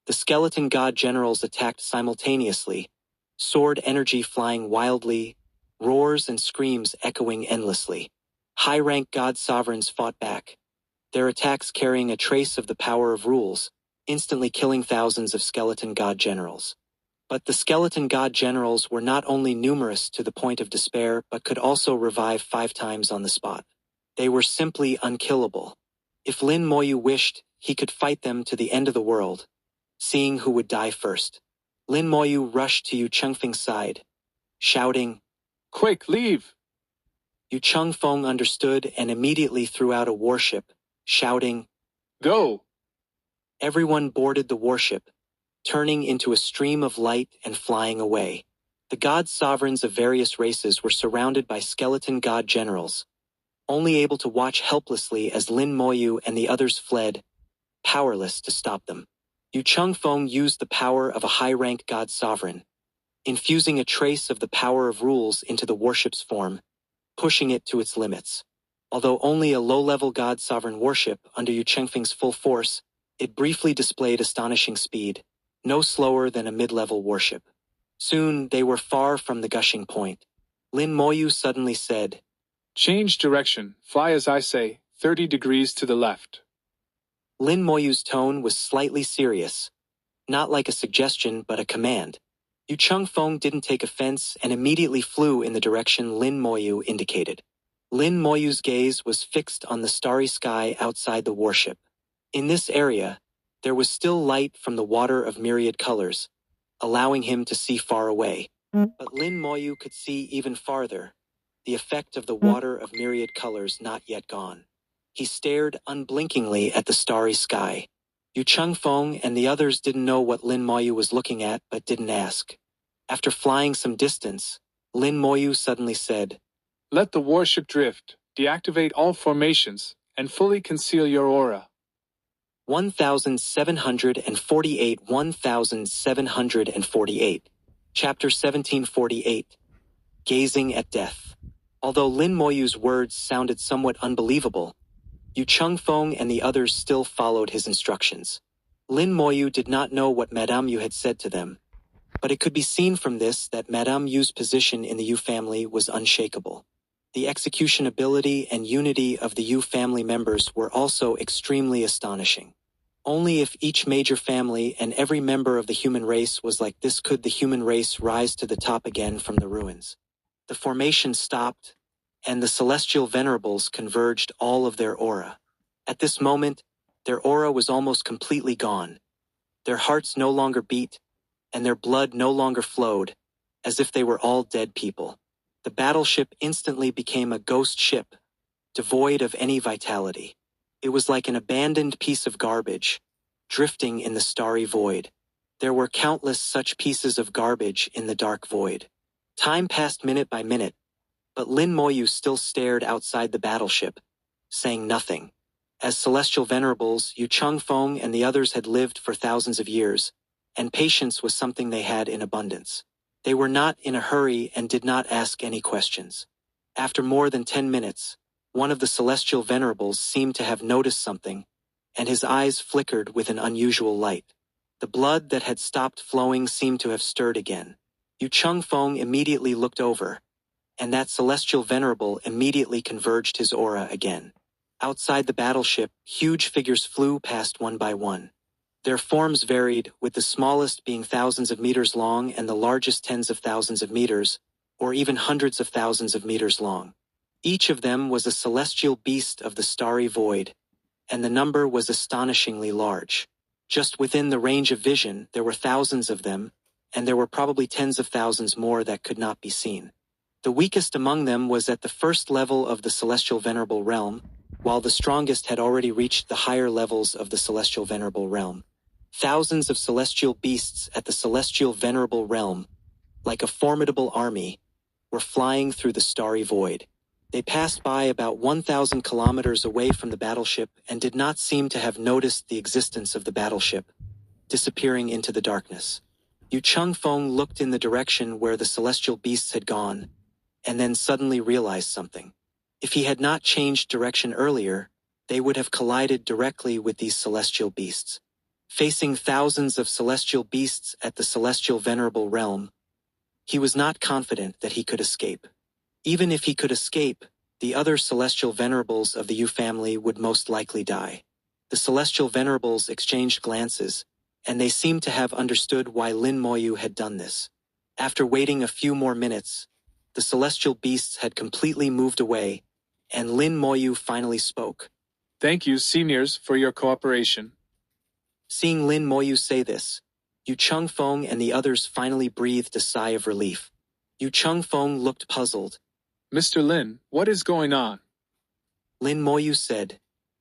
[SPEAKER 1] The skeleton god generals attacked simultaneously, sword energy flying wildly, roars and screams echoing endlessly. High-rank god sovereigns fought back, their attacks carrying a trace of the power of rules, instantly killing thousands of skeleton god generals. But the skeleton god generals were not only numerous to the point of despair but could also revive 5 times on the spot. They were simply unkillable. If Lin Moyu wished, he could fight them to the end of the world, seeing who would die first. Lin Moyu rushed to Yu Chengfeng's side, shouting,
[SPEAKER 2] Quick, leave!
[SPEAKER 1] Yu Chengfeng understood and immediately threw out a warship, shouting,
[SPEAKER 2] Go!
[SPEAKER 1] Everyone boarded the warship, turning into a stream of light and flying away. The god sovereigns of various races were surrounded by skeleton god generals, only able to watch helplessly as Lin Moyu and the others fled, powerless to stop them. Yu Chengfeng used the power of a high-rank god sovereign, infusing a trace of the power of rules into the warship's form, pushing it to its limits. Although only a low-level god sovereign warship under Yu Chengfeng's full force, it briefly displayed astonishing speed, no slower than a mid-level warship. Soon they were far from the gushing point. Lin Moyu suddenly said,
[SPEAKER 2] Change direction, fly as I say, 30 degrees to the left.
[SPEAKER 1] Lin Moyu's tone was slightly serious, not like a suggestion but a command. Yu Chengfeng didn't take offense and immediately flew in the direction Lin Moyu indicated. Lin Moyu's gaze was fixed on the starry sky outside the warship. In this area, there was still light from the water of myriad colors, allowing him to see far away. But Lin Moyu could see even farther, the effect of the water of myriad colors not yet gone. He stared unblinkingly at the starry sky. Yu Chengfeng and the others didn't know what Lin Moyu was looking at but didn't ask. After flying some distance, Lin Moyu suddenly said,
[SPEAKER 2] Let the warship drift, deactivate all formations, and fully conceal your aura.
[SPEAKER 1] 1748 1748. Chapter 1748. Gazing at Death. Although Lin Moyu's words sounded somewhat unbelievable, Yu Chengfeng and the others still followed his instructions. Lin Moyu did not know what Madame Yu had said to them, but it could be seen from this that Madame Yu's position in the Yu family was unshakable. The execution ability and unity of the Yu family members were also extremely astonishing. Only if each major family and every member of the human race was like this could the human race rise to the top again from the ruins. The formation stopped, and the celestial venerables converged all of their aura. At this moment, their aura was almost completely gone. Their hearts no longer beat, and their blood no longer flowed, as if they were all dead people. The battleship instantly became a ghost ship, devoid of any vitality. It was like an abandoned piece of garbage, drifting in the starry void. There were countless such pieces of garbage in the dark void. Time passed minute by minute, but Lin Moyu still stared outside the battleship, saying nothing. As celestial venerables, Yu Chengfeng and the others had lived for thousands of years, and patience was something they had in abundance. They were not in a hurry and did not ask any questions. After more than 10 minutes, one of the celestial venerables seemed to have noticed something, and his eyes flickered with an unusual light. The blood that had stopped flowing seemed to have stirred again. Yu Chengfeng immediately looked over, and that celestial venerable immediately converged his aura again. Outside the battleship, huge figures flew past one by one. Their forms varied, with the smallest being thousands of meters long and the largest tens of thousands of meters, or even hundreds of thousands of meters long. Each of them was a celestial beast of the starry void, and the number was astonishingly large. Just within the range of vision, there were thousands of them, and there were probably tens of thousands more that could not be seen. The weakest among them was at the first level of the celestial venerable realm, while the strongest had already reached the higher levels of the celestial venerable realm. Thousands of celestial beasts at the celestial venerable realm, like a formidable army, were flying through the starry void. They passed by about 1,000 kilometers away from the battleship and did not seem to have noticed the existence of the battleship, disappearing into the darkness. Yu Chengfeng looked in the direction where the celestial beasts had gone, and then suddenly realized something. If he had not changed direction earlier, they would have collided directly with these celestial beasts. Facing thousands of celestial beasts at the celestial venerable realm, he was not confident that he could escape. Even if he could escape, the other celestial venerables of the Yu family would most likely die. The celestial venerables exchanged glances, and they seemed to have understood why Lin Moyu had done this. After waiting a few more minutes, the celestial beasts had completely moved away, and Lin Moyu finally spoke.
[SPEAKER 2] Thank you, seniors, for your cooperation.
[SPEAKER 1] Seeing Lin Moyu say this, Yu Chengfeng and the others finally breathed a sigh of relief. Yu Chengfeng looked puzzled.
[SPEAKER 2] Mr. Lin, what is going on?
[SPEAKER 1] Lin Moyu said,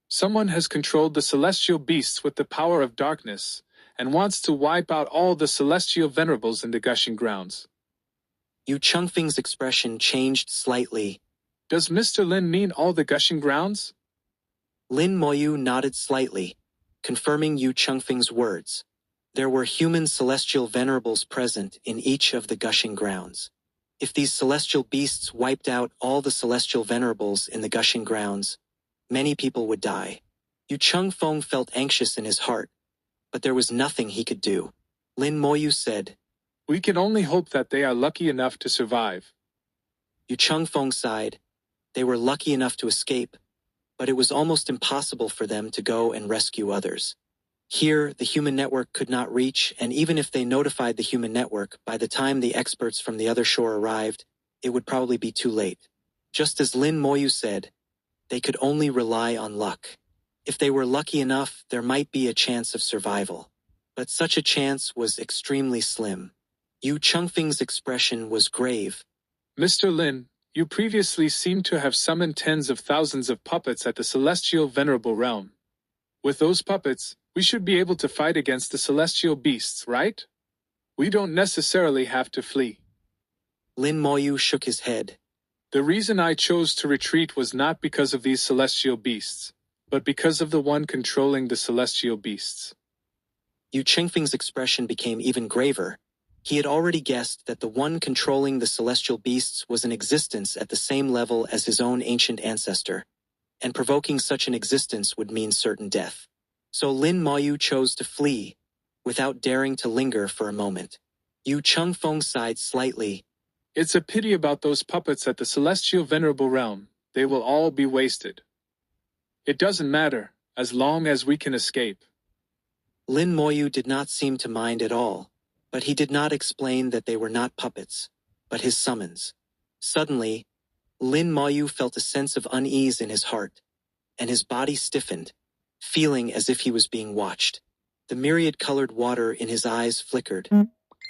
[SPEAKER 2] Someone has controlled the celestial beasts with the power of darkness, and wants to wipe out all the celestial venerables in the gushing grounds.
[SPEAKER 1] Yu Chengfeng's expression changed slightly.
[SPEAKER 2] Does Mr. Lin mean all the gushing grounds?
[SPEAKER 1] Lin Moyu nodded slightly, confirming Yu Chengfeng's words. There were human celestial venerables present in each of the gushing grounds. If these celestial beasts wiped out all the celestial venerables in the gushing grounds, many people would die. Yu Chengfeng felt anxious in his heart, but there was nothing he could do. Lin Moyu said,
[SPEAKER 2] We can only hope that they are lucky enough to survive.
[SPEAKER 1] Yu Chengfeng sighed. They were lucky enough to escape, but it was almost impossible for them to go and rescue others. Here, the human network could not reach, and even if they notified the human network, by the time the experts from the other shore arrived, it would probably be too late. Just as Lin Moyu said, they could only rely on luck. If they were lucky enough, there might be a chance of survival. But such a chance was extremely slim. Yu Chengfeng's expression was grave.
[SPEAKER 2] Mr. Lin, you previously seemed to have summoned tens of thousands of puppets at the celestial venerable realm. With those puppets, we should be able to fight against the celestial beasts, right? We don't necessarily have to flee.
[SPEAKER 1] Lin Moyu shook his head.
[SPEAKER 2] The reason I chose to retreat was not because of these celestial beasts, but because of the one controlling the celestial beasts.
[SPEAKER 1] Yu Chengfeng's expression became even graver. He had already guessed that the one controlling the celestial beasts was in existence at the same level as his own ancient ancestor, and provoking such an existence would mean certain death. So Lin Moyu chose to flee, without daring to linger for a moment. Yu Chengfeng sighed slightly.
[SPEAKER 2] It's a pity about those puppets at the celestial venerable realm. They will all be wasted. It doesn't matter, as long as we can escape.
[SPEAKER 1] Lin Moyu did not seem to mind at all, but he did not explain that they were not puppets, but his summons. Suddenly, Lin Moyu felt a sense of unease in his heart, and his body stiffened, feeling as if he was being watched. The myriad-colored water in his eyes flickered,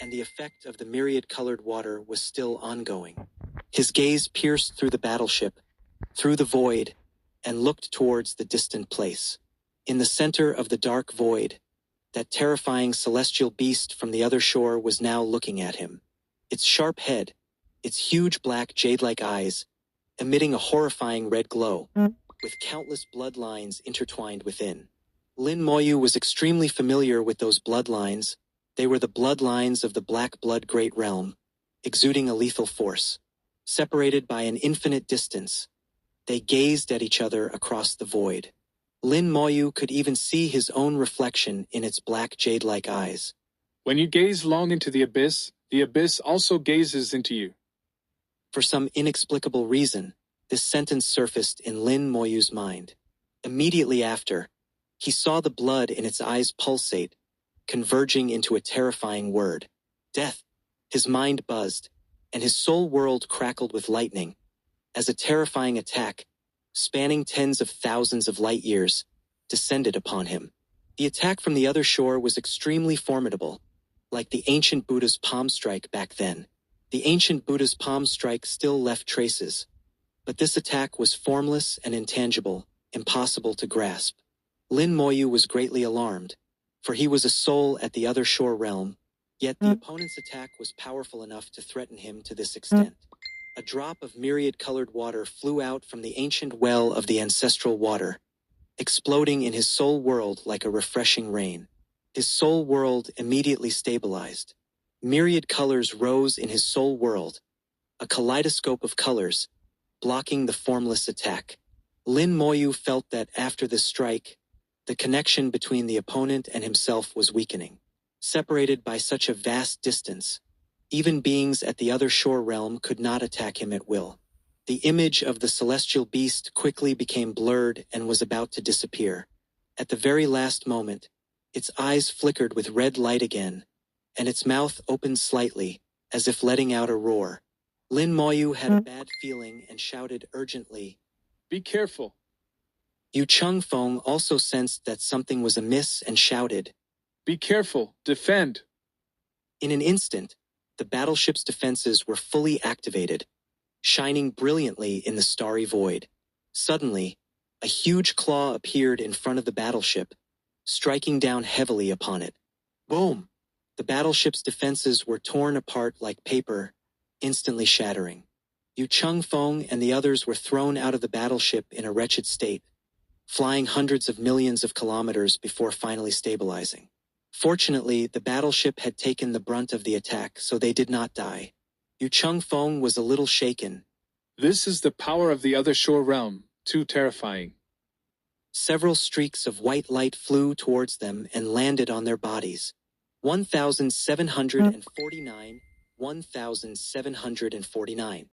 [SPEAKER 1] and the effect of the myriad-colored water was still ongoing. His gaze pierced through the battleship, through the void, and looked towards the distant place. In the center of the dark void, that terrifying celestial beast from the other shore was now looking at him. Its sharp head, its huge black jade-like eyes, emitting a horrifying red glow, with countless bloodlines intertwined within. Lin Moyu was extremely familiar with those bloodlines. They were the bloodlines of the Black Blood Great Realm, exuding a lethal force. Separated by an infinite distance, they gazed at each other across the void. Lin Moyu could even see his own reflection in its black jade-like eyes.
[SPEAKER 2] When you gaze long into the abyss also gazes into you.
[SPEAKER 1] For some inexplicable reason, this sentence surfaced in Lin Moyu's mind. Immediately after, he saw the blood in its eyes pulsate, converging into a terrifying word. Death. His mind buzzed, and his soul world crackled with lightning, as a terrifying attack, spanning tens of thousands of light years, descended upon him. The attack from the other shore was extremely formidable, like the ancient Buddha's palm strike back then. The ancient Buddha's palm strike still left traces, but this attack was formless and intangible, impossible to grasp. Lin Moyu was greatly alarmed, for he was a soul at the other shore realm, yet the opponent's attack was powerful enough to threaten him to this extent. A drop of myriad-colored water flew out from the ancient well of the ancestral water, exploding in his soul world like a refreshing rain. His soul world immediately stabilized. Myriad colors rose in his soul world, a kaleidoscope of colors, blocking the formless attack. Lin Moyu felt that after this strike, the connection between the opponent and himself was weakening. Separated by such a vast distance, even beings at the other shore realm could not attack him at will. The image of the celestial beast quickly became blurred and was about to disappear. At the very last moment, its eyes flickered with red light again, and its mouth opened slightly, as if letting out a roar. Lin Moyu had a bad feeling and shouted urgently,
[SPEAKER 2] Be careful.
[SPEAKER 1] Yu Chengfeng also sensed that something was amiss and shouted,
[SPEAKER 2] Be careful. Defend.
[SPEAKER 1] In an instant, the battleship's defenses were fully activated, shining brilliantly in the starry void. Suddenly, a huge claw appeared in front of the battleship, striking down heavily upon it. Boom! The battleship's defenses were torn apart like paper, instantly shattering. Yu Chengfeng and the others were thrown out of the battleship in a wretched state, flying hundreds of millions of kilometers before finally stabilizing. Fortunately, the battleship had taken the brunt of the attack, so they did not die. Yu Chengfeng was a little shaken.
[SPEAKER 2] This is the power of the other shore realm, too terrifying.
[SPEAKER 1] Several streaks of white light flew towards them and landed on their bodies. 1,749, 1,749.